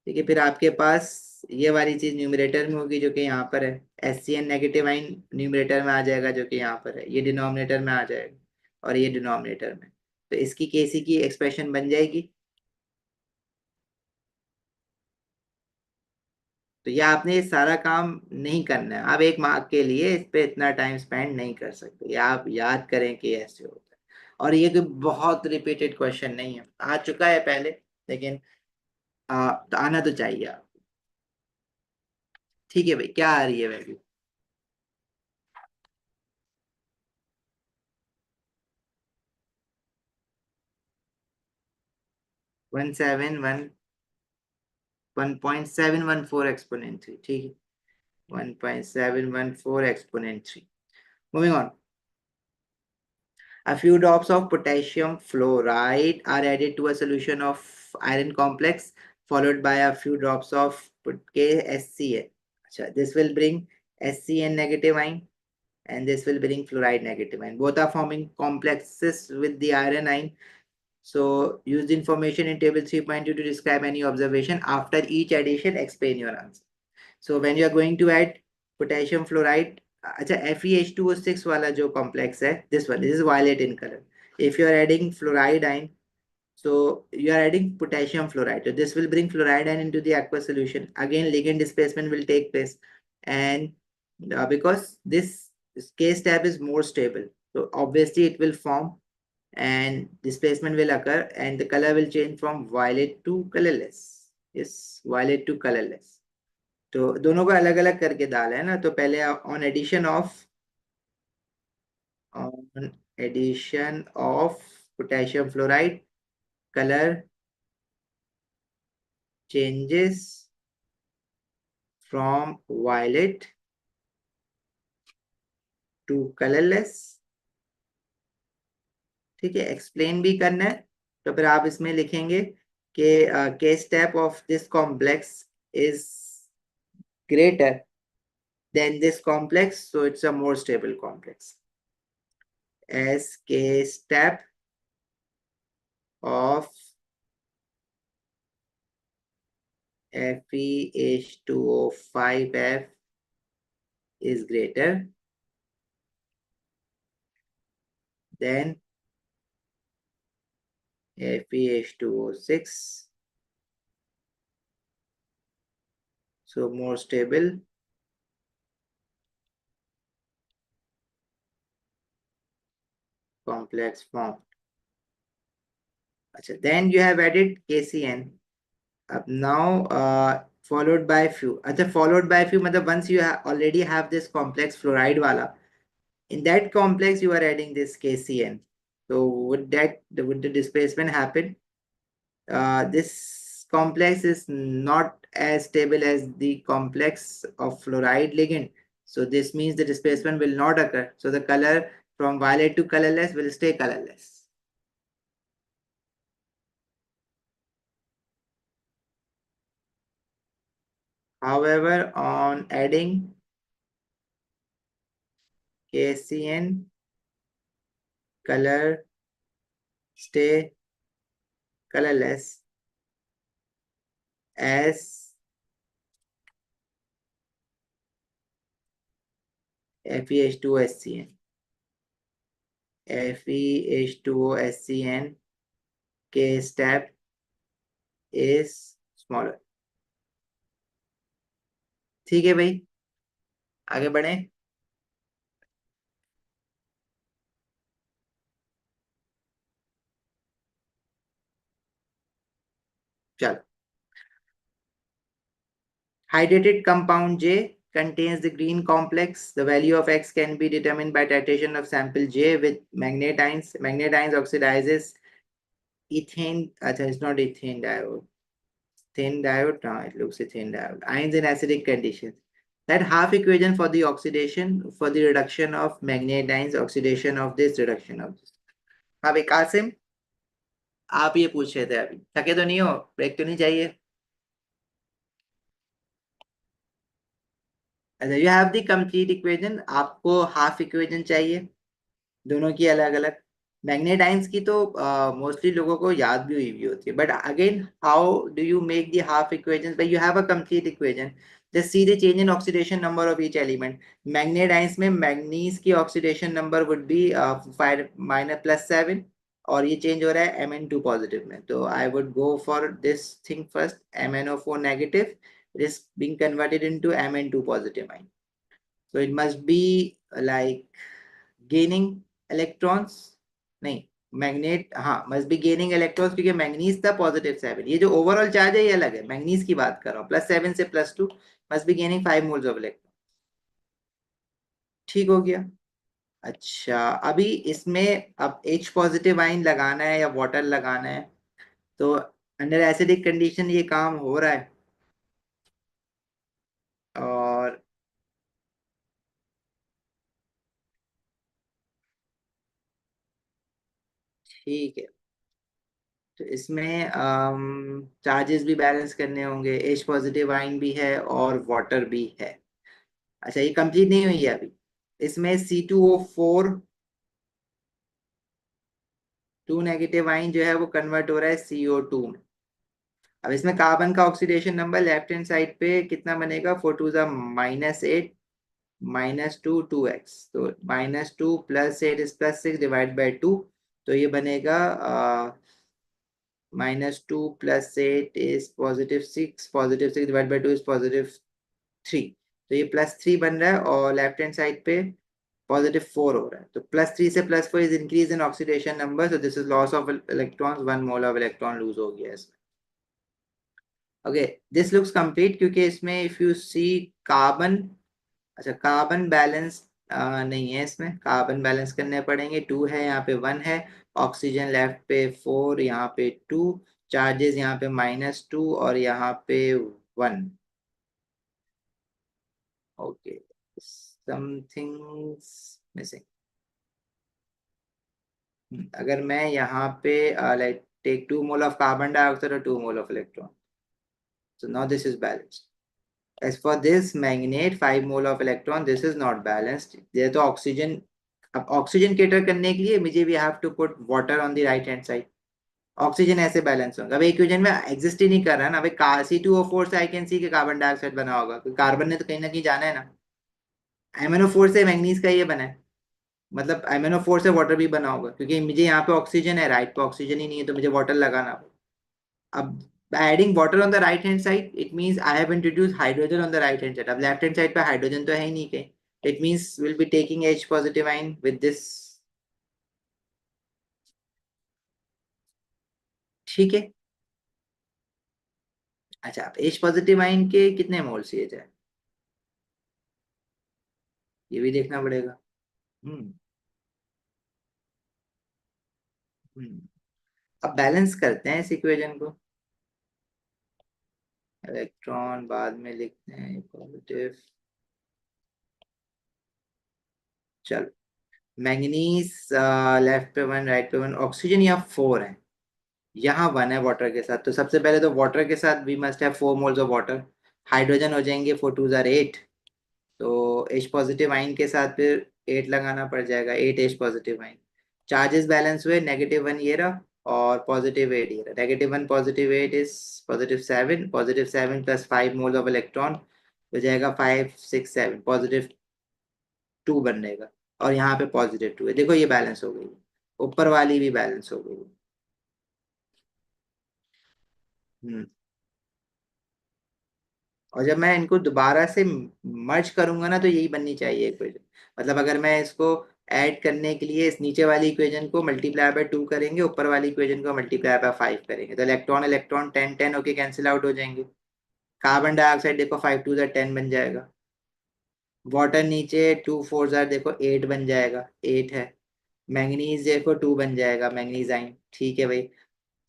ठीक है, फिर आपके पास ये वाली चीज न्यूमरेटर में होगी जो कि यहाँ पर है, SCN नेगेटिव आइन न्यूमरेटर में आ जाएगा जो कि यहाँ पर है, ये डिनोमिनेटर में आ जाएगा, और ये डिनोमिनेटर में, तो इसकी केसी की एक्सप्रेशन बन जाएगी। तो ये आपने ये सारा काम नहीं करना है, आप एक मार्क के लिए इस पे इतना टाइम स्पेंड नहीं कर सकते, ये आप याद करें कि ऐसे होता है। और ये कोई बहुत रिपीटेड क्वेश्चन नहीं है, आ चुका है पहले, लेकिन तो आना तो चाहिए आप। ठीक है भाई, क्या आ रही है वैल्यू? 171, 1.714 एक्सपोनेंट थ्री, ठीक है, 1.714 exponent three. Moving on, a few drops of potassium fluoride are added to a solution of iron complex, followed by a few drops of KSCN. This will bring SCN negative ion, and this will bring fluoride negative ion. Both are forming complexes with the iron ion. So use the information in table 3.2 to describe any observation. After each addition, explain your answer. So when you are going to add potassium fluoride, अच्छा, FeH2O6 वाला जो complex है, this one, this is violet in color. If you are adding fluoride ion, so you are adding potassium fluoride, so this will bring fluoride ion into the aqueous solution. Again, ligand displacement will take place, and because this case tab is more stable, so obviously it will form, and displacement will occur, and the color will change from violet to colorless. Yes, violet to colorless. तो दोनों को अलग अलग करके डाला है ना, तो पहले on addition of potassium fluoride, colour changes from violet to colourless. ठीक है, एक्सप्लेन भी करना है, तो फिर आप इसमें लिखेंगे कि के step of this complex is greater than this complex, so it's a more stable complex. As K step of FeH2O5F is greater than FeH2O6, so more stable complex form. Then you have added KCN. Now followed by few. Followed by few मतलब once you already have this complex fluoride wala, in that complex you are adding this KCN. So would the displacement happen? This complex is not as stable as the complex of fluoride ligand. So this means the displacement will not occur. So the color from violet to colorless will stay colorless. However, on adding KCN, color stay colorless as FeH2SCN. FeH2SCN K step is smaller. ठीक है भाई, आगे बढ़े। चलो, hydrated compound J contains the green complex. The value of X can be determined by titration of sample J with magnet ions. Magnet ions oxidizes ethane. It's not ethane diode. Thin diode? No, it looks a thin diode. Ions in acidic conditions. That half equation for the oxidation, for the reduction of magnet ions, oxidation of this, reduction of this. अब एक कासिम, आप ये पूछ रहे थे अभी, थके तो नहीं हो, ब्रेक तो नहीं चाहिए? अच्छा, you have the complete equation, आपको हाफ इक्वेशन चाहिए दोनों की अलग अलग। मैग्नेट आयंस की तो मोस्टली लोगों को याद भी हुई होती है, but again how do you make the half equation? You have a complete equation, just see the change in oxidation number of each element. Magnet ions में मैग्नीज की oxidation number would be 5 minus plus 7, और ये change हो रहा है Mn2 positive में, तो I would go for this thing first, MnO4 negative, it is being converted into Mn2 positive ion. So it must be like gaining electrons, नहीं, magnet, हाँ, must be gaining electrons, क्योंकि manganese था positive 7, ये जो overall charge है ये अलग है, मैग्नीज की बात कर रहा हूँ, +7 से +2, must be gaining 5 moles of electron. ठीक हो गया। अच्छा, अभी इसमें अब H पॉजिटिव आइन लगाना है या वाटर लगाना है, तो अंडर एसिडिक कंडीशन ये काम हो रहा है। और ठीक है, तो इसमें चार्जेस भी बैलेंस करने होंगे, एच पॉजिटिव आइन भी है और वाटर भी है। अच्छा, ये कंप्लीट नहीं हुई है अभी, इसमें C2O4 टू नेगेटिव आइन जो है वो कन्वर्ट हो रहा है CO2 में। अब इसमें कार्बन का oxidation number left hand side पे कितना बनेगा, 4 2 -8, -2 2x, तो -2 +8 इज +6 डिवाइड बाई 2, तो ये बनेगा -2 +8 इज +6, +6 डिवाइड बाई 2 इज +3, तो ये +3 बन रहा है, और लेफ्ट हैंड साइड पे +4 हो रहा है, तो +3 से +4 is increase in oxidation number, so this is loss of electrons, 1 mole of electron lose हो गया इसमें। ओके, दिस लुक्स कंप्लीट, क्योंकि इसमें इफ यू सी कार्बन, अच्छा कार्बन बैलेंस नहीं है, इसमें कार्बन बैलेंस करने पड़ेंगे, 2 है यहाँ पे, 1 है, ऑक्सीजन लेफ्ट पे 4, यहाँ पे 2, चार्जेस यहाँ पे -2 और यहाँ पे 1। Okay, something's missing. अगर मैं यहाँ पे like take 2 mole of carbon dioxide और 2 mole of electron, so now this is balanced. As for this magnate, 5 mole of electron, this is not balanced. ये तो ऑक्सीजन, अब ऑक्सीजन केटर करने के लिए मुझे we have to put water on the right hand side, oxygen ऐसे balance होगा। अब इक्वेशन में एग्जिस्ट ही नहीं कर रहा ना, अभी C2O4 से आई कैन सी के कार्बन डाइऑक्साइड बना होगा, क्योंकि कार्बन ने तो कहीं ना कहीं जाना है ना। MnO4 से मैंगनीज का ये बना है, मतलब MnO4 से वाटर भी बना होगा, क्योंकि मुझे यहाँ पे ऑक्सीजन है, राइट पे ऑक्सीजन ही नहीं है, तो मुझे वाटर लगाना होगा। अब by adding water on the right hand side, it means I have introduced hydrogen on the right hand side. अब left hand side पे हाइड्रोजन तो है ही नहीं कहीं, it means we'll be taking H positive ion with this। ठीक है। अच्छा, अब H पॉजिटिव आयन के कितने मोल चाहिए जाए, ये भी देखना पड़ेगा। हम्म हम्म अब बैलेंस करते हैं इस इक्वेशन को, इलेक्ट्रॉन बाद में लिखते हैं पॉजिटिव। चलो, मैंगनीज लेफ्ट पे 1, राइट पे 1, ऑक्सीजन यहाँ 4 है, यहाँ 1 है वाटर के साथ, तो सबसे पहले तो वाटर के साथ we must have 4 moles of water, hydrogen हो जाएंगे 4 2 8, तो H पॉजिटिव आइन के साथ फिर 8 लगाना पड़ जाएगा, 8 H पॉजिटिव आइन। चार्जेस बैलेंस हुए, -1 ये रहा और +8 ये रहा, -1 +8 इज +7, +7 +5 मोल ऑफ इलेक्ट्रॉन हो जाएगा 5 6 7, +2 बनेगा, और यहाँ पे +2 है, देखो ये बैलेंस हो गई, ऊपर वाली भी बैलेंस हो गई। हम्म और जब मैं इनको दोबारा से मर्ज करूंगा ना तो यही बननी चाहिए इक्वेशन। मतलब अगर मैं इसको ऐड करने के लिए इस नीचे वाली इक्वेशन को मल्टीप्लाई बाय 2 करेंगे, ऊपर वाली इक्वेशन को मल्टीप्लाई बाय 5 करेंगे, तो इलेक्ट्रॉन इलेक्ट्रॉन 10 10 होके कैंसिल आउट हो जाएंगे। कार्बन डाइऑक्साइड देखो 5 2 10 बन जाएगा। वाटर नीचे 2 4 जार देखो 8 बन जाएगा, 8 है। मैंगनीज देखो 2 बन जाएगा, मैंगनीज आइन, ठीक है भाई।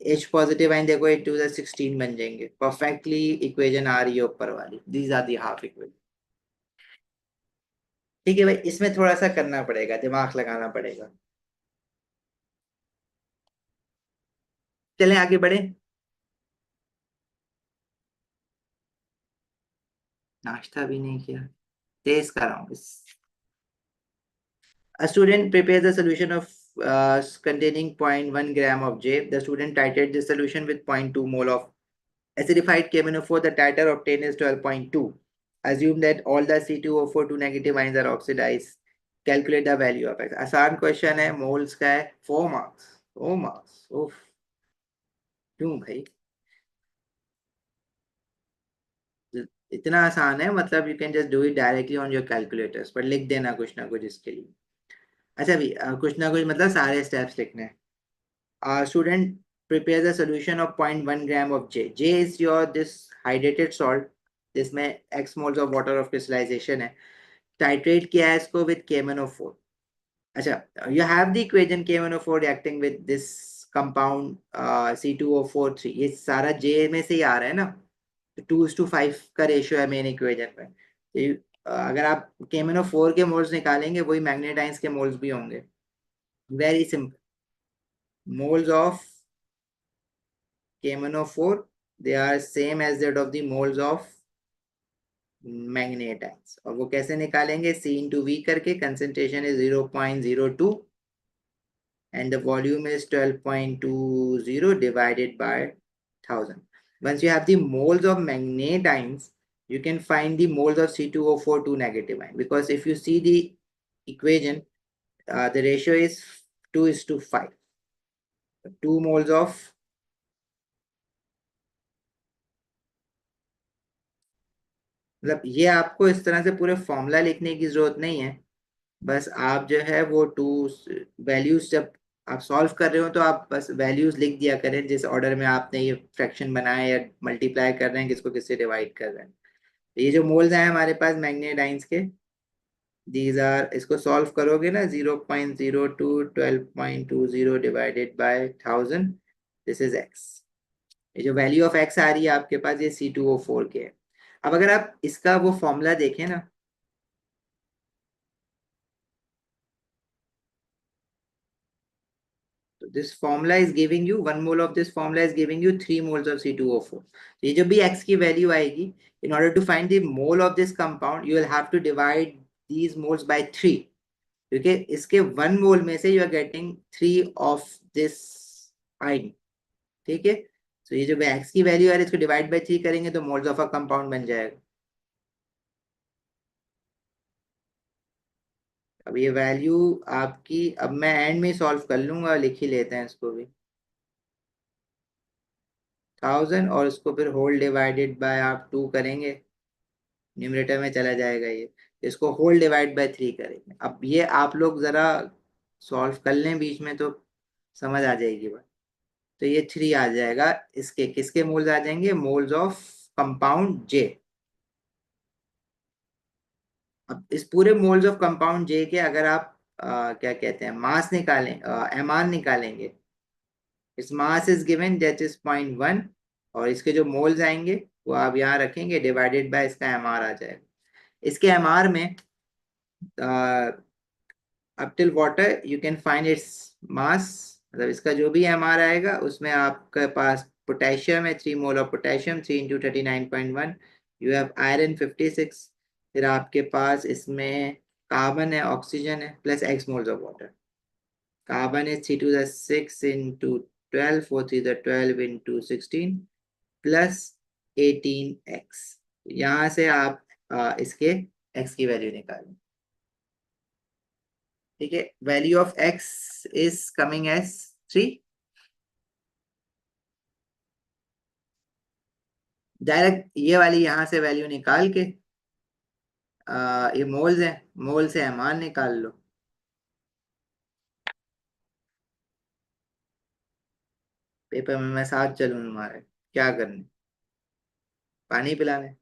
एच पॉजिटिव आइन देखो 8 2 16 बन जाएंगे। परफेक्टली इक्वेशन आ रही है ऊपर वाली, these are the half equation. ठीक है भाई, इसमें थोड़ा सा करना पड़ेगा, दिमाग लगाना पड़ेगा। चलें आगे बढ़े। नाश्ता भी नहीं किया, तेज कर रहा हूँ। A student prepares a solution of containing 0.1 gram of J. The student titrates the solution with 0.2 mole of acidified KMnO4. The titer obtained is 12.2. Assume that all the C2O4 2 negative ions are oxidized. Calculate the value of X. आसान question है, moles का है, 4 marks. 4 marks, उफ, क्यों भाई? इतना आसान है, मतलब you can just do it directly on your calculators, पर लिख देना कुछ ना कुछ इसके लिए। अच्छा भी, कुछ ना कुछ मतलब सारे स्टेप्स लिखने हैं। Student prepares a solution of 0.1 gram of J. J is your this hydrated salt, जिसमें x moles of water of crystallization है। Titrate किया है इसको with KMnO4। अच्छा, you have the equation KMnO4 reacting with this compound C2O4 3। ये सारा J में से ही आ रहा है ना, 2:5 का रेशियो है मेन इक्वेशन में। तो अगर आप KMnO4 के मोल्स निकालेंगे, वही मैग्नेटाइंस के मोल्स भी होंगे। Very simple, moles of KMnO4, they are same as that of the moles of magnetite। और वो कैसे निकालेंगे? C into V करके। concentration is 0.02 and the volume is 12.20 divided by 1000। Once you have the moles of magnetines, you can find the moles of C2O4 2 negative ion, because if you see the equation, the ratio is 2:5। 2 moles of, मतलब ये आपको इस तरह से पूरे formula लिखने की जरूरत नहीं है। बस आप जो है वो टू वैल्यूज जब आप सॉल्व कर रहे हो तो आप बस वैल्यूज लिख दिया करें, जिस ऑर्डर में आपने ये फ्रैक्शन बनाया या मल्टीप्लाई कर रहे हैं, किसको किससे डिवाइड कर रहे हैं। तो ये जो मोल्स हैं हमारे पास मैग्नेटाइंस के, दीज आर, इसको सॉल्व करोगे ना, 0.02 12.20 divided by 1000, this is x. ये जो वैल्यू ऑफ एक्स आ रही है आपके पास, ये C2O4 के है। अब अगर आप इसका वो फॉर्मूला देखें ना, so this formula is giving you 1 mole of this formula is giving you 3 moles of C2O4। तो ये जो भी x की वैल्यू आएगी, in order to find the mole of this compound you will have to divide these moles by 3, क्योंकि इसके 1 मोल में से you are getting 3 of this ion। ठीक है, तो ये जो x की वैल्यू है इसको डिवाइड बाय 3 करेंगे तो मोल्स ऑफ अ कंपाउंड बन जाएगा। अब ये वैल्यू आपकी, अब मैं एंड में सॉल्व कर लूंगा, लिख ही लेते हैं इसको भी। 1000 और इसको फिर होल डिवाइडेड बाय आप 2 करेंगे, न्यूमरेटर में चला जाएगा ये। इसको होल डिवाइड बाय 3 करेंगे। अब ये आप लोग जरा सॉल्व कर लें बीच में तो समझ आ जाएगी बात। तो ये 3 आ जाएगा, इसके किसके मोल्स आ जाएंगे? मोल्स ऑफ कंपाउंड जे। अब इस पूरे मोल्स ऑफ कंपाउंड जे के अगर आप क्या कहते हैं, मास निकालें, एमआर निकालेंगे, इस mass is given that is 0.1, और इसके जो मोल्स आएंगे वो आप यहाँ रखेंगे, डिवाइडेड बाय इसका एमआर आ जाएगा। इसके एमआर में up till water you can find its mass, मतलब इसका जो भी एमआर आएगा उसमें आपके पास पोटेशियम है 3 mole of potassium, 3 into 39.1। You have iron 56। फिर आपके पास इसमें कार्बन है, ऑक्सीजन है, plus x moles of water. Carbon is 3 to the 6 into 12, 4 3 the 12 into 16 plus 18x। यहाँ से आप इसके x की वैल्यू निकालें। ठीक है, value of x is coming as 3। Direct ये वाली यहाँ से वैल्यू निकाल के ये मोल्स है, मोल से एमआर निकाल लो। पेपर में मैं साथ चलूँ तुम्हारे, क्या करने, पानी पिलाने।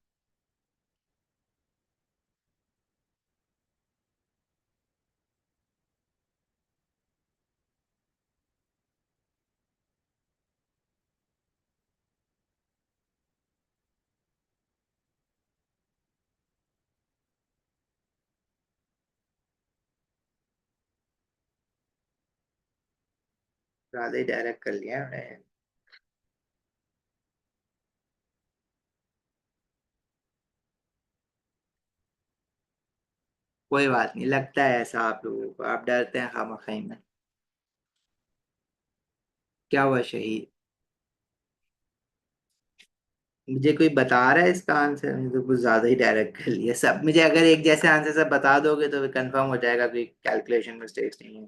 ज्यादा ही डायरेक्ट कर लिया हमने। कोई बात नहीं, लगता है ऐसा आप लोगों को, आप डरते हैं खामखा में। क्या हुआ शहीद? मुझे कोई बता रहा है इसका आंसर? मुझे तो कुछ ज्यादा ही डायरेक्ट कर लिया सब, मुझे अगर एक जैसे आंसर सब बता दोगे तो कंफर्म हो जाएगा कोई कैलकुलेशन मिस्टेक्स नहीं है।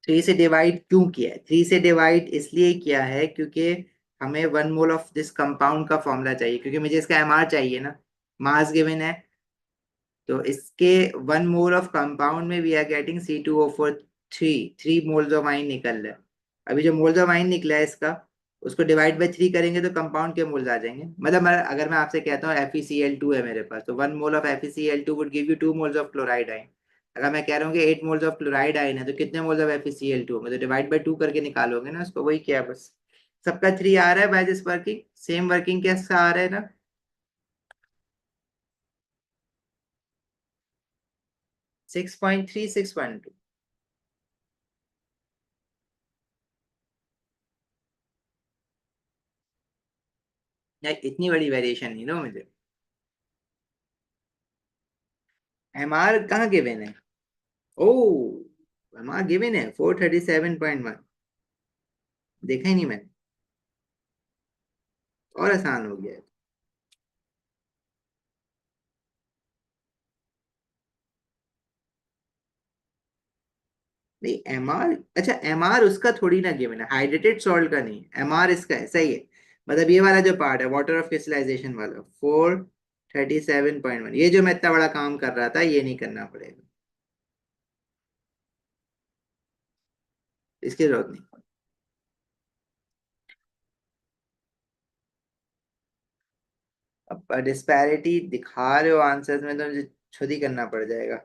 3 से डिवाइड क्यों किया है? 3 से डिवाइड इसलिए किया है क्योंकि हमें 1 मोल ऑफ दिस कंपाउंड का फॉर्मूला चाहिए, क्योंकि मुझे इसका एमआर चाहिए ना, मास गिवन है। तो इसके 1 मोल ऑफ कंपाउंड में we are getting C2O4 three, 3 moles of ion निकल रहा है। अभी जो मोल्स ऑफ आइन निकला है इसका, उसको डिवाइड बाई 3 करेंगे तो कंपाउंड के मोल्स आ जाएंगे। मतलब अगर मैं आपसे कहता हूँ FeCl2 है मेरे पास, तो 1 mole of FeCl2 would give you 2 moles of chloride आइन। अगर मैं कह रहा हूँ कि 8 मोल्स ऑफ क्लोराइड आइन है, तो कितने मोल्स ऑफ FeCl2 में, तो डिवाइड बाई 2 करके निकालोगे ना उसको, वही किया बस। सबका 3 आ रहा है by this working, same working के साथ आ रहा है ना। 6.3, 6.2। यार इतनी बड़ी वेरिएशन नहीं ना मुझे। एमआर कहाँ गिवन है? ओ, एमआर गिवन है 437.1। देखा ही नहीं मैंने, और आसान हो गया है। नहीं एमआर, अच्छा एमआर उसका थोड़ी ना गिवन है, हाइड्रेटेड सॉल्ट का नहीं, एमआर इसका है, सही है। मतलब ये वाला जो पार्ट है वाटर ऑफ क्रिस्टलाइजेशन वाला, 437.1, ये जो मैं इतना बड़ा काम कर रहा था ये नहीं करना पड़ेगा, इसकी जरूरत नहीं। अब डिस्पैरिटी दिखा रहे हो आंसर्स में, तो मुझे खुद ही करना पड़ जाएगा।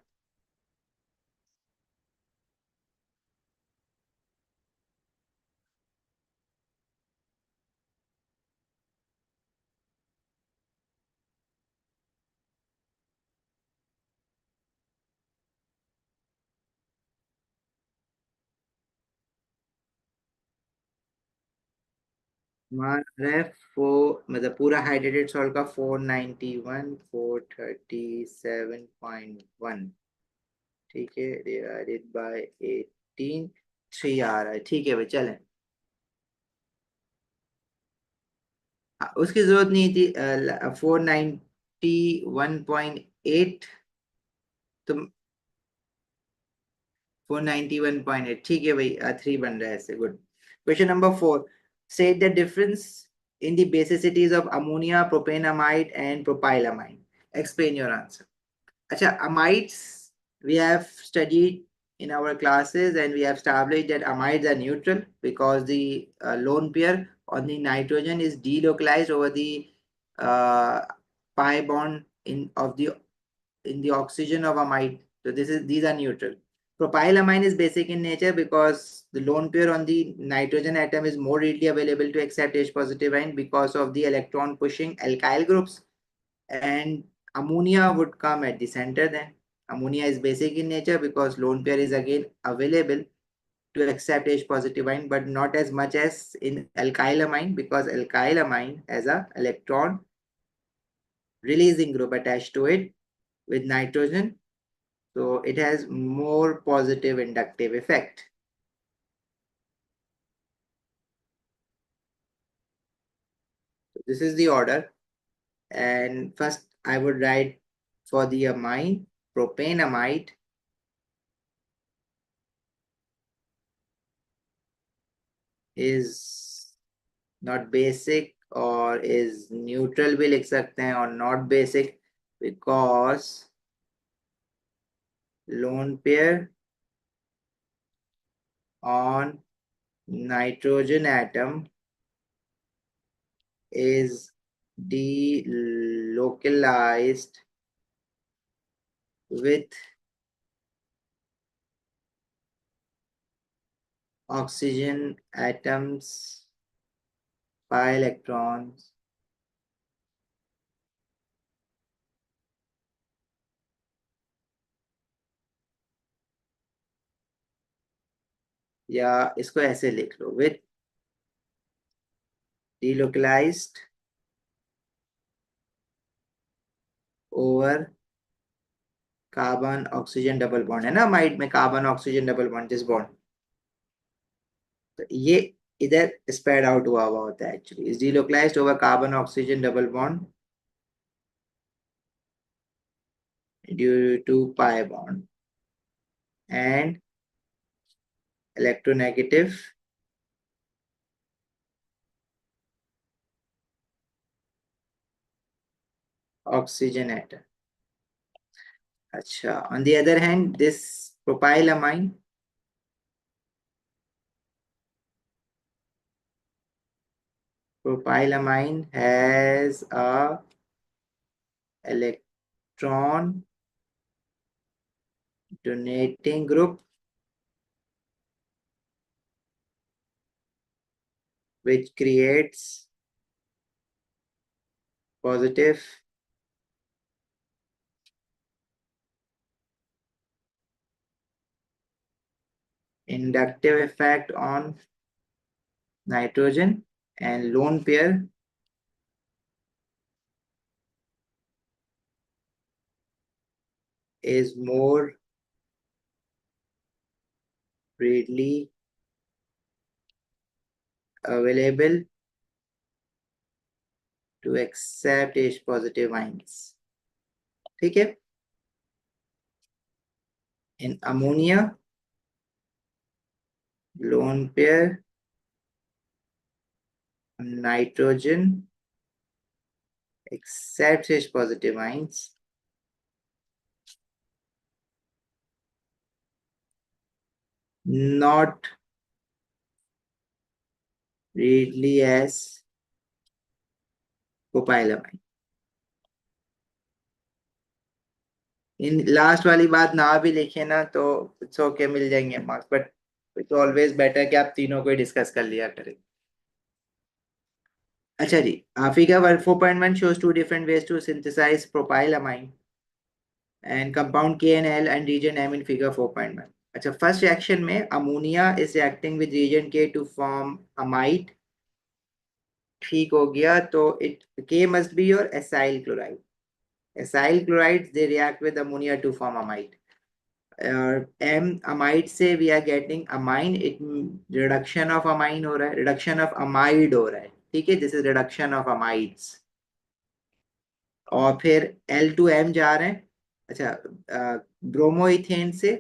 मान रहे हैं मतलब पूरा हाइड्रेटेड सॉल्ट का 491, 437.1, ठीक है, डिवाइडेड बाय 18, 3 आ रहा है, ठीक है भाई चलें। हाँ, उसकी जरूरत नहीं थी। 491.8, तो 491.8, ठीक है भाई, 3 बन रहा है ऐसे, good. Question number 4, state the difference in the basicities of ammonia, propanamide and propylamine. Explain your answer. Acha, amides we have studied in our classes, and we have established that amides are neutral because the lone pair on the nitrogen is delocalized over the uh, pi bond in the oxygen of amide. So these are neutral. Propylamine is basic in nature because the lone pair on the nitrogen atom is more readily available to accept H positive ion because of the electron pushing alkyl groups, and ammonia would come at the center then. Ammonia is basic in nature because lone pair is again available to accept H positive ion, but not as much as in alkylamine because alkylamine has a electron releasing group attached to it with nitrogen, so it has more positive inductive effect. So this is the order, and first I would write for the amine propanamide is not basic or is neutral भी लिख सकते हैं, और not basic because lone pair on nitrogen atom is delocalized with oxygen atoms pi electrons या इसको ऐसे लिख लो, with delocalized over carbon oxygen double bond है ना, अमाइड में कार्बन ऑक्सीजन डबल बॉन्ड जिस बॉन्ड, तो ये इधर स्प्रेड आउट हुआ हुआ होता है actually, is delocalised over carbon oxygen double bond due to pi bond and electronegative oxygen atom. अच्छा, on the other hand, this propylamine has a electron donating group which creates positive inductive effect on nitrogen, and lone pair is more readily available to accept H positive ions. ठीक है. In ammonia, lone pair nitrogen accepts H positive ions, not readily as propylamine. In last वाली बात ना भी लिखे ना तो it's okay, मिल जाएंगे marks, but it's always better कि आप तीनों को डिस्कस कर लिया करें. अच्छा जी, figure 4.1 shows two different ways to synthesize propylamine and compound K and L and region M in figure 4.1. अच्छा, फर्स्ट रिएक्शन में ammonia is reacting with reagent K to form amide. ठीक हो गया, तो it K must be your acyl chloride. Acyl chlorides they react with ammonia to form amide. M amide से we are getting amine, it reduction of amine हो रहा है, reduction of amide हो रहा है. ठीक है, this is reduction of amides. और फिर L to M जा रहे हैं. अच्छा, ब्रोमोइथेन से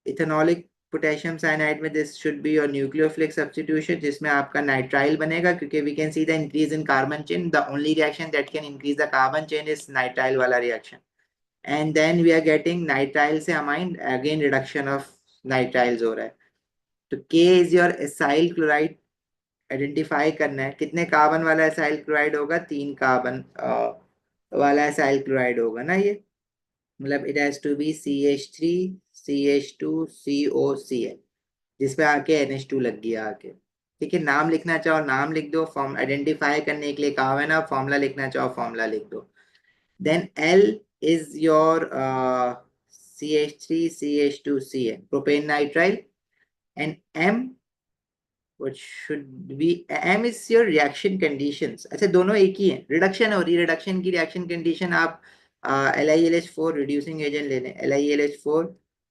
इथेनॉलिक पोटेशियम साइनाइड में this should be your nucleophilic substitution, जिसमें आपका नाइट्राइल बनेगा, क्योंकि we can see the increase in carbon chain, the only reaction that can increase the carbon chain is nitrile वाला reaction. And then we are getting nitrile से amine, again reduction of nitriles हो रहा है. तो K is your acyl chloride. Identify करना है कितने carbon वाला एसाइल क्लोराइड होगा, 3 कार्बन वाला एसाइल क्लोराइड होगा ना ये, मतलब it has to be CH3 CH2 COCl, जिसपे आके NH2 लग गया आके. ठीक है, नाम लिखना चाहो नाम लिख दो, फॉर्म आइडेंटिफाई करने के लिए कहा है ना, फॉर्मूला लिखना चाहो फॉर्मूला लिख दो. Then L is your CH3 CH2Cl propane nitrile, and M which should be M is your reaction conditions. अच्छा, दोनों एक ही है, रिडक्शन हो रही है, रिडक्शन की रिएक्शन कंडीशन आप LiLH4 रिड्यूसिंग एजेंट ले लें, LiLH4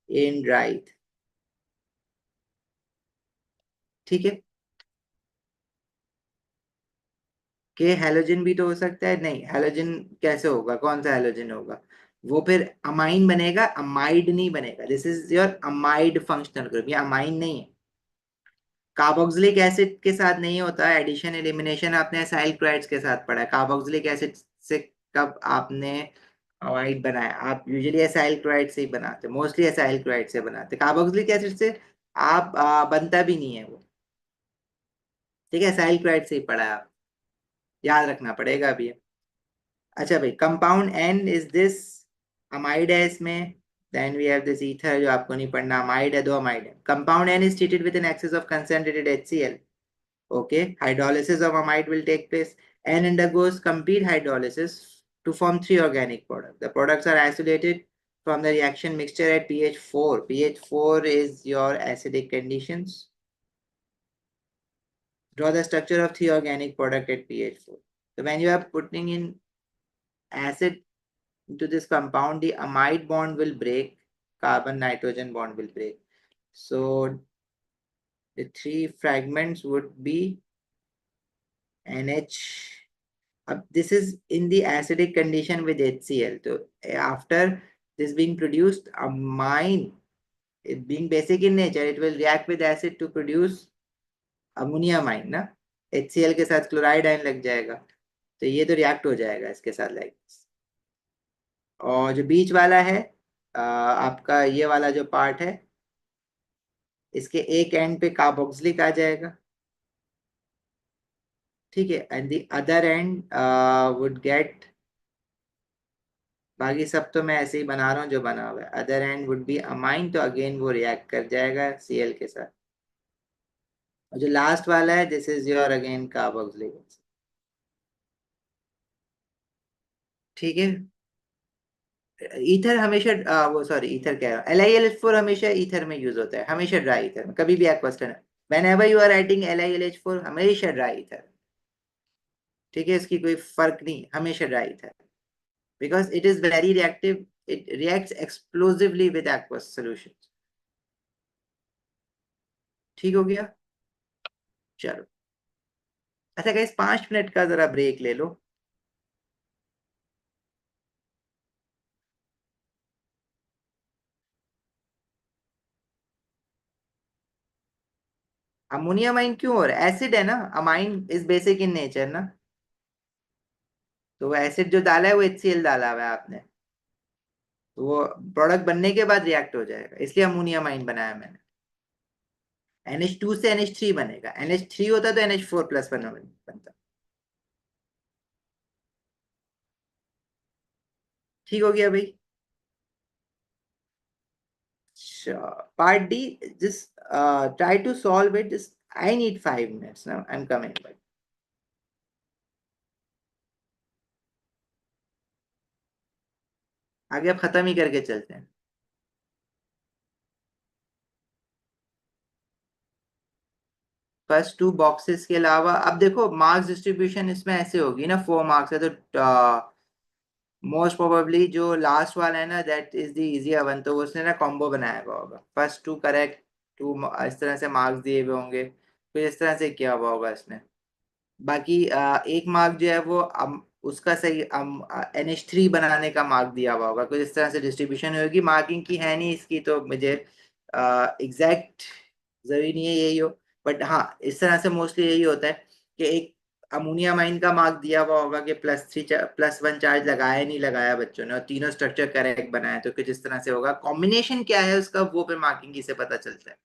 इन राइट. ठीक है, के हेलोजन भी तो हो सकता है, नहीं हेलोजन कैसे होगा, कौन सा हेलोजन होगा, वो फिर अमाइन बनेगा, अमाइड नहीं बनेगा। This is your amide functional group, ये अमाइन नहीं है। कार्बोक्सिलिक एसिड के साथ नहीं होता एडिशन एलिमिनेशन, आपने एसाइल क्लोराइड्स के साथ पढ़ा है। कार्बोक्सिलिक एसिड से कब आपने अमाइड बनाया? आप यूजुअली एसाइल क्लोराइड से ही बनाते, मोस्टली एसाइल क्लोराइड से बनाते। कार्बोक्सिलिक एसिड से आप बनता भी नहीं है वो। ठीक है, एसाइल क्लोराइड से ही पढ़ा है आप, याद रखना पड़ेगा अभी। अच्छा भाई, compound N is this, amide है इसमें। Then we have this ether, जो आपको नहीं पढ़ना, अमाइड है, दो अमाइड है। Compound N is treated with an excess of concentrated HCl. Okay, hydrolysis of amide will take place. N undergoes complete hydrolysis to form three organic products. The products are isolated from the reaction mixture at pH 4. pH 4 is your acidic conditions. Draw the structure of three organic product at pH 4. So when you are putting in acid into this compound, the amide bond will break, carbon nitrogen bond will break. So the three fragments would be NH. This is in the acidic condition with HCl. So after this being produced, amine, it being basic in nature, it will react with acid to produce ammonia mine ना। HCl के साथ chloride ion लग जाएगा, तो ये तो react हो जाएगा इसके साथ लाइक। और जो बीच वाला है आपका, ये वाला जो पार्ट है, इसके एक एंड पे कार्बोक्सिलिक आ जाएगा। ठीक है, and the other and would get, बाकी सब तो मैं ऐसे ही बना रहा हूँ जो बना हुआ है। Other and would be amine, तो अगेन वो रिएक्ट कर जाएगा Cl के साथ। और जो लास्ट वाला है, this is your again carboxylic. ठीक है, ईथर हमेशा वो सॉरी ईथर कह रहा हूँ, LiLH4 हमेशा ईथर में यूज होता है, हमेशा ड्राई ईथर में, कभी भी एक क्वेश्चन है whenever you are writing LiLH4 हमेशा ड्राई ईथर। ठीक है, इसकी कोई फर्क नहीं, हमेशा dry ether, because it is very reactive, it reacts explosively with aqueous solution. ठीक हो गया, चलो। अच्छा गाइस, 5 मिनट का जरा ब्रेक ले लो। अमोनिया माइन क्यों हो रहा है? एसिड है ना, amine is basic in nature ना। तो वो एसिड जो डाला है वो HCl डाला हुआ है आपने, तो वो प्रोडक्ट बनने के बाद रिएक्ट हो जाएगा, इसलिए अमोनिया माइन बनाया मैंने। NH2 से NH3 बनेगा, NH3 होता तो NH4 प्लस बनता। ठीक हो गया भाई। Part D, just try to solve it, just I need 5 minutes now, I'm coming back। आगे अब खत्म ही करके चलते हैं। फर्स्ट 2 बॉक्सेस के अलावा अब देखो, मार्क्स डिस्ट्रीब्यूशन इसमें ऐसे होगी ना, 4 मार्क्स है तो मोस्ट प्रोबेबली जो लास्ट वाला है ना, that is the easier one, तो उसने ना कॉम्बो बनाया हुआ होगा, फर्स्ट 2 करेक्ट, 2 इस तरह से मार्क्स दिए हुए होंगे, फिर इस तरह से किया हुआ होगा इसने। बाकी 1 मार्क जो है वो उसका सही NH3 बनाने का मार्क दिया हुआ होगा, कुछ इस तरह से डिस्ट्रीब्यूशन होगी। मार्किंग की है नहीं इसकी, तो मुझे एग्जैक्ट जरूरी नहीं है यही हो, बट हाँ इस तरह से मोस्टली यही होता है कि एक अमोनिया माइन का मार्क दिया हुआ होगा कि +3 +1 चार्ज लगाया नहीं लगाया बच्चों ने, और तीनों स्ट्रक्चर करेक्ट बनाया, तो कुछ इस तरह से होगा। कॉम्बिनेशन क्या है उसका, वो फिर मार्किंग की से पता चलता है।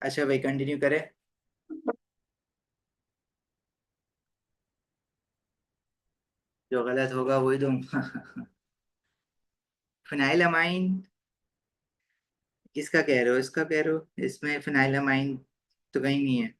अच्छा भाई कंटिन्यू करें। जो गलत होगा वही दूंगा। फिनाइल अमाइन किसका कह रहे हो, इसका कह रहे हो? इसमें फिनाइल अमाइन तो कहीं नहीं है।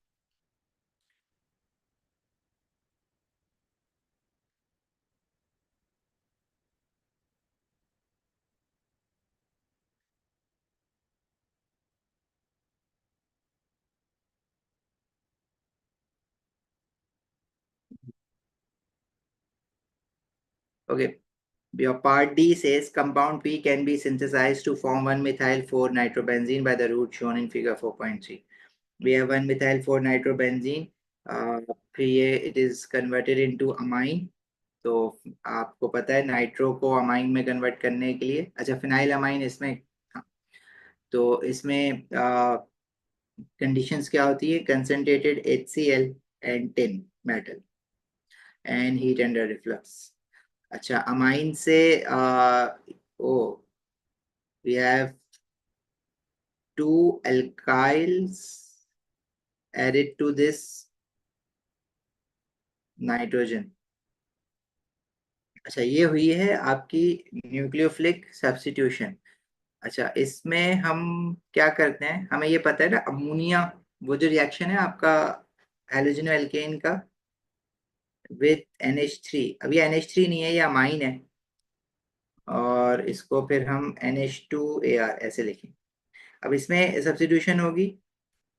Okay. Your part D says compound P can be synthesized to form 1-methyl 4-nitrobenzene by the route shown in figure 4.3. We have 1-methyl 4-nitrobenzene. फिर ये it is converted into amine. तो आपको पता है नाइट्रो को अमाइन में convert करने के लिए, अच्छा फिनाइल अमाइन इसमें। हाँ, तो इसमें कंडीशंस क्या होती है? Concentrated HCl and tin metal and heat under reflux. अच्छा अमाइन से oh we have two alkyls added to this nitrogen। अच्छा ये हुई है आपकी न्यूक्लियोफिलिक सब्स्टिट्यूशन। अच्छा इसमें हम क्या करते हैं, हमें ये पता है ना अमोनिया, वो जो रिएक्शन है आपका हेलोजन एल्केन का विथ NH3, अभी NH3 नहीं है, ये अमाइन है। और इसको फिर हम NH2Ar ऐसे लिखें। अब इसमें सब्स्टिट्यूशन होगी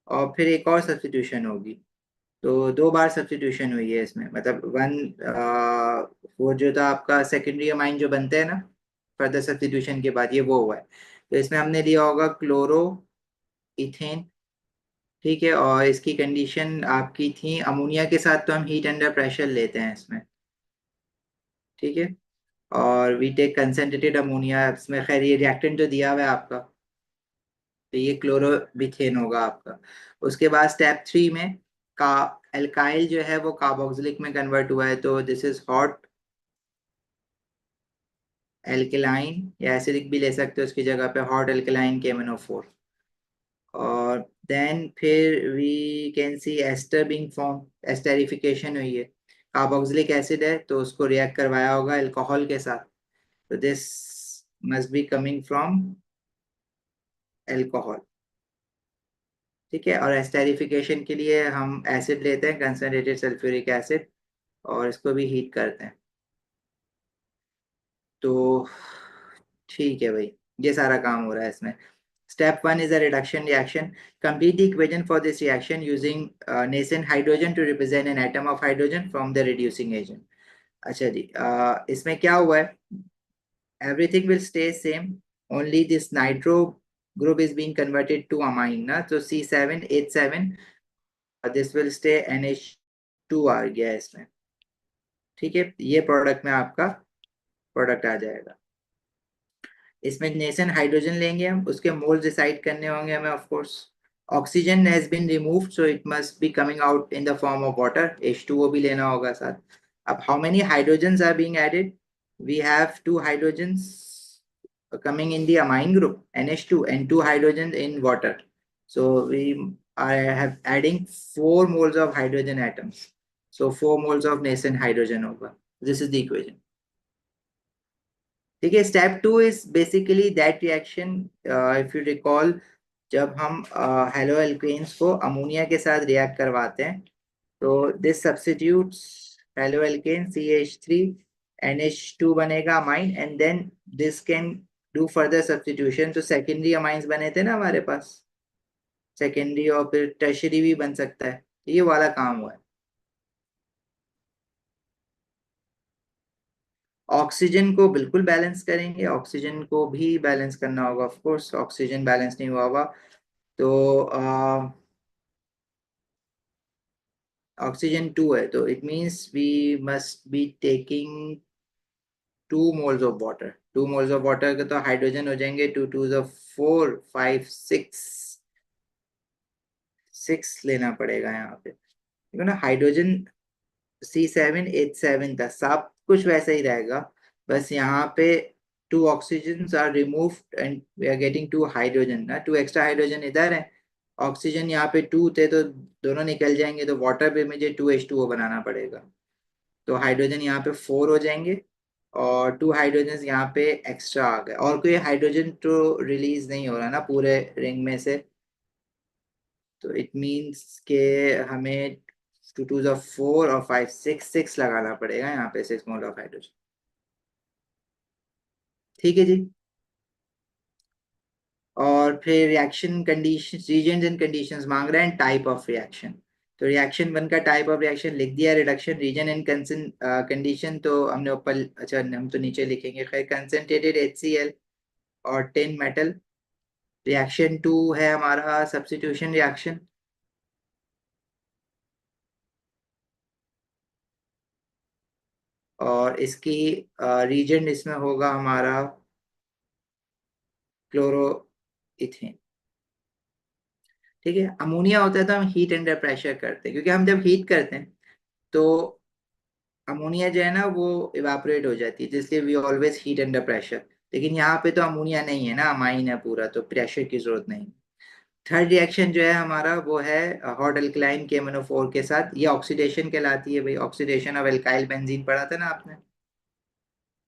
और फिर एक और सब्स्टिट्यूशन होगी। तो दो बार सब्स्टिट्यूशन हुई है इसमें, मतलब वो जो था आपका सेकेंडरी अमाइन जो बनते हैं ना फर्दर सब्स्टिट्यूशन के बाद, ये वो हुआ है। तो इसमें हमने लिया होगा क्लोरो इथेन। ठीक है, और इसकी कंडीशन आपकी थी अमोनिया के साथ, तो हम हीट अंडर प्रेशर लेते हैं इसमें। ठीक है, और वी टेक कंसेंट्रेटेड अमोनिया, इसमें खैर ये रिएक्टेंट जो दिया हुआ है आपका, तो ये क्लोरोबिथेन होगा आपका। उसके बाद स्टेप 3 में का एल्काइल जो है वो कार्बोक्सिलिक में कन्वर्ट हुआ है, तो दिस इज हॉट एल्केलाइन, या एसिडिक भी ले सकते हो उसकी जगह पे, हॉट एल्केलाइन KMnO4। और देन फिर we can see ester being form, esterification हुई है। कार्बोक्सिलिक एसिड है तो उसको रिएक्ट करवाया होगा अल्कोहल के साथ, तो this must be coming from alcohol. ठीक है, और एस्टेरिफिकेशन के लिए हम एसिड लेते हैं कंसनट्रेटेड सल्फ्यूरिक एसिड, और इसको भी हीट करते हैं। तो ठीक है भाई, ये सारा काम हो रहा है इसमें। Step 1 is a reduction reaction. Complete the equation for this reaction using nascent hydrogen to represent an atom of hydrogen from the reducing agent. अच्छा जी, इसमें क्या हुआ है? Everything will stay same. Only this nitro group is being converted to amine ना, तो C7H7, this will stay NH2 आ गया है इसमें। ठीक है, ये प्रोडक्ट में आपका प्रोडक्ट आ जाएगा। इसमें नेशन हाइड्रोजन लेंगे हम, उसके मोल डिसाइड करने होंगे हमें of course. Oxygen has been removed so it must be coming out in the form of water, H2O भी लेना होगा साथ। अब how many hydrogens are being added? We have two hydrogens coming in the amine group NH2 and two hydrogens in water, so we are have adding 4 moles of hydrogen atoms, so 4 moles of nascent hydrogen होगा। This is the equation। ठीक है, step 2 is basically that reaction, if you recall, जब हम halo alkanes को ammonia के साथ react करवाते हैं, तो this substitutes halo alkane CH3 NH2 बनेगा amine, and then this can do further substitution. तो सेकेंडरी अमाइंस बने थे ना हमारे पास, सेकेंडरी और फिर टर्शरी भी बन सकता है, ये वाला काम हुआ है। ऑक्सीजन को बिल्कुल बैलेंस करेंगे, ऑक्सीजन को भी बैलेंस करना होगा ऑफ कोर्स, ऑक्सीजन बैलेंस नहीं हुआ होगा तो ऑक्सीजन 2 है, तो it means we must be taking 2 moles of water. 2 moles of water के तो हाइड्रोजन हो जाएंगे, 2 2s of 4 5 6, 6 लेना पड़ेगा यहाँ पे, देखो ना हाइड्रोजन C7H7 था, सब कुछ वैसा ही रहेगा, बस यहाँ पे 2 oxygens are removed and we are getting 2 hydrogen ना, 2 एक्स्ट्रा हाइड्रोजन इधर है ऑक्सीजन यहाँ पे 2 थे तो दोनों निकल जाएंगे, तो वाटर पे मुझे 2H2O बनाना पड़ेगा। तो हाइड्रोजन यहाँ पे 4 हो जाएंगे और 2 हाइड्रोजन यहाँ पे एक्स्ट्रा आ गए, और कोई हाइड्रोजन तो रिलीज नहीं हो रहा ना पूरे रिंग में से। तो इट मीन्स के हमें 2 2 4 और 5 6 लगाना पड़ेगा यहाँ पे, 6 मोल ऑफ हाइड्रोजन। ठीक है जी। और फिर reaction condition, reagent and conditions मांग रहे हैं, टाइप ऑफ रिएक्शन। तो रिएक्शन वन का टाइप ऑफ रिएक्शन लिख दिया, रिडक्शन रीजन एंड कंडीशन तो हमने ऊपर, अच्छा हम तो नीचे लिखेंगे, खैर कंसंट्रेटेड HCl और टिन मेटल। रिएक्शन टू है हमारा सब्स्टिट्यूशन रिएक्शन, और इसकी रीजन इसमें होगा हमारा क्लोरो इथेन। ठीक है, अमोनिया होता है तो हम हीट अंडर प्रेशर करते हैं, क्योंकि हम जब हीट करते हैं तो अमोनिया जो है ना वो इवापोरेट हो जाती है, इसलिए we always heat under pressure. लेकिन यहाँ पे तो अमोनिया नहीं है ना, अमाइन है पूरा, तो प्रेशर की जरूरत नहीं। थर्ड रिएक्शन जो है हमारा वो है हॉट अल्कलाइन KMnO4 के साथ, ये ऑक्सीडेशन कहलाती है भाई, ऑक्सीडेशन ऑफ एल्काइल बेंजीन पढ़ा था ना आपने।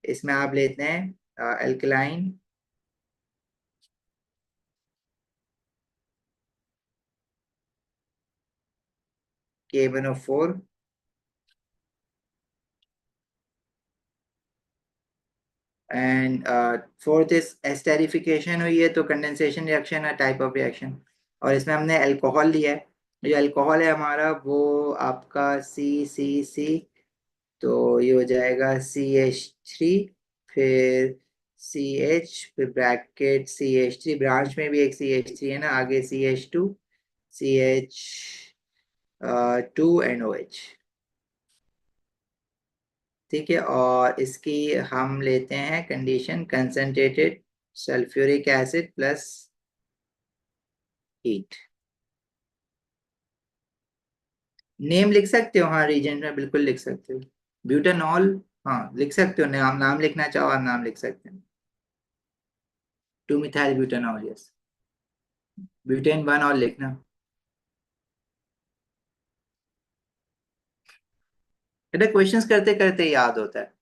इसमें आप लेते हैं alkaline KMnO4 and fourth is esterification हुई है, तो कंडेंसेशन रिएक्शन है, टाइप ऑफ रिएक्शन। और इसमें हमने अल्कोहल लिया है, जो अल्कोहल है हमारा वो आपका C तो ये हो जाएगा CH3, फिर CH, फिर ब्रैकेट CH3, ब्रांच में भी एक CH3 है ना, आगे CH2, CH2 एंड OH। ठीक है, और इसकी हम लेते हैं condition concentrated sulphuric acid plus heat. Name लिख सकते हो, हाँ रीजेंट में बिल्कुल लिख सकते हो। ब्यूटानॉल, हाँ लिख सकते हो, नाम नाम लिखना चाहो आप नाम लिख सकते हो। 2 methyl butanol, yes. Butane one और लिखना। बेटा क्वेश्चंस करते करते याद होता है,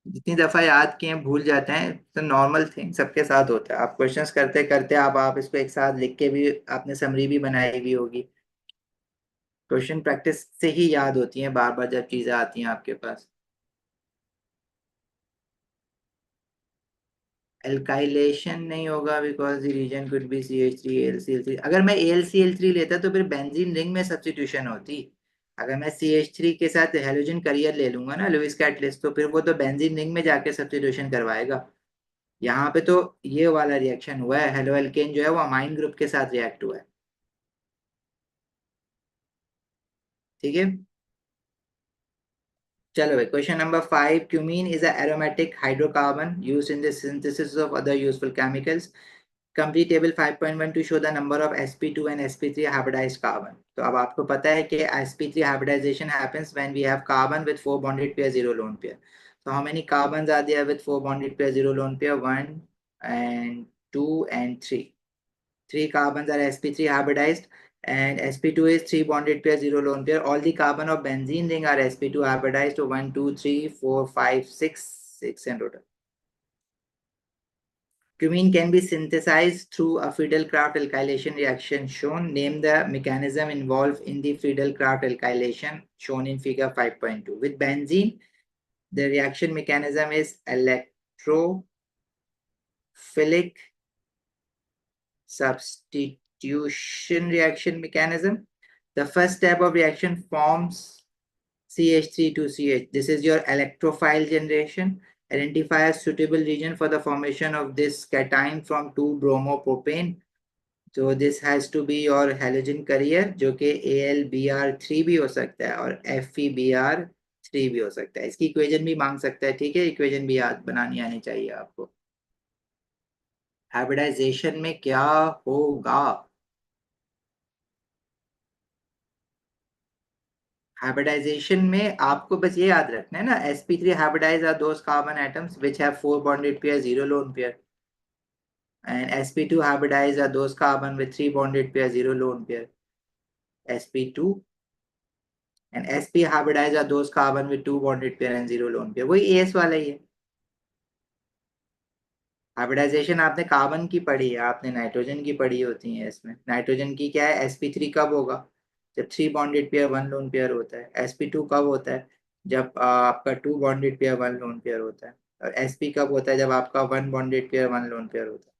जितनी दफा याद किए भूल जाते हैं, तो नॉर्मल थिंग सबके साथ होता है। आप क्वेश्चंस करते करते आप इसको एक साथ लिख के भी आपने समरी भी बनाई हुई होगी। क्वेश्चन प्रैक्टिस से ही याद होती है बार बार जब चीजें आती हैं आपके पास। एल्काइलेशन नहीं होगा, because the reagent could be CH3 AlCl3। अगर मैं AlCl3 लेता तो फिर बेंजीन रिंग में सब्स्टिट्यूशन होती। अगर मैं CH3 के साथ हेलोजन करियर ले लूंगा ना, लुईस कैटलिस्ट, तो फिर वो तो बेंजीन रिंग में जाके सब्स्टिट्यूशन करवाएगा। यहाँ पे तो ये वाला रिएक्शन हुआ है, हेलो एल्केन जो है वो अमाइन ग्रुप के साथ रिएक्ट हुआ है। ठीक है, चलो भाई question number 5। Cumene is a aromatic hydrocarbon used in the synthesis of other useful chemicals. Complete table 5.1 to show the number of sp2 and sp3 hybridized carbon। तो अब आपको पता है कि sp3 hybridization happens when we have carbon with 4 bonded pair 0 lone pair। So how many carbons are there with 4 bonded pair 0 lone pair? 1 and 2 and 3। 3 carbons are sp3 hybridized, and sp2 is 3 bonded pair 0 lone pair। All the carbon of benzene ring are sp2 hybridized, so 1 2 3 4 5 6 in total। Cumene can be synthesized through a Friedel-Crafts alkylation reaction shown. Name the mechanism involved in the Friedel-Crafts alkylation shown in figure 5.2। With benzene, the reaction mechanism is electrophilic substitution reaction mechanism। The first step of reaction forms CH3 to CH. This is your electrophile generation। Identify a suitable region for the formation of this cation from 2 bromopropane। तो this has to be your halogen carrier, जो कि AlBr3 भी हो सकता है और FeBr3 भी हो सकता है। इसकी इक्वेशन भी मांग सकता है, ठीक है, इक्वेशन भी याद बनानी आनी चाहिए आपको। हाइब्रिडाइजेशन में क्या होगा? हाइब्रिडाइजेशन में आपको बस ये याद रखना है ना, sp3 hybridize are those carbon atoms which have 4 bonded pair 0 lone pair, And sp2 hybridize are those carbon with 3 bonded pair, 0 lone pair. sp2 and sp hybridize are those carbon with 2 bonded pair and 0 lone pair. वही as वाला ही है. Hybridisation आपने carbon की पढ़ी है, आपने nitrogen की पढ़ी होती है. इसमें नाइट्रोजन की क्या है, sp3 कब होगा, जब 3 बॉन्डेड पेयर 1 लोन पेयर होता है. sp2 कब होता है, जब आपका 2 बॉन्डेड पेयर 1 लोन पेयर होता है. और sp कब होता है, जब आपका 1 बॉन्डेड पेयर 1 लोन पेयर होता है.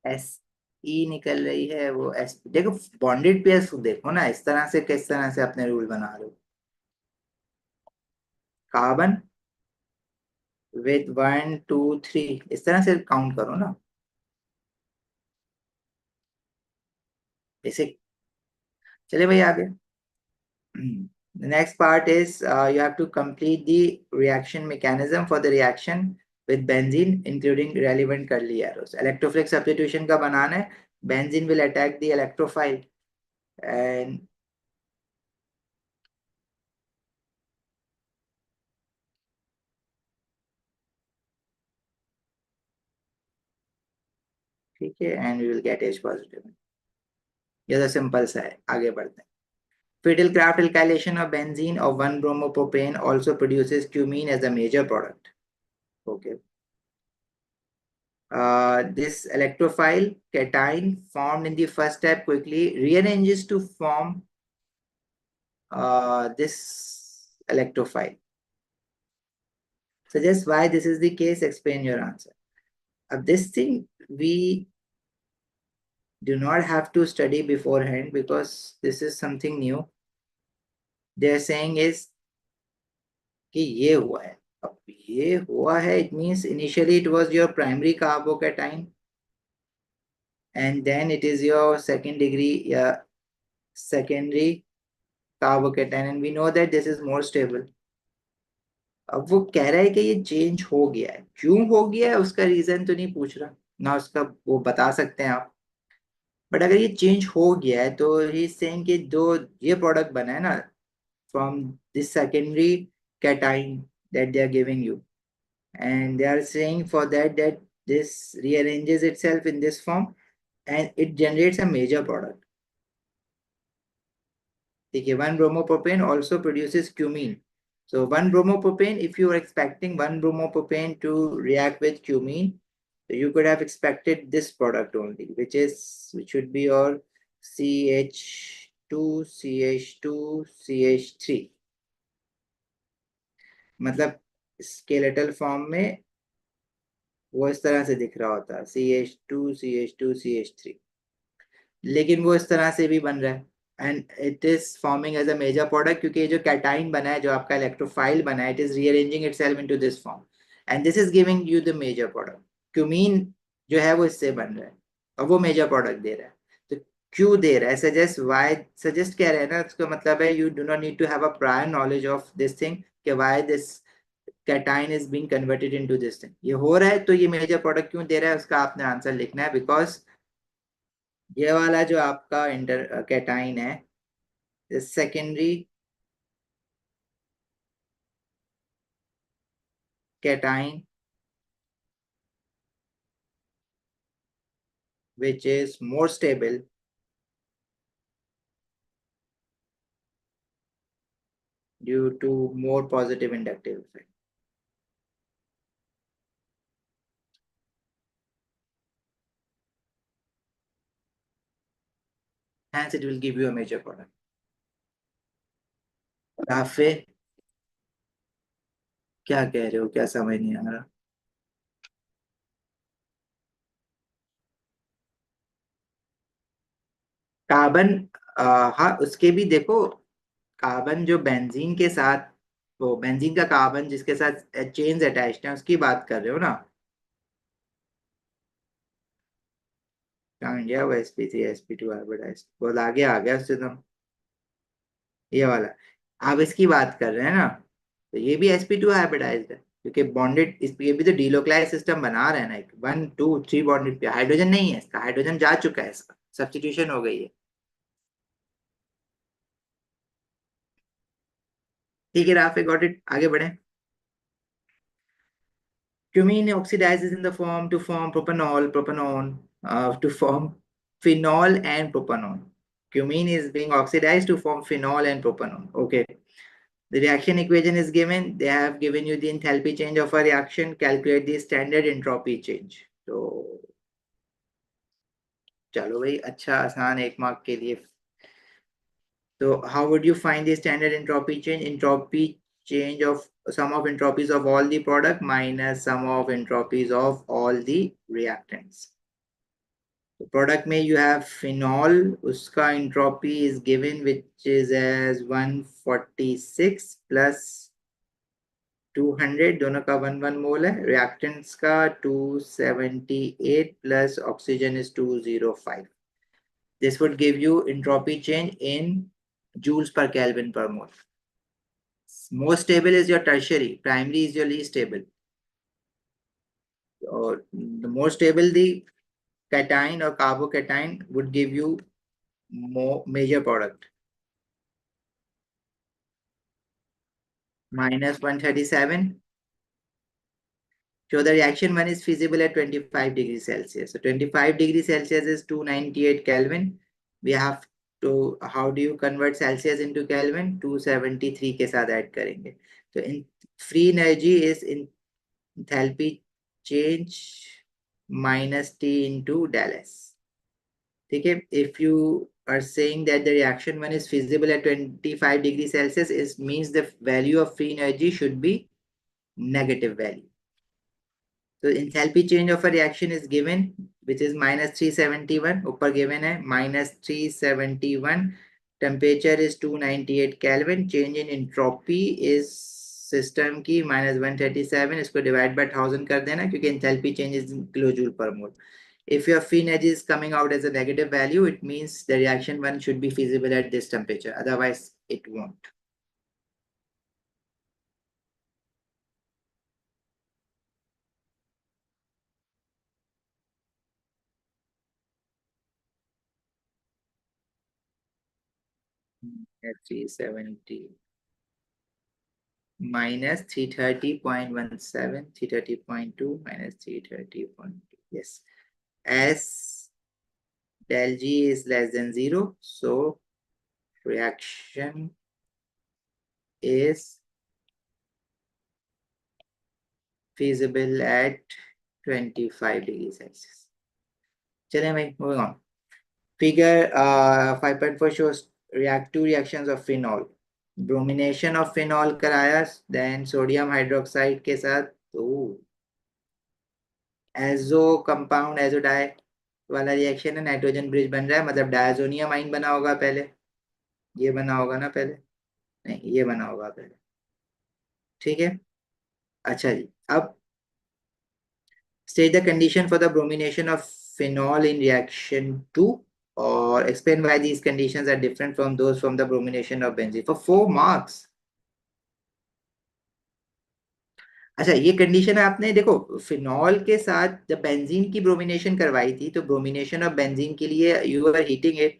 एस ई निकल रही है वो एस. देखो बॉन्डेड पेयर्स देखो ना, इस तरह से किस तरह से अपने रूल बना रहे हो. कार्बन विथ 1 2 3 इस तरह से काउंट करो ना. जैसे चले भाई आगे. The next part is you have to complete the reaction mechanism for the reaction with benzene, including relevant curly arrows. Electrophilic substitution का बनाना है. Benzene will attack the electrophile and ठीक है, and we will get H positive. ये तो simple सा है, आगे बढ़ते हैं. Fiddle craft alkylation of benzene of 1-bromopropane also produces cumene as a major product. Okay. This electrophile cation formed in the first step quickly rearranges to form this electrophile. Suggest why this is the case, explain your answer. This thing we do not have to study beforehand because this is something new. They are saying is कि ये हुआ है. अब ये हुआ है, it means initially it was your primary carbocation and then it is your second degree secondary carbocation, and we know that this is more stable. अब वो कह रहा है कि ये चेंज हो गया है. क्यों हो गया है उसका रीजन तो नहीं पूछ रहा ना, उसका वो बता सकते हैं आप. बट अगर ये चेंज हो गया है तो ही सेइंग कि जो ये प्रोडक्ट बना है ना from this secondary cation that they are giving you, and they are saying for that this rearranges itself in this form and it generates a major product. Okay, 1-bromopropane also produces cumene. So 1-bromopropane, if you are expecting 1-bromopropane to react with cumene, so you could have expected this product only, which should be your CH2, CH2, CH3. मतलब skeletal form में वो इस तरह से दिख रहा होता है, CH2, CH2, CH3. लेकिन वो इस तरह से भी बन रहा है and it is forming as a major product, क्योंकि जो कैटाइन बना है, जो आपका इलेक्ट्रोफाइल बना है, it is rearranging itself into this form and this is giving you the major product. Cumene जो है वो इससे बन रहा है और वो मेजर प्रोडक्ट दे रहा है. तो क्यों दे रहा है, सजेस्ट वाई, सजेस्ट कह रहे हैं ना, इसका मतलब है you do not need to have a prior knowledge of this thing कि why this cation is being converted into this thing. ये हो रहा है तो ये मेजर प्रोडक्ट क्यों दे रहा है उसका आपने आंसर लिखना है. बिकॉज ये वाला जो आपका इंटर कैटाइन है, secondary cation which is more stable due to more positive inductive effect. Hence it will give you a major product. Cafe क्या कह रहे हो, क्या समझ नहीं आ रहा. कार्बन हाँ उसके भी देखो, कार्बन जो बेंजीन के साथ, वो बेंजीन का कार्बन जिसके साथ चेन्स अटैच्ड है उसकी बात कर रहे हो ना. कहाँ गया वो sp3 sp2 हाइब्रिडाइज, वो आगे आ गया उससे तो. ये वाला आप इसकी बात कर रहे हैं ना, तो ये भी sp2 हाइब्रिडाइज्ड है क्योंकि बॉन्डेड, इस ये भी तो डीलोक्लाइज सिस्टम बना रहे हैं ना, एक 1 2 3 बॉन्डेड पे. हाइड्रोजन नहीं है इसका, हाइड्रोजन जा चुका है, इसका सब्स्टिट्यूशन हो गई है. ठीक है राफे, गॉट इट, आगे बढ़े। Cumene oxidizes in the form to form propanol, propanone, to form phenol and propanone. Cumene is being oxidized to form phenol and propanone. Okay. The reaction equation is given. They have given you the enthalpy change of a reaction. Calculate the standard entropy change. तो चलो भाई, अच्छा आसान एक mark के लिए। So how would you find the standard entropy change? Entropy change of sum of entropies of all the product minus sum of entropies of all the reactants. So product में you have phenol, उसका entropy is given which is as 146 plus 200, दोनों का 1 मोल है। Reactants का 278 plus oxygen is 205. This would give you entropy change in joules per Kelvin per mole. Most stable is your tertiary, primary is your least stable. Or the more stable the cation or carbocation would give you more major product. Minus 137. So the reaction one is feasible at 25 degrees Celsius. So 25 degrees Celsius is 298 Kelvin. We have to, how do you convert Celsius into Kelvin? 273 के साथ add करेंगे. So in free energy is in enthalpy change minus T into del S. Okay, if you are saying that the reaction one is feasible at 25 degrees Celsius, it means the value of free energy should be negative value. So enthalpy change of a reaction is given, which is minus 371. ऊपर given है minus 371. Temperature is 298 Kelvin. Change in entropy is system की minus 137. इसको divide by 1000 कर देना क्योंकि enthalpy change is in kilojoule per mole. If your free energy is coming out as a negative value, it means the reaction one should be feasible at this temperature. Otherwise, it won't. At 370 minus 330.17, 330.2 minus 330.2. Yes. As del G is less than 0, so reaction is feasible at 25 degrees Celsius. चलें भाई, moving on. Figure 5.4 shows two reactions of phenol. Bromination of phenol कराया, then sodium hydroxide के साथ तो azo compound azo die वाला reaction है, nitrogen bridge बन रहा है, मतलब डायजोनियम आइन बना होगा पहले, ये बना होगा ना पहले, नहीं ये बना होगा पहले, ठीक है। अच्छा जी, अब state the condition for the bromination of phenol in reaction 2 or explain why these conditions are different from those from the bromination of benzene for 4 marks. अच्छा, ये कंडीशन आपने देखो फिनॉल के साथ जब बेंजीन की ब्रोमिनेशन करवाई थी तो ब्रोमिनेशन ऑफ बेंजीन के लिए यू आर हीटिंग इट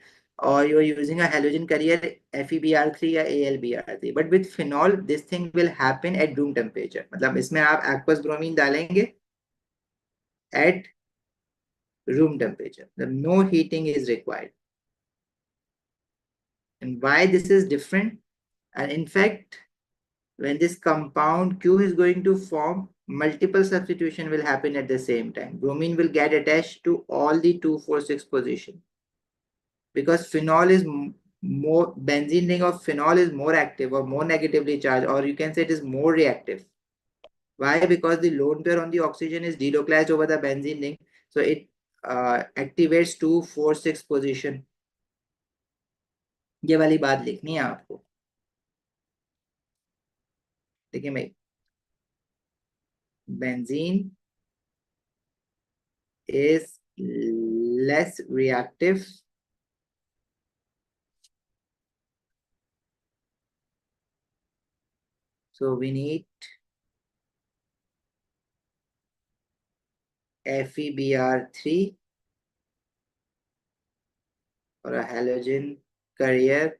और you are using a halogen carrier FeBr3 या AlBr3, but with phenol this thing will happen at room temperature, मतलब इसमें आप एक्वस ब्रोमीन डालेंगे at room temperature. No heating is required. And why this is different? And in fact, when this compound Q is going to form, multiple substitution will happen at the same time. Bromine will get attached to all the 246 position because phenol is more, benzene ring of phenol is more active or more negatively charged, or you can say it is more reactive. Why? Because the lone pair on the oxygen is delocalized over the benzene ring, so it activates 246 position. ये वाली बात लिखनी है आपको, देखिए भाई, benzene is less reactive, so we need FeBr3 or a halogen carrier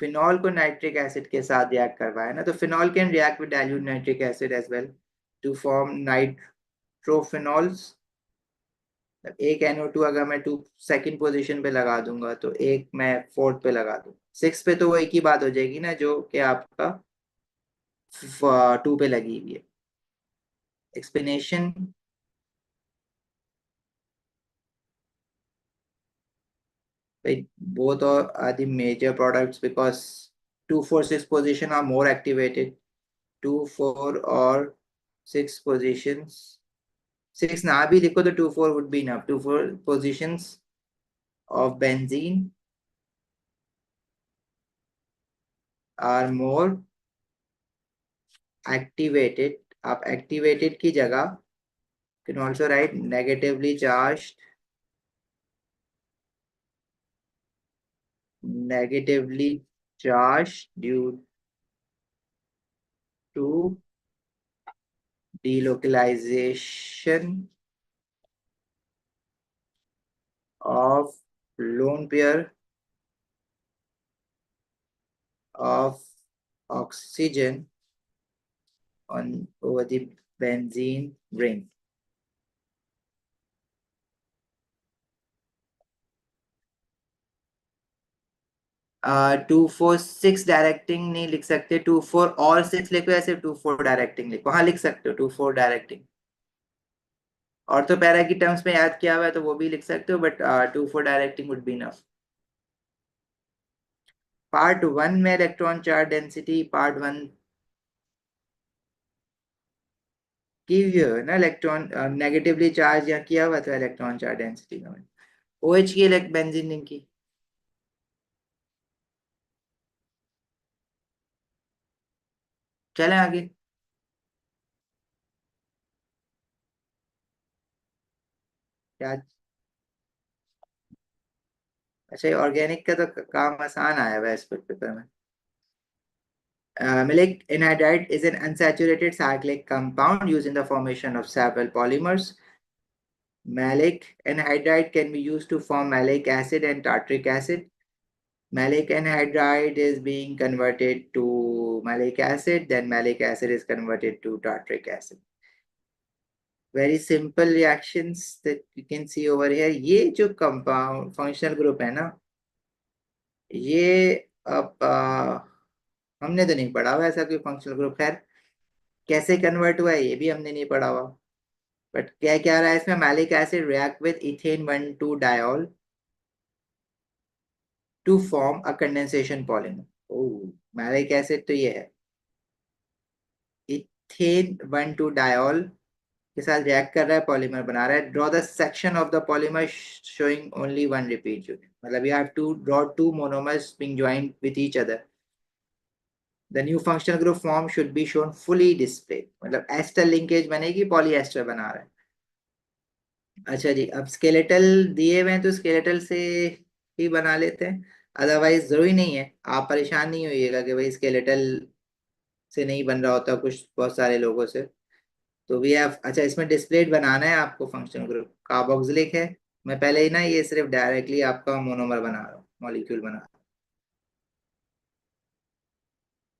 phenol को nitric acid के साथ रिएक्ट करवाया ना, तो phenol can react with dilute nitric acid as well to form nitrophenols. एक NO2 अगर मैं टू सेकंड पोजीशन पे लगा दूंगा तो एक मैं फोर्थ पे लगा दूं, सिक्स पे तो वो एक ही बात हो जाएगी ना जो कि आपका टू पे लगी हुई है। Explanation, both are the major products because 2 4 6 position are more activated. 2 4 or 6 positions, 6 ना भी लिखो तो 2 4 would be enough. 2 4 positions of benzene are more activated. आप activated की जगह can also write negatively charged due to delocalization of lone pair of oxygen on over the benzene ring. 2 4 6 directing नहीं लिख सकते, 2 4 और 6 लिखो या सिर्फ 2 4 डायरेक्टिंग लिखो, हाँ लिख सकते हो 2 4 डायरेक्टिंग। और तो पैरा की टर्म्स में याद किया हुआ है तो वो भी लिख सकते हो, but 2 4 directing would be enough. Part 1 में इलेक्ट्रॉन चार्ज डेंसिटी, पार्ट 1 की हुई है ना, इलेक्ट्रॉन नेगेटिवली चार्ज या किया हुआ था इलेक्ट्रॉन चार्ज डेंसिटी में। OH की बेंजीन रिंग की। चलें आगे। क्या? अच्छा, ऑर्गेनिक का तो काम आसान आया हुआ है इस पेपर में। Maleic anhydride is an unsaturated cyclic compound used in the formation of several polymers. Maleic anhydride can be used to form malic acid and tartaric acid. Malic anhydride is being converted to malic acid, then malic acid is converted to tartaric acid. Very simple reactions that you can see over here. ये जो compound functional group है ना, ये अब हमने तो नहीं पढ़ा हुआ ऐसा कोई फंक्शनल ग्रुप। खैर, कैसे कन्वर्ट हुआ है ये भी हमने नहीं पढ़ा हुआ। बट क्या क्या रहा है इसमें, maleic acid react with ethane 1 2 diol to form a condensation polymer. Oh, maleic acid तो ये है, इथेन 1 2 डायोल के साथ रिएक्ट कर रहा है, पॉलीमर बना रहा है। Draw the section of the polymer showing only one repeat unit, मतलब you have to draw two monomers being joined with each other. The new functional group form should be shown fully display, मतलब ester linkage बनेगी, polyester बना रहा है। अच्छा जी, अब skeletal दिए हुए हैं तो स्केलेटल से ही बना लेते हैं, अदरवाइज जरूरी नहीं है। आप परेशान नहीं होइएगा कि भाई स्केलेटल से नहीं बन रहा होता कुछ बहुत सारे लोगों से। तो वी हैव, अच्छा इसमें डिस्प्लेड बनाना है आपको फंक्शनल ग्रुप, कार्बोक्सिलिक है। मैं पहले ही ना ये सिर्फ डायरेक्टली आपका मोनोमर बना रहा हूँ, मॉलिक्यूल बना रहा हूँ।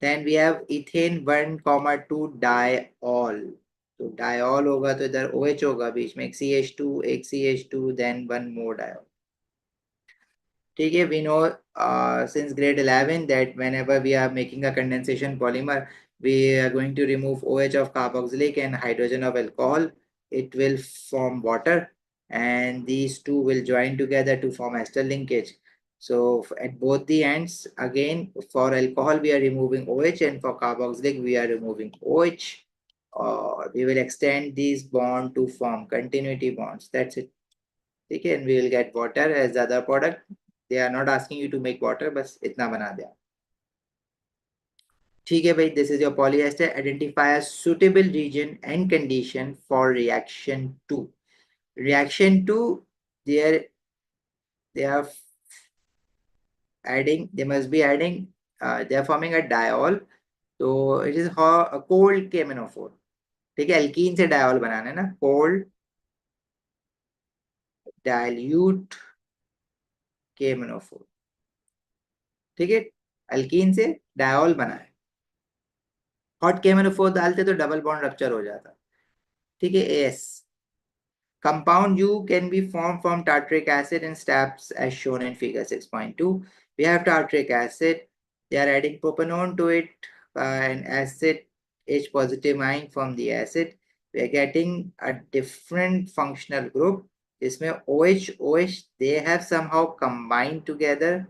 Then we have ethane 1 2 diol. तो डायऑल होगा तो इधर OH होगा, बीच में एक CH2, एक CH2, देन वन मोर डायऑल। ठीक है, we know since grade 11 that whenever we are making a condensation polymer, we are going to remove OH of carboxylic and hydrogen of alcohol. It will form water, and these two will join together to form ester linkage. So at both the ends, again for alcohol we are removing OH, and for carboxylic we are removing OH. We will extend these bond to form continuity bonds. That's it. Okay, and we will get water as the other product. They are not asking you to make water, बस इतना बना दिया। ठीक है भाई, this is your polyester. Identify a suitable region and condition for reaction 2. Reaction 2, they are adding, they must be adding, they are forming a diol. तो it is a cold KMnO4. ठीक है, एल्कीन से diol बनाना है ना, cold dilute KMnO4। ठीक है, alkyne से diol बना है, हॉट KMnO4 डालते तो डबल बॉन्ड रप्चर हो जाता, ठीक है। AS compound U can be formed from tartaric acid in steps as shown in figure 6.2. We have tartaric acid, they are adding propanone to it, and acid H positive ion from the acid. We are getting a different functional group. इसमें OH they have somehow combined together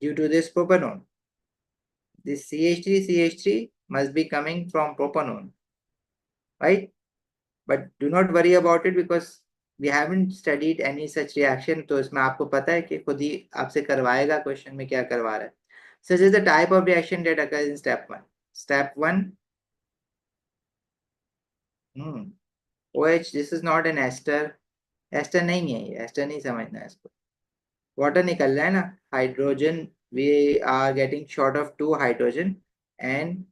due to this propanone. This CH3 must be coming from propanone, right? But do not worry about it because we haven't studied any such reaction. तो इसमें आपको पता है कि खुद ही आपसे करवाएगा question में क्या करवा रहा है. Such is the type of reaction that occurs in step 1. Step 1, OH, this is not an ester. Ester नहीं है ये, ester नहीं समझना है इसको. Water निकल रहा है ना, hydrogen, we are getting short of 2 hydrogen and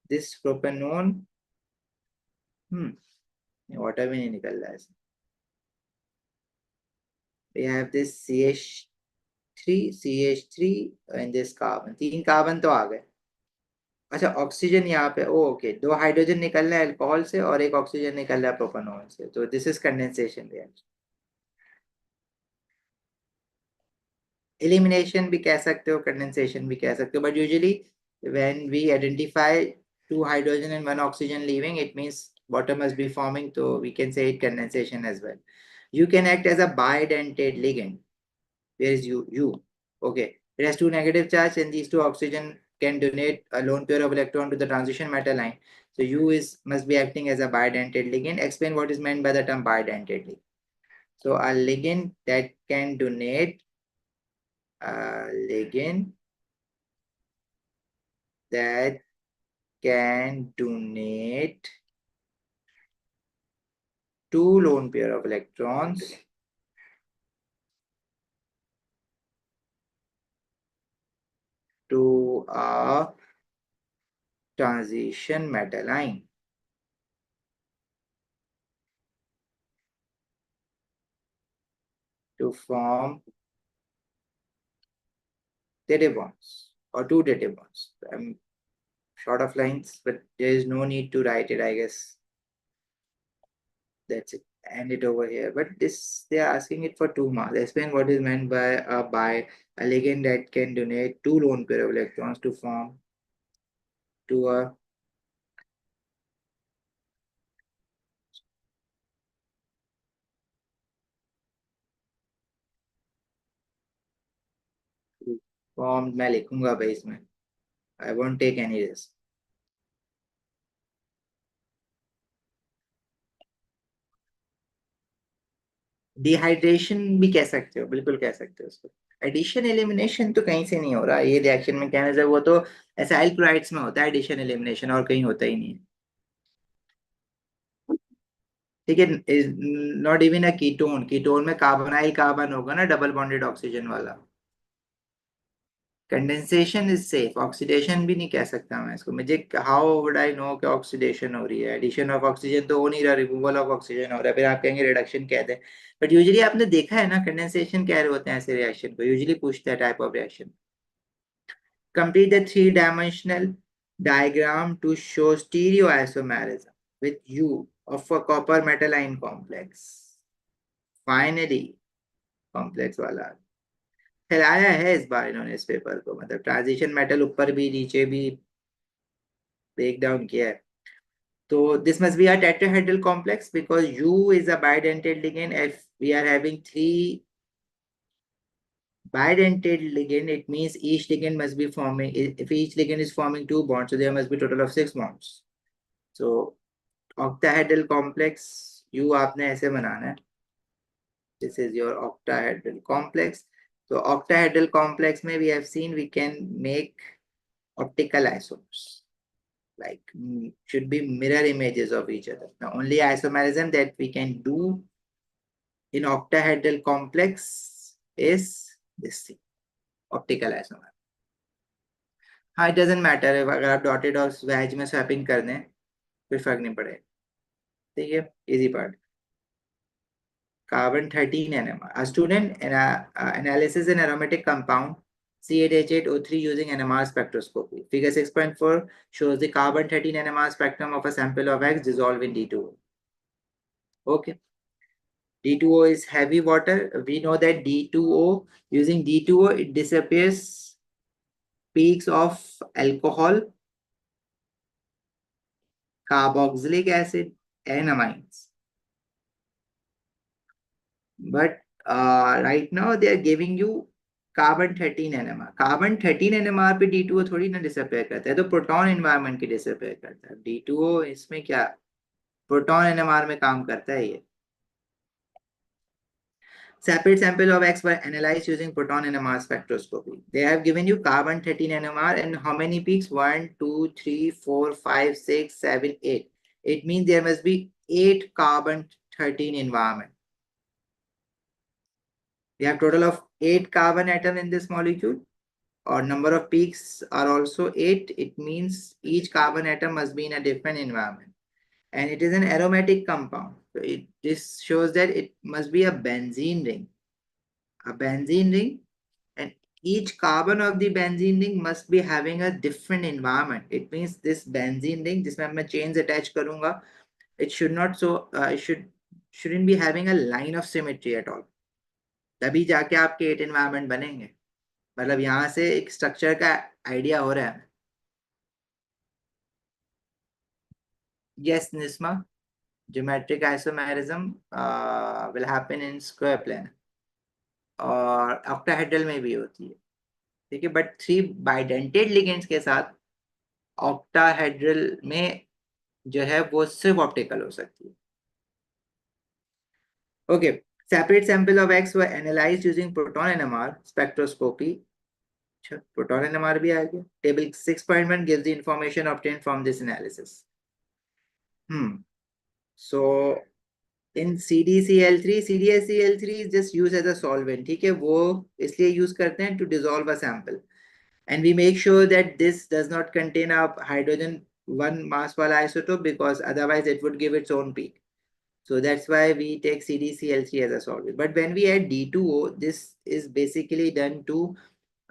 this propanone, water भी नहीं निकल रहा है. We have this CH3 and this carbon, 3 carbon तो आ गए. अच्छा ऑक्सीजन यहाँ पे, ओके, 2 हाइड्रोजन निकल रहा है अल्कोहल से और 1 ऑक्सीजन निकल रहा है प्रोपेनॉल से, तो this is condensation reaction. Elimination भी कह सकते हो, कंडेंसेशन भी कह सकते हो, but usually when we identify 2 hydrogen and 1 oxygen leaving, it means water must be forming, so we can say it condensation as well. You can act as a bidentate ligand. Where is U? Okay, it has 2 negative charge and these 2 oxygen can donate a lone pair of electron to the transition metal line. So U must be acting as a bidentate ligand. Explain what is meant by the term bidentate ligand. So a ligand that can donate two lone pair of electrons to a transition metal ion to form dative bonds or 2 dative bonds. I'm short of lines, but there is no need to write it, I guess. That's it. End it over here. But this, they are asking it for 2 marks. Explain what is meant by a ligand that can donate 2 lone pair of electrons to form to a form. मैं लिखूंगा भाई इसमें. I won't take any risk. Dehydration भी कह सकते हो, बिल्कुल कह सकते हो उसको. एडिशन एलिमिनेशन तो कहीं से नहीं हो रहा ये रिएक्शन में, कहने से वो तो एसाइल क्लोराइड्स में होता है एडिशन एलिमिनेशन, और कहीं होता ही नहीं है. ठीक है, not even a ketone. Ketone में कार्बोनाइल कार्बन होगा ना, डबल बॉन्डेड ऑक्सीजन वाला. कंडेंसेशन इज सेफ, ऑक्सीडेशन भी नहीं कह सकता मैं इसको. मुझे हाउ वुड आई नो कि ऑक्सीडेशन हो रही है? एडिशन ऑफ ऑक्सीजन तो हो नहीं रहा, रिमूवल ऑफ ऑक्सीजन हो रहा है, फिर आप कहेंगे रिडक्शन कहते हैं. बट यूजुअली आपने देखा है ना, कंडेंसेशन कह रहे होते हैं ऐसे रिएक्शन को, यूजुअली पूछते हैं type of reaction. Complete the 3-dimensional diagram to show stereoisomerism with U of a copper metal ion complex. Finally, complex वाला फैलाया है इस बार इन्होंने इस पेपर को, मतलब ट्रांजिशन मेटल ऊपर भी नीचे भी ब्रेक डाउन किया है. So this must be a tetrahedral complex because U is a bidentate ligand. If we are having 3 bidentate ligand, it means each ligand must be forming, if each ligand is forming 2 bonds, so there must be a total of 6 bonds. So octahedral complex, U आपने ऐसे बनाना है. This is your octahedral complex. So octahedral complex में we have seen we can make optical isomers. Like should be mirror images of each other. The only isomerism that we can do in octahedral complex is this thing, optical isomer. हाँ, it doesn't matter अगर आप dotted और वैज में swapping कर दें, कोई फर्क नहीं पड़ेगा. ठीक है, easy part. carbon 13 NMR. A student analysis an aromatic compound C8H8O3 using NMR spectroscopy. Figure 6.4 shows the carbon 13 NMR spectrum of a sample of X dissolved in D2O. Okay. D2O is heavy water. We know that D2O, using D2O, it disappears peaks of alcohol, carboxylic acid, and amines. But right now they are giving you carbon 13 NMR. Carbon 13 NMR पे D2O थोड़ी ना disappear करता है, तो proton environment की disappear करता है. D2O इसमें क्या प्रोटॉन NMR में काम करता है ये. Separate sample of X were analyzed using proton NMR spectroscopy. They have given you carbon 13 NMR and how many peaks? 1, 2, 3, 4, 5, 6, 7, 8. It means there must be 8 carbon 13 environment. We have total of 8 carbon atom in this molecule. Or number of peaks are also 8. It means each carbon atom must be in a different environment. And it is an aromatic compound. So this shows that it must be a benzene ring. A benzene ring, and each carbon of the benzene ring must be having a different environment. It means this benzene ring, जिसमें मैं chains attach करूँगा, it should not shouldn't be having a line of symmetry at all. तभी जाके आपके 8 environment बनेंगे. मतलब यहाँ से एक स्ट्रक्चर का आइडिया हो रहा है. Yes, Nisma, geometric isomerism will happen in square plane और octahedral में भी होती है. ठीक है, बट 3 बाइडेंटेड लिगेंड्स के साथ ऑक्टाहेड्रल में जो है वो सिर्फ ऑप्टिकल हो सकती है. Okay. Separate sample of X were analyzed using proton NMR spectroscopy. Proton NMR भी आ गया. Table 6.1 gives the information obtained from this analysis. So in CDCl3, CDCl3 is just used as a solvent. ठीक है, वो इसलिए use करते हैं to dissolve a sample. And we make sure that this does not contain a hydrogen 1 mass wala isotope, because otherwise it would give its own peak. So that's why we take CDCl3 as a solvent. But when we add D2O, this is basically done to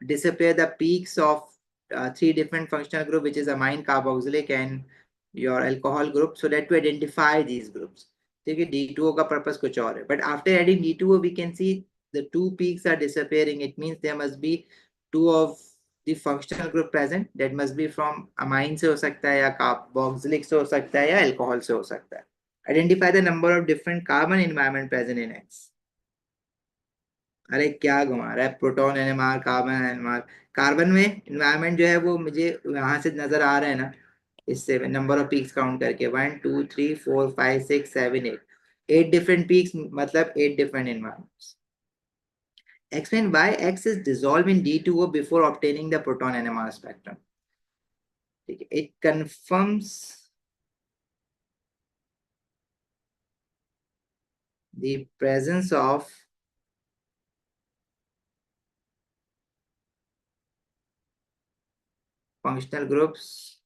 disappear the peaks of 3 different functional group, which is amine, carboxylic, and your alcohol group, so that to identify these groups. Okay, D2O का purpose कुछ और है. But after adding D2O, we can see the 2 peaks are disappearing. It means there must be 2 of the functional group present. That must be from amine से हो सकता है, या carboxylic से हो सकता है, या alcohol से हो सकता है. Identify the number of different carbon environment present in X. अरे क्या घुमा रहा है, proton NMR, carbon NMR. Carbon में एनवायरनमेंट जो है वो मुझे यहाँ से नजर आ रहा है ना, इससे नंबर ऑफ पीक्स काउंट करके 1 2 3 4 5 6 7 8 8 डिफरेंट पीक्स, मतलब 8 different environments. Explain why X is dissolved in D2O before obtaining the proton NMR spectrum. It confirms the presence of functional groups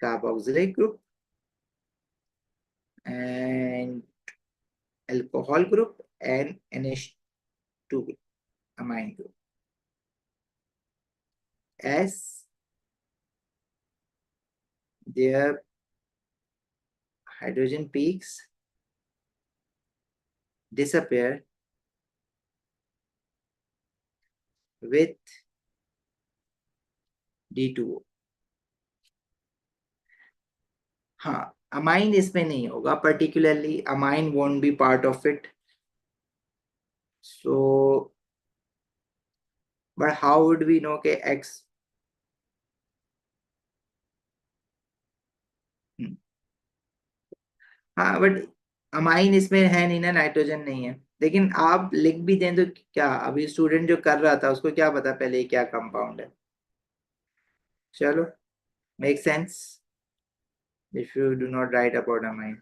carboxylic group and alcohol group and NH2 group, amine group, as their hydrogen peaks disappear with D2O. हाँ, amine इसमें नहीं होगा, particularly amine won't be part of it. So, but how would we know कि X? हाँ, but amine इसमें है नहीं ना, नाइट्रोजन नहीं है. लेकिन आप लिख भी दें तो क्या, अभी स्टूडेंट जो कर रहा था उसको क्या पता पहले क्या कंपाउंड है. चलो, make sense if you do not write about amine.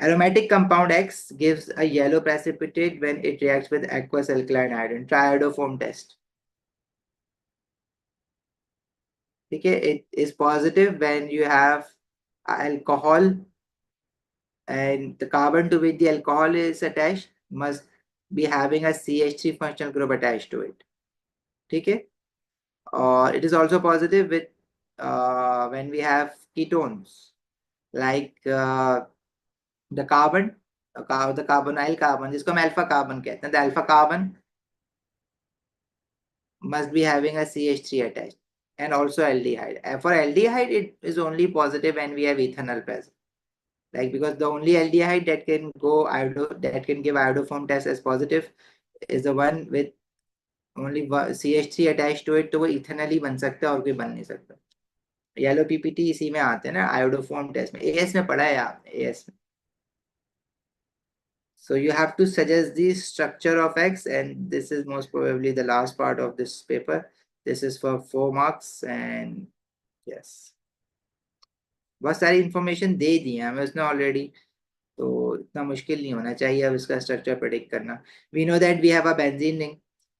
Aromatic compound X gives a yellow precipitate when it reacts with aqueous alkaline iodine. Triodoform test. ठीक है, it is positive when you have alcohol and the carbon to which the alcohol is attached must be having a CH3 functional group attached to it. ठीक है, or it is also positive with when we have ketones like the carbon, the carbonyl carbon जिसको हम alpha carbon कहते हैं, the alpha carbon must be having a CH3 attached and also aldehyde. And for aldehyde, it is only positive when we have ethanol present. Like because the only aldehyde that can go that can give iodoform test as positive is the one with only CH3 attached to it. तो वो ethanol ही बन सकता है और कोई बन नहीं सकता. येलो पीपीटी इसी में आते हैं ना आयोडोफॉर्म टेस्ट में. एएस में पढ़ा है आपने एएस में. So you have to suggest the structure of X, and this is most probably the last part of this paper. This is for 4 marks, and yes, बहुत सारी इंफॉर्मेशन दे दी है हमें उसने ऑलरेडी, तो इतना मुश्किल नहीं होना चाहिए अब इसका स्ट्रक्चर प्रेडिक्ट करना. We know that we have a benzene ring,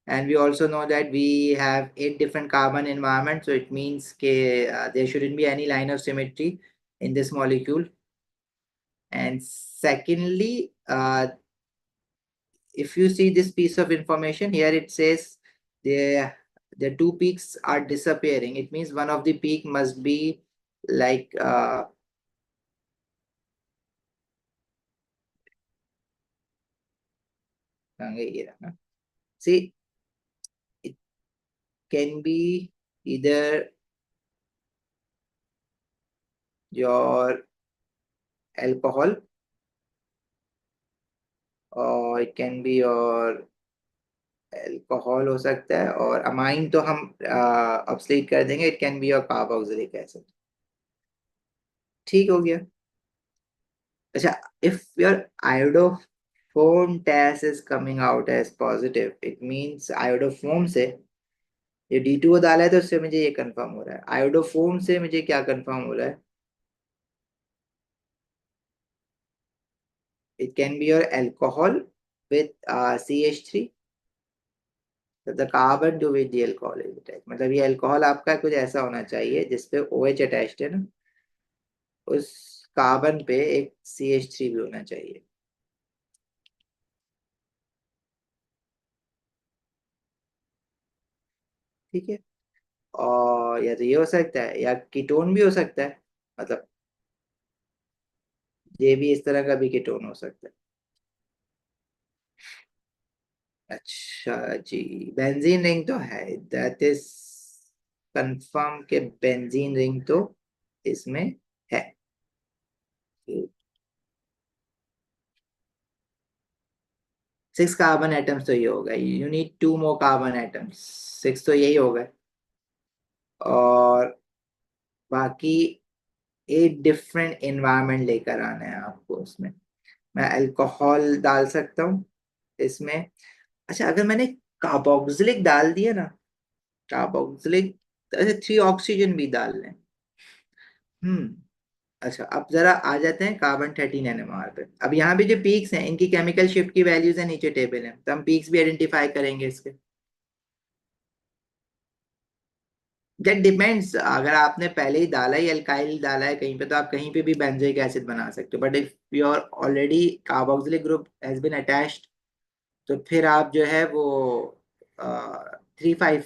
and we also know that we have 8 different carbon environments, so it means there shouldn't be any line of symmetry in this molecule. And secondly, if you see this piece of information here, it says the two peaks are disappearing. It means one of the peak must be like see, it can be either your alcohol or it can be your alcohol हो सकता है, और amine तो हम absolute कर देंगे. It can be your carboxylic acid. ठीक हो गया. अच्छा, if your iodoform test is coming out as positive, it means iodoform से ये D2O डाला है तो उससे मुझे ये कंफर्म हो रहा है. आयोडोफोम से मुझे क्या कंफर्म हो रहा है? It can be your alcohol with CH3. The carbon to which the alcohol is attached, मतलब ये अल्कोहल आपका कुछ ऐसा होना चाहिए जिसपे OH अटैच्ड है ना, उस कार्बन पे एक CH3 भी होना चाहिए. ठीक है, और या तो ये हो सकता है या कीटोन भी हो सकता है, मतलब ये भी इस तरह का भी कीटोन हो सकता है. अच्छा जी, बेंजीन रिंग तो है, दैट इज कंफर्म के बेंजीन रिंग तो इसमें है. 6 कार्बन एटम्स तो ये होगा, you need 2 more carbon atoms. 6 तो यही होगा, और बाकी 8 डिफरेंट एनवायरनमेंट लेकर आना है आपको उसमें. मैं अल्कोहल डाल सकता हूँ इसमें. अच्छा, अगर मैंने कार्बोक्सिलिक डाल दिया ना, कार्बोक्सिलिक, ऐसे 3 ऑक्सीजन भी डाल लें. हम्म. अच्छा, अब जरा आ जाते हैं कार्बन 13 NMR पे. अब यहाँ पे जो पीक्स हैं इनकी केमिकल शिफ्ट की वैल्यूज है, नीचे टेबल है, तो हम पीक्स भी आइडेंटिफाई करेंगे इसके. दैट डिपेंड्स, अगर आपने पहले ही डाला ही अल्काइल डाला है कहीं पे तो आप कहीं पे भी बेंजोइक एसिड बना सकते हो. But if your already carboxylic group has been attached, तो फिर आप जो है वो 3,5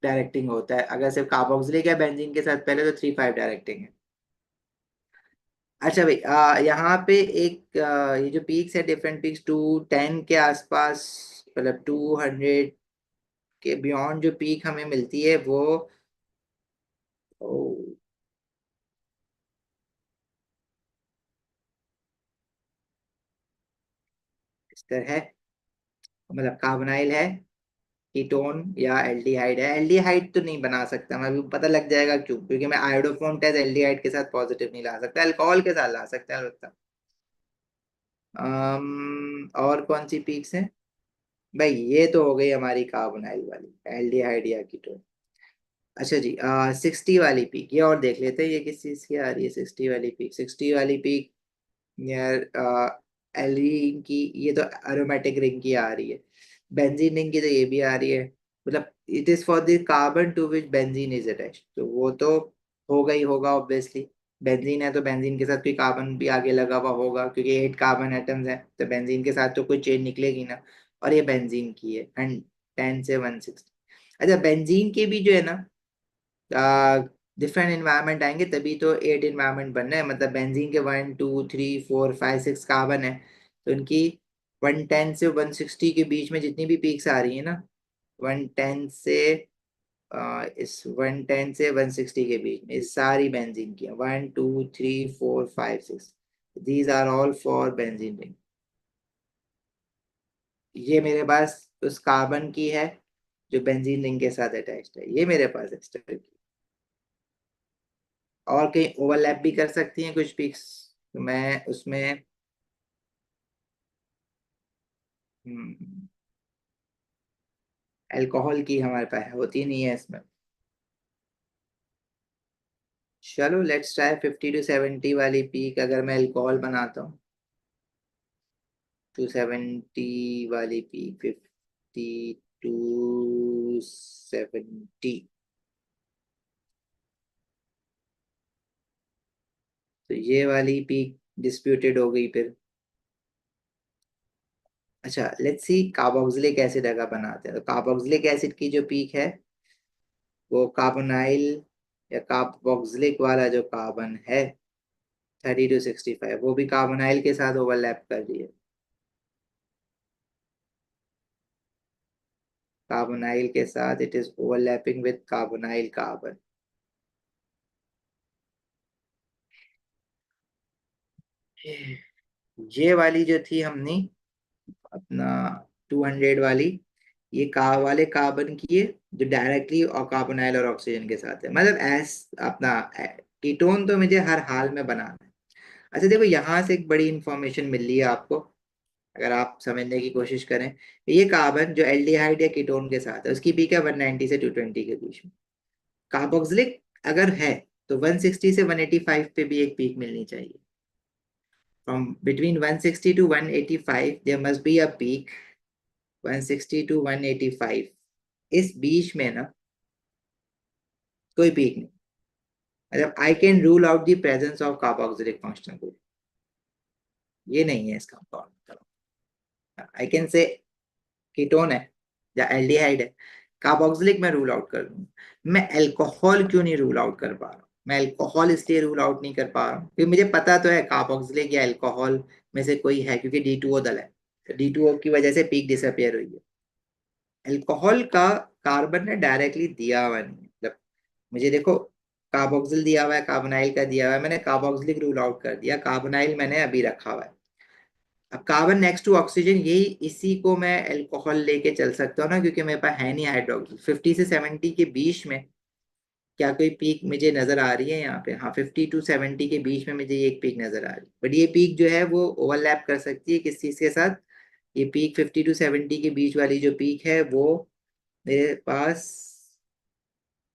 डायरेक्टिंग होता है. अगर सिर्फ कार्बोक्सिलिक या बेंजीन के साथ पहले, तो 3,5 डायरेक्टिंग है. अच्छा भाई, यहाँ पे एक ये जो पीक्स है, डिफरेंट पीक्स 210 के आसपास, मतलब 200 के बियॉन्ड जो पीक हमें मिलती है वो ओ, इस तरह है, मतलब कार्बोनाइल है, कीटोन या एल्डिहाइड है. एल्डिहाइड तो नहीं बना सकता मैं, अभी पता लग जाएगा क्यों, क्योंकि मैं आयोडोफोम टेस्ट एल्डिहाइड के साथ पॉजिटिव नहीं ला सकता. अल्कोहल के साथ ला सकता है अलबत्ता. और कौन सी पीक्स हैं भाई? ये तो हो गई हमारी कार्बोनाइल वाली, एल्डिहाइड या कीटोन. अच्छा जी, 60 वाली पीक ये और देख लेते हैं, ये किस चीज की आ रही है 60 वाली पीक. 60 वाली पीक यार एल्डीन की, ये तो एरोमेटिक रिंग की आ रही है. बेंजीन रिंग की तो ये भी आ रही है. मतलब it is for the carbon to which benzene is attached, तो वो तो होगा ही होगा ऑब्वियसली। बेंजीन है तो बेंजीन के साथ कोई कार्बन भी आगे लगा हुआ होगा, क्योंकि 8 कार्बन एटम्स हैं, तो बेंजीन के साथ तो कोई चेन निकलेगी ना। और ये बेंजीन की है, एंड 10 से 160। अच्छा, बेंजीन के भी जो है ना डिफरेंट इन्वायरमेंट आएंगे, तभी तो 8 इन्वायरमेंट बन रहे हैं। मतलब बेंजीन के 1 2 3 4 5 6 कार्बन है, तो उनकी 110 से 160 के बीच में जितनी भी पीक्स आ रही है ना, 110 से इस 110 से 160 के बीच में इस सारी बेंजीन की 1 2 3 4 5 6, these are all for benzene ring. ये मेरे पास उस कार्बन की है जो बेंजीन रिंग के साथ अटैच्ड है, ये मेरे पास है। और कहीं ओवरलैप भी कर सकती हैं कुछ पिक्स, तो मैं उसमें अल्कोहल की हमारे पास होती नहीं है इसमें। चलो लेट्स ट्राई 50 to 70 वाली पीक, अगर मैं अल्कोहल बनाता हूँ। 270 वाली पीक, 52 70, तो ये वाली पीक डिस्प्यूटेड हो गई फिर। अच्छा, लेट्स सी कार्बोक्सिलिक एसिड अगर बनाते हैं, तो कार्बोक्सिलिक एसिड की जो पीक है वो कार्बोनाइल या कार्बोक्सिलिक वाला जो कार्बन है 30 to 65, वो भी कार्बोनाइल के साथ ओवरलैप कर रही है। कार्बोनाइल के साथ it is overlapping with carbonyl carbon. ये वाली जो थी हमने अपना 200 वाली, ये वाले कार्बन की है जो डायरेक्टली और कार्बोनाइल और ऑक्सीजन के साथ है। मतलब एस अपना कीटोन तो मुझे हर हाल में बनाना है। अच्छा देखो, यहाँ से एक बड़ी इंफॉर्मेशन मिल रही है आपको, अगर आप समझने की कोशिश करें। ये कार्बन जो एल्डिहाइड या कीटोन के साथ है, उसकी पीक है 190 से 220 के बीच में। कार्बोक्सिलिक अगर है तो 160 से 185 पे भी एक पीक मिलनी चाहिए। From between 160 to 185 there must be a peak, 160 to 185, इस बीच में ना कोई पीक नहीं। मतलब I can rule out the presence of carboxylic functional group, ये नहीं है इसका कंपाउंड। आई कैन से कीटोन है या एल्डिहाइड है, कार्बोक्सिलिक मैं रूल आउट कर दूंगा। मैं अल्कोहल क्यों नहीं रूल आउट कर पा रहा हूँ? मैं अल्कोहल इसलिए रूल आउट नहीं कर पा रहा हूँ क्योंकि मुझे पता तो है कार्बोक्सिलिक या अल्कोहल में से कोई है, क्योंकि D2O दल है, तो D2O की वजह से पीक डिसअपियर हुई है। अल्कोहल का कार्बन ने डायरेक्टली दिया हुआ नहीं है। मतलब मुझे देखो, कार्बोक्सिल दिया हुआ है, कार्बोनाइल का दिया हुआ है, मैंने कार्बोक्सिलिक रूल आउट कर दिया, कार्बोनाइल मैंने अभी रखा हुआ है। अब कार्बन नेक्स्ट टू ऑक्सीजन, यही इसी को मैं अल्कोहल लेके चल सकता हूँ ना, क्योंकि मेरे पास है नहीं हाइड्रोक्सिल। 50 से 70 के बीच में क्या कोई पीक मुझे नजर आ रही है यहाँ पे? हाँ, 50 to 70 के बीच में मुझे ये एक पीक नजर आ रही है, बट ये पीक जो है वो ओवरलैप कर सकती है किस चीज के साथ? ये पीक 50 to 70 के बीच वाली जो पीक है वो मेरे पास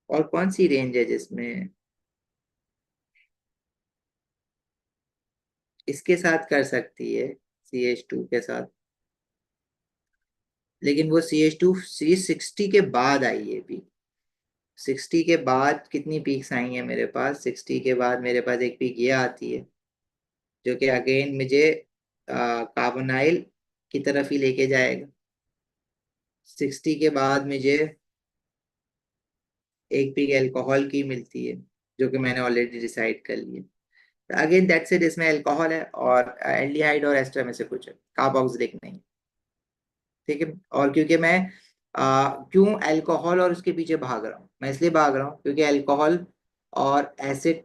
और कौन सी रेंज है जिसमें इसके साथ कर सकती है, CH2 के साथ। लेकिन वो CH2 C60 के बाद आई है पीक। 60 के बाद कितनी पीक्स आई हैं मेरे पास? 60 के बाद मेरे पास एक पीक ये आती है, जो कि अगेन मुझे कार्बोनाइल की तरफ ही लेके जाएगा। 60 के बाद मुझे एक पीक अल्कोहल की मिलती है, जो कि मैंने ऑलरेडी डिसाइड कर लिया। अगेन दैट्स इट, इसमें अल्कोहल है और एल्डिहाइड और एस्टर में से कुछ है, कार्बोक्सिलिक नहीं। ठीक है, और क्योंकि मैं क्यों अल्कोहल और उसके पीछे भाग रहा हूँ? मैं इसलिए भाग रहा हूँ क्योंकि अल्कोहल और एसिड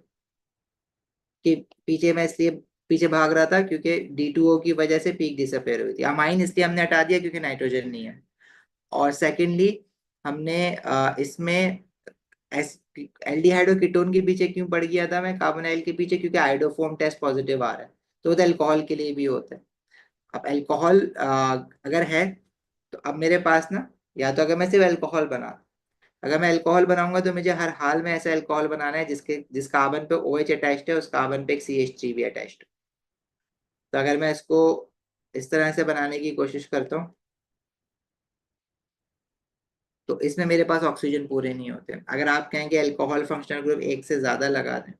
के पीछे मैं इसलिए पीछे भाग रहा था क्योंकि D2O की वजह से पीक डिसअपेयर हुई थी। अमाइन इसलिए हमने हटा दिया क्योंकि नाइट्रोजन नहीं है। और सेकेंडली हमने इसमें एल्डिहाइड और कीटोन के पीछे क्यों पड़ गया था मैं कार्बोनाइल के पीछे? क्योंकि आइडोफॉर्म टेस्ट पॉजिटिव आ रहा है, तो वो तो अल्कोहल के लिए भी होता है। अब अल्कोहल अगर है तो अब मेरे पास ना, या तो अगर मैं सिर्फ अल्कोहल बना, अगर मैं अल्कोहल बनाऊंगा तो मुझे हर हाल में ऐसा अल्कोहल बनाना है जिस कार्बन पे OH अटैच्ड है उस कार्बन पे एक CH3 भी अटैच्ड है। तो अगर मैं इसको इस तरह से बनाने की कोशिश करता हूँ, तो इसमें मेरे पास ऑक्सीजन पूरे नहीं होते। अगर आप कहेंगे अल्कोहल फंक्शनल ग्रुप एक से ज्यादा लगा दें,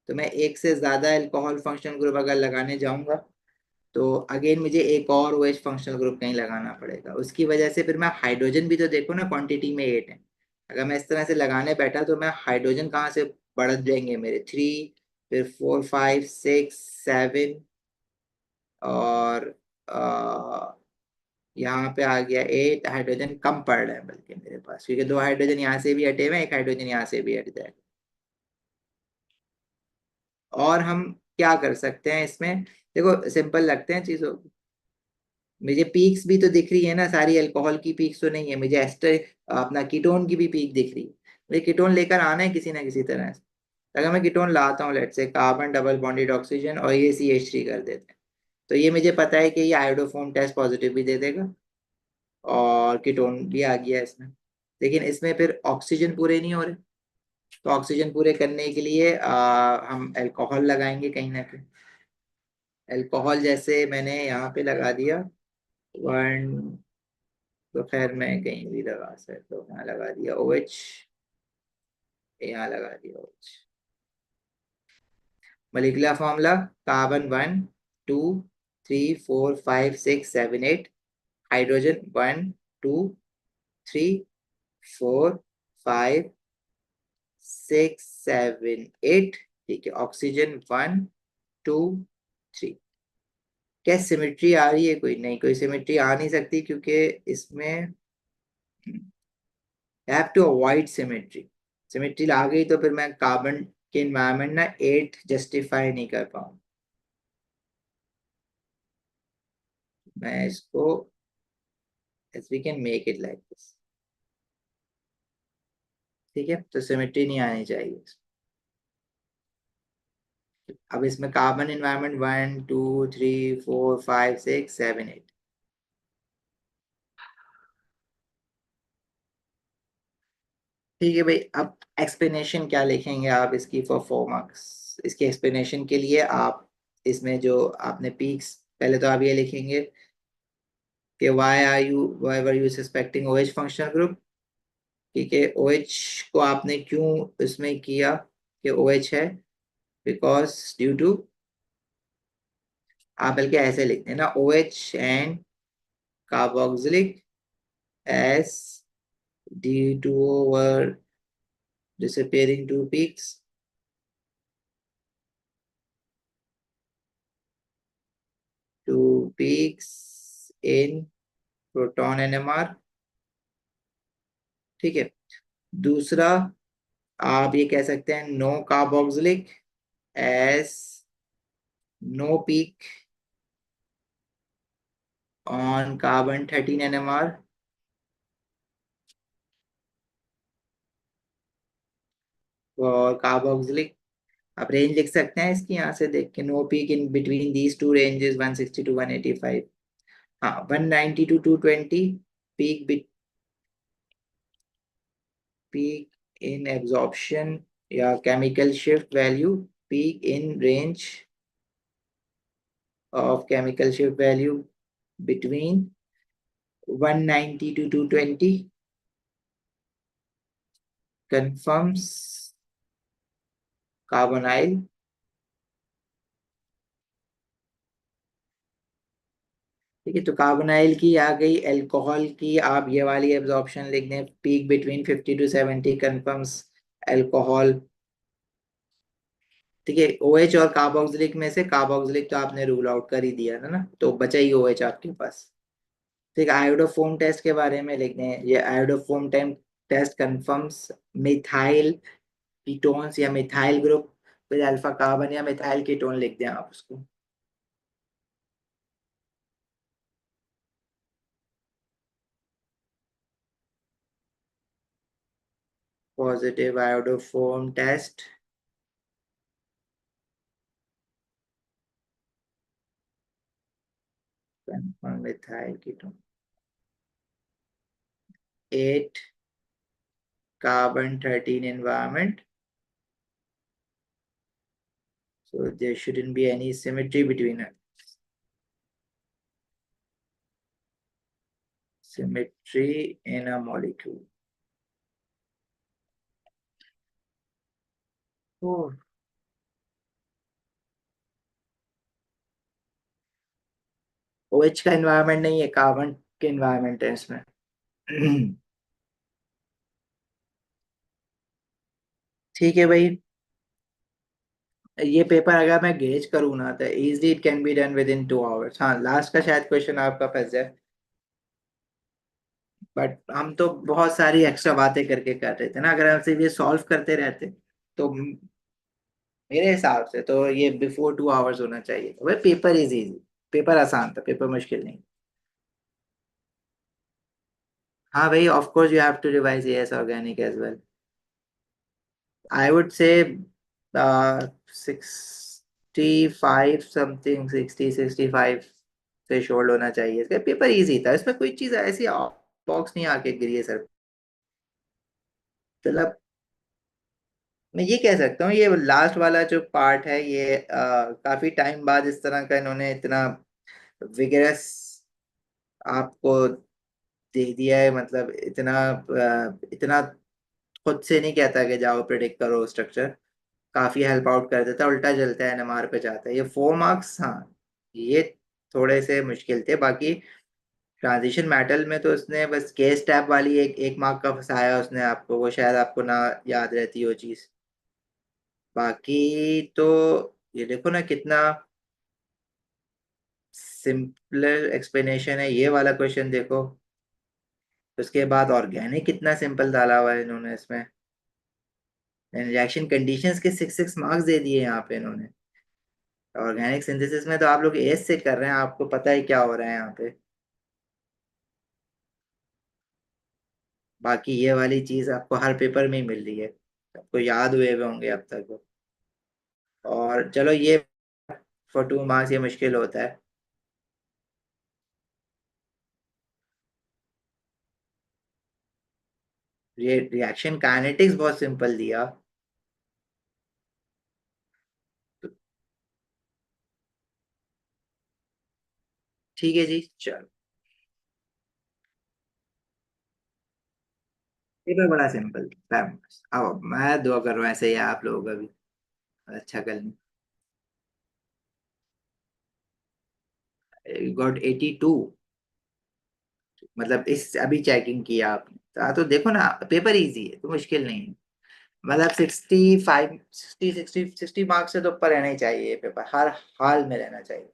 तो मैं एक से ज्यादा अल्कोहल फंक्शनल ग्रुप अगर लगाने जाऊंगा तो अगेन मुझे एक और OH फंक्शनल ग्रुप कहीं लगाना पड़ेगा। उसकी वजह से फिर मैं हाइड्रोजन भी तो देखो ना, क्वांटिटी में 8 है। अगर मैं इस तरह से लगाने बैठा तो मैं हाइड्रोजन कहाँ से बढ़ जाएंगे मेरे, 3, फिर 4, 5, 6, 7, और यहाँ पे आ गया 8। हाइड्रोजन कम पड़ रहा है बल्कि मेरे पास, क्योंकि 2 हाइड्रोजन यहाँ से भी हटे हुए हैं, एक हाइड्रोजन यहाँ से भी हट जाएगा। और हम क्या कर सकते हैं इसमें, देखो सिंपल लगते हैं चीजों। मुझे पीक्स भी तो दिख रही है ना, सारी अल्कोहल की पीक्स तो नहीं है, मुझे एस्टर अपना कीटोन की भी पीक दिख रही है। मुझे कीटोन लेकर आना है किसी ना किसी तरह से। अगर मैं कीटोन लाता हूँ, लेट से कार्बन डबल बॉन्डेड ऑक्सीजन और ये CH3 कर देते हैं, तो ये मुझे पता है कि ये आयोडोफोम टेस्ट पॉजिटिव भी दे देगा और कीटोन भी आ गया इसमें। लेकिन इसमें फिर ऑक्सीजन पूरे नहीं हो रहे, तो ऑक्सीजन पूरे करने के लिए हम अल्कोहल लगाएंगे कहीं ना कहीं। अल्कोहल जैसे मैंने यहाँ पे लगा दिया 1, तो खैर मैं कहीं भी लगा सकता हूँ, यहाँ लगा दिया OH, यहाँ लगा दिया OH। Molecular formula carbon 1, 2, 3, 4, 5, 6, 7, 8, hydrogen 1, 2, 3, 4, 5, 6, 7, 8। ठीक है, ऑक्सीजन 1, 2, 3। क्या सिमेट्री आ रही है? कोई नहीं, कोई सिमेट्री आ नहीं सकती, क्योंकि इसमें have to avoid symmetry. Symmetry आ गई तो फिर मैं कार्बन के एनवायरनमेंट ना 8 जस्टिफाई नहीं कर पाऊँ। मैं इसको we can make it like this. ठीक है, तो सिमेट्री नहीं आनी चाहिए। अब इसमें कार्बन एनवायरनमेंट 1, 2, 3, 4, 5, 6, 7, 8। ठीक है भाई, अब एक्सप्लेनेशन क्या लिखेंगे आप इसकी फॉर 4 मार्क्स? इसकी एक्सप्लेनेशन के लिए आप इसमें जो आपने पीक्स, पहले तो आप ये लिखेंगे कि why were you suspecting OH functional group. ठीक है, OH को आपने क्यों इसमें किया कि OH है? बिकॉज ड्यू टू, आप बल्कि ऐसे लिखते हैं ना, OH and carboxylic as due to over disappearing two peaks, two peaks in proton NMR। ठीक है, दूसरा आप ये कह सकते हैं no carboxylic as no peak on carbon 13 NMR, और कार्बोक्सिलिक आप रेंज लिख सकते हैं इसकी, यहाँ से देख के, no peak in between these two ranges 160 to 185। हाँ, 190 to 220 peak, peak in absorption या chemical shift value, peak in range of chemical shift value between 190 to 220 confirms carbonyl। ठीक है, तो कार्बोनाइल की आ गई। अल्कोहल की आप ये वाली एब्जॉर्प्शन लिख दें, peak between 50 to 70 confirms alcohol. ठीक है, OH और कार्बोक्सिलिक में से कार्बोक्सिलिक तो आपने रूल आउट कर ही दिया था ना, तो बचा ही OH आपके पास। ठीक है, आयोडोफोम टेस्ट के बारे में लिखते हैं, ये iodoform test confirms methyl ketones या methyl group with alpha carbon, या मिथाइल कीटोन लिख दें आप उसको। Positive iodoform test confirm methyl ketone, 8 carbon 13 environment, so there shouldn't be any symmetry between it, Symmetry in a molecule. Oh, OH का environment नहीं है, carbon के environment है इसमें। ठीक है भाई। ये पेपर अगर मैं गेज करूँ ना तो easily it can be done with in 2 hours. हाँ, लास्ट का शायद क्वेश्चन आपका फंस जाए, बट हम तो बहुत सारी एक्स्ट्रा बातें करके कर रहे थे ना। अगर हम सिर्फ ये सॉल्व करते रहते तो मेरे हिसाब से तो ये बिफोर 2 आवर्स होना चाहिए। भाई पेपर इज इजी, पेपर आसान था, पेपर मुश्किल नहीं। हाँ भाई, of course you have to revise AS organic as well. I would say 65 something, 60 65 threshold होना चाहिए। इसका पेपर इजी था, इसमें कोई चीज ऐसी बॉक्स नहीं आके गिरी है सर। मतलब मैं ये कह सकता हूँ, ये लास्ट वाला जो पार्ट है ये काफी टाइम बाद इस तरह का इन्होंने इतना विगरस आपको दे दिया है। मतलब इतना खुद से नहीं कहता कि जाओ प्रिडिक्ट करो स्ट्रक्चर, काफी हेल्प आउट कर देता है, उल्टा चलता है, एनएमआर पे जाता है। ये 4 मार्क्स, हाँ ये थोड़े से मुश्किल थे। बाकी ट्रांजिशन मेटल में तो उसने बस केस टैप वाली एक 1 मार्क का फंसाया उसने आपको, वो शायद आपको ना याद रहती हो चीज। बाकी तो ये देखो ना कितना सिंपलर एक्सप्लेनेशन है ये वाला क्वेश्चन देखो। उसके बाद ऑर्गेनिक कितना सिंपल डाला हुआ है इन्होंने इसमें। रिएक्शन कंडीशंस के 6 6 मार्क्स दे दिए यहाँ पे इन्होंने। ऑर्गेनिक सिंथेसिस में तो आप लोग एस से कर रहे हैं, आपको पता ही क्या हो रहा है यहाँ पे। बाकी ये वाली चीज आपको हर पेपर में ही मिल रही है, आपको याद हुए होंगे अब तक वो। और चलो ये फॉर 2 मार्क्स ये मुश्किल होता है। ये रिएक्शन काइनेटिक्स बहुत सिंपल दिया। तो ठीक है जी, चलो। पेपर बड़ा सिंपल था। अब मैं दुआ कर रहा हूँ ऐसे ही आप लोगों का भी अच्छा कर लें। गॉट 82। मतलब इस अभी चेकिंग किया आपने तो, तो देखो ना पेपर इजी है तो मुश्किल नहीं है। मतलब 65 60 मार्क्स से तो ऊपर रहना ही चाहिए ये पेपर, हर हाल में रहना चाहिए।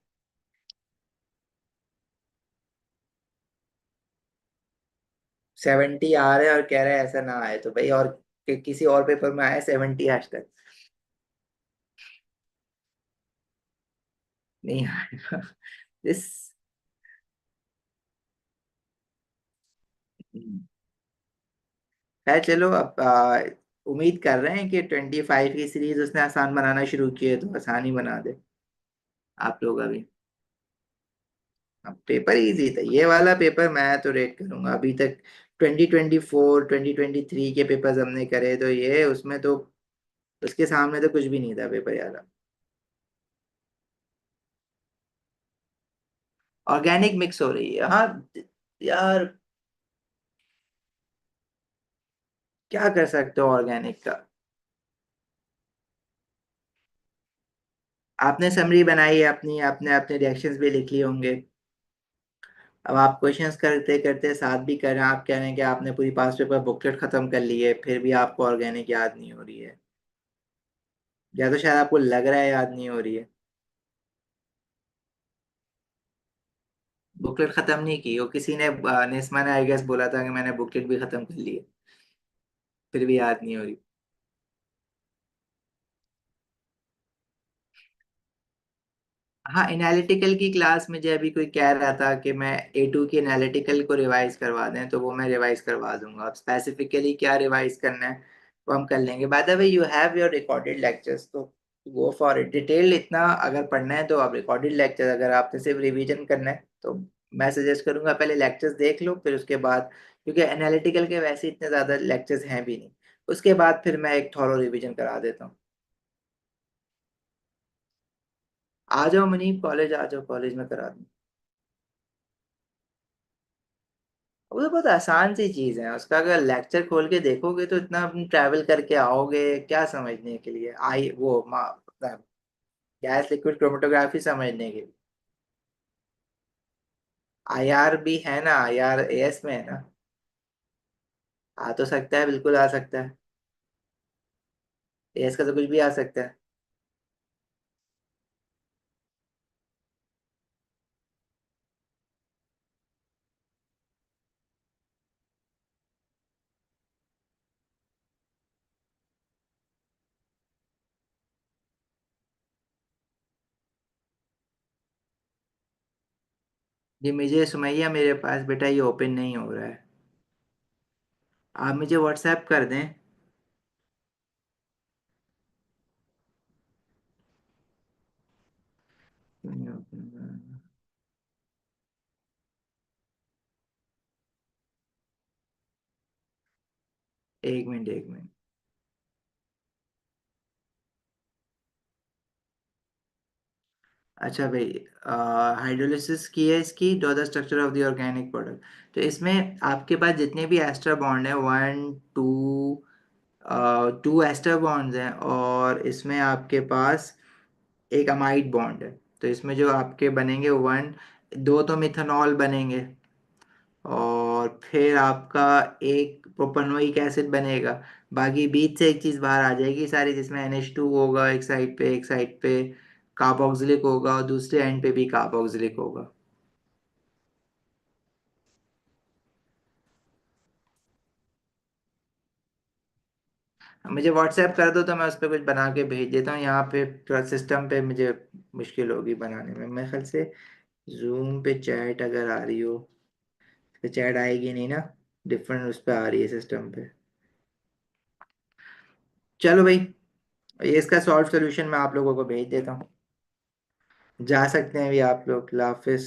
70 आ रहे हैं और कह रहे हैं ऐसा ना आए तो भाई, और किसी और पेपर में आए 70 आज तक? नहीं आएगा। इस खैर चलो, अब उम्मीद कर रहे हैं कि 25 की सीरीज उसने आसान बनाना शुरू की है तो आसान ही बना दे आप लोग अभी। अब पेपर इजी था ये वाला पेपर, मैं तो रेट करूंगा अभी तक। 2024 2023 के पेपर्स हमने करे तो ये उसमें तो उसके सामने तो कुछ भी नहीं था पेपर यार। ऑर्गेनिक मिक्स हो रही है, हाँ यार, क्या कर सकते हो ऑर्गेनिक का। आपने समरी बनाई है अपनी, आपने अपने रिएक्शंस भी लिख लिए होंगे। अब आप क्वेश्चंस करते करते साथ भी कर रहे हैं, आप कह रहे हैं कि आपने पूरी पास पेपर बुकलेट खत्म कर ली है फिर भी आपको ऑर्गेनिक याद नहीं हो रही है, या तो शायद आपको लग रहा है याद नहीं हो रही है। बुकलेट खत्म नहीं की, वो किसी ने नेस्मा ने आई गेस बोला था कि मैंने बुकलेट भी खत्म कर ली है, फिर भी याद नहीं हो रही। हाँ, एनालिटिकल की क्लास में जब अभी कोई कह रहा था कि मैं A2 की एनालिटिकल को रिवाइज करवा दें तो वो मैं रिवाइज करवा दूंगा। अब स्पेसिफिकली क्या रिवाइज करना है वो हम कर लेंगे। By the way you have your recorded lectures, तो गो फॉर इट। डिटेल इतना अगर पढ़ना है तो आप रिकॉर्डेड लेक्चर, अगर आपने सिर्फ रिवीजन करना है तो मैं सजेस्ट करूंगा पहले लेक्चर्स देख लो, फिर उसके बाद, क्योंकि एनालिटिकल के वैसे इतने ज्यादा लेक्चर्स हैं भी नहीं, उसके बाद फिर मैं एक थॉरो रिवीजन करा देता हूँ। आ जाओ मुनीब, कॉलेज आ जाओ, कॉलेज में करा दूँ। वो तो बहुत आसान सी चीज है, उसका अगर लेक्चर खोल के देखोगे तो इतना ट्रैवल करके आओगे क्या समझने के लिए, आई वो गैस लिक्विड क्रोमेटोग्राफी समझने के लिए। आईआर भी है ना, आईआर एएस में है ना। आ तो सकता है, बिल्कुल आ सकता है। एएस का तो कुछ भी आ सकता है। ये मुझे सुमैया, मेरे पास बेटा ये ओपन नहीं हो रहा है। आप मुझे व्हाट्सएप कर दें। एक मिनट, एक मिनट। अच्छा भाई, हाइड्रोलिसिस की है इसकी, draw the structure of the organic product. तो इसमें आपके पास जितने भी एस्टर बॉन्ड है, one two, two ester bonds हैं, और इसमें आपके पास एक अमाइड बॉन्ड है। तो इसमें जो आपके बनेंगे वन, दो तो मिथनॉल बनेंगे, और फिर आपका एक प्रोपेनोइक एसिड बनेगा। बाकी बीच से एक चीज बाहर आ जाएगी सारी, जिसमें NH2 होगा एक साइड पे, एक साइड पे कार्बोक्सिलिक होगा, और दूसरे एंड पे भी कार्बोक्सिलिक होगा। मुझे व्हाट्सएप कर दो तो मैं उस पर कुछ बना के भेज देता हूँ। यहाँ पे सिस्टम पे मुझे मुश्किल होगी बनाने में, मेरे ख्याल से। जूम पे चैट अगर आ रही हो तो चैट आएगी नहीं ना, डिफरेंट उस पर आ रही है सिस्टम पे। चलो भाई, ये इसका सॉल्व सॉल्यूशन मैं आप लोगों को भेज देता हूँ। जा सकते हैं अभी आप लोग, लाफिस।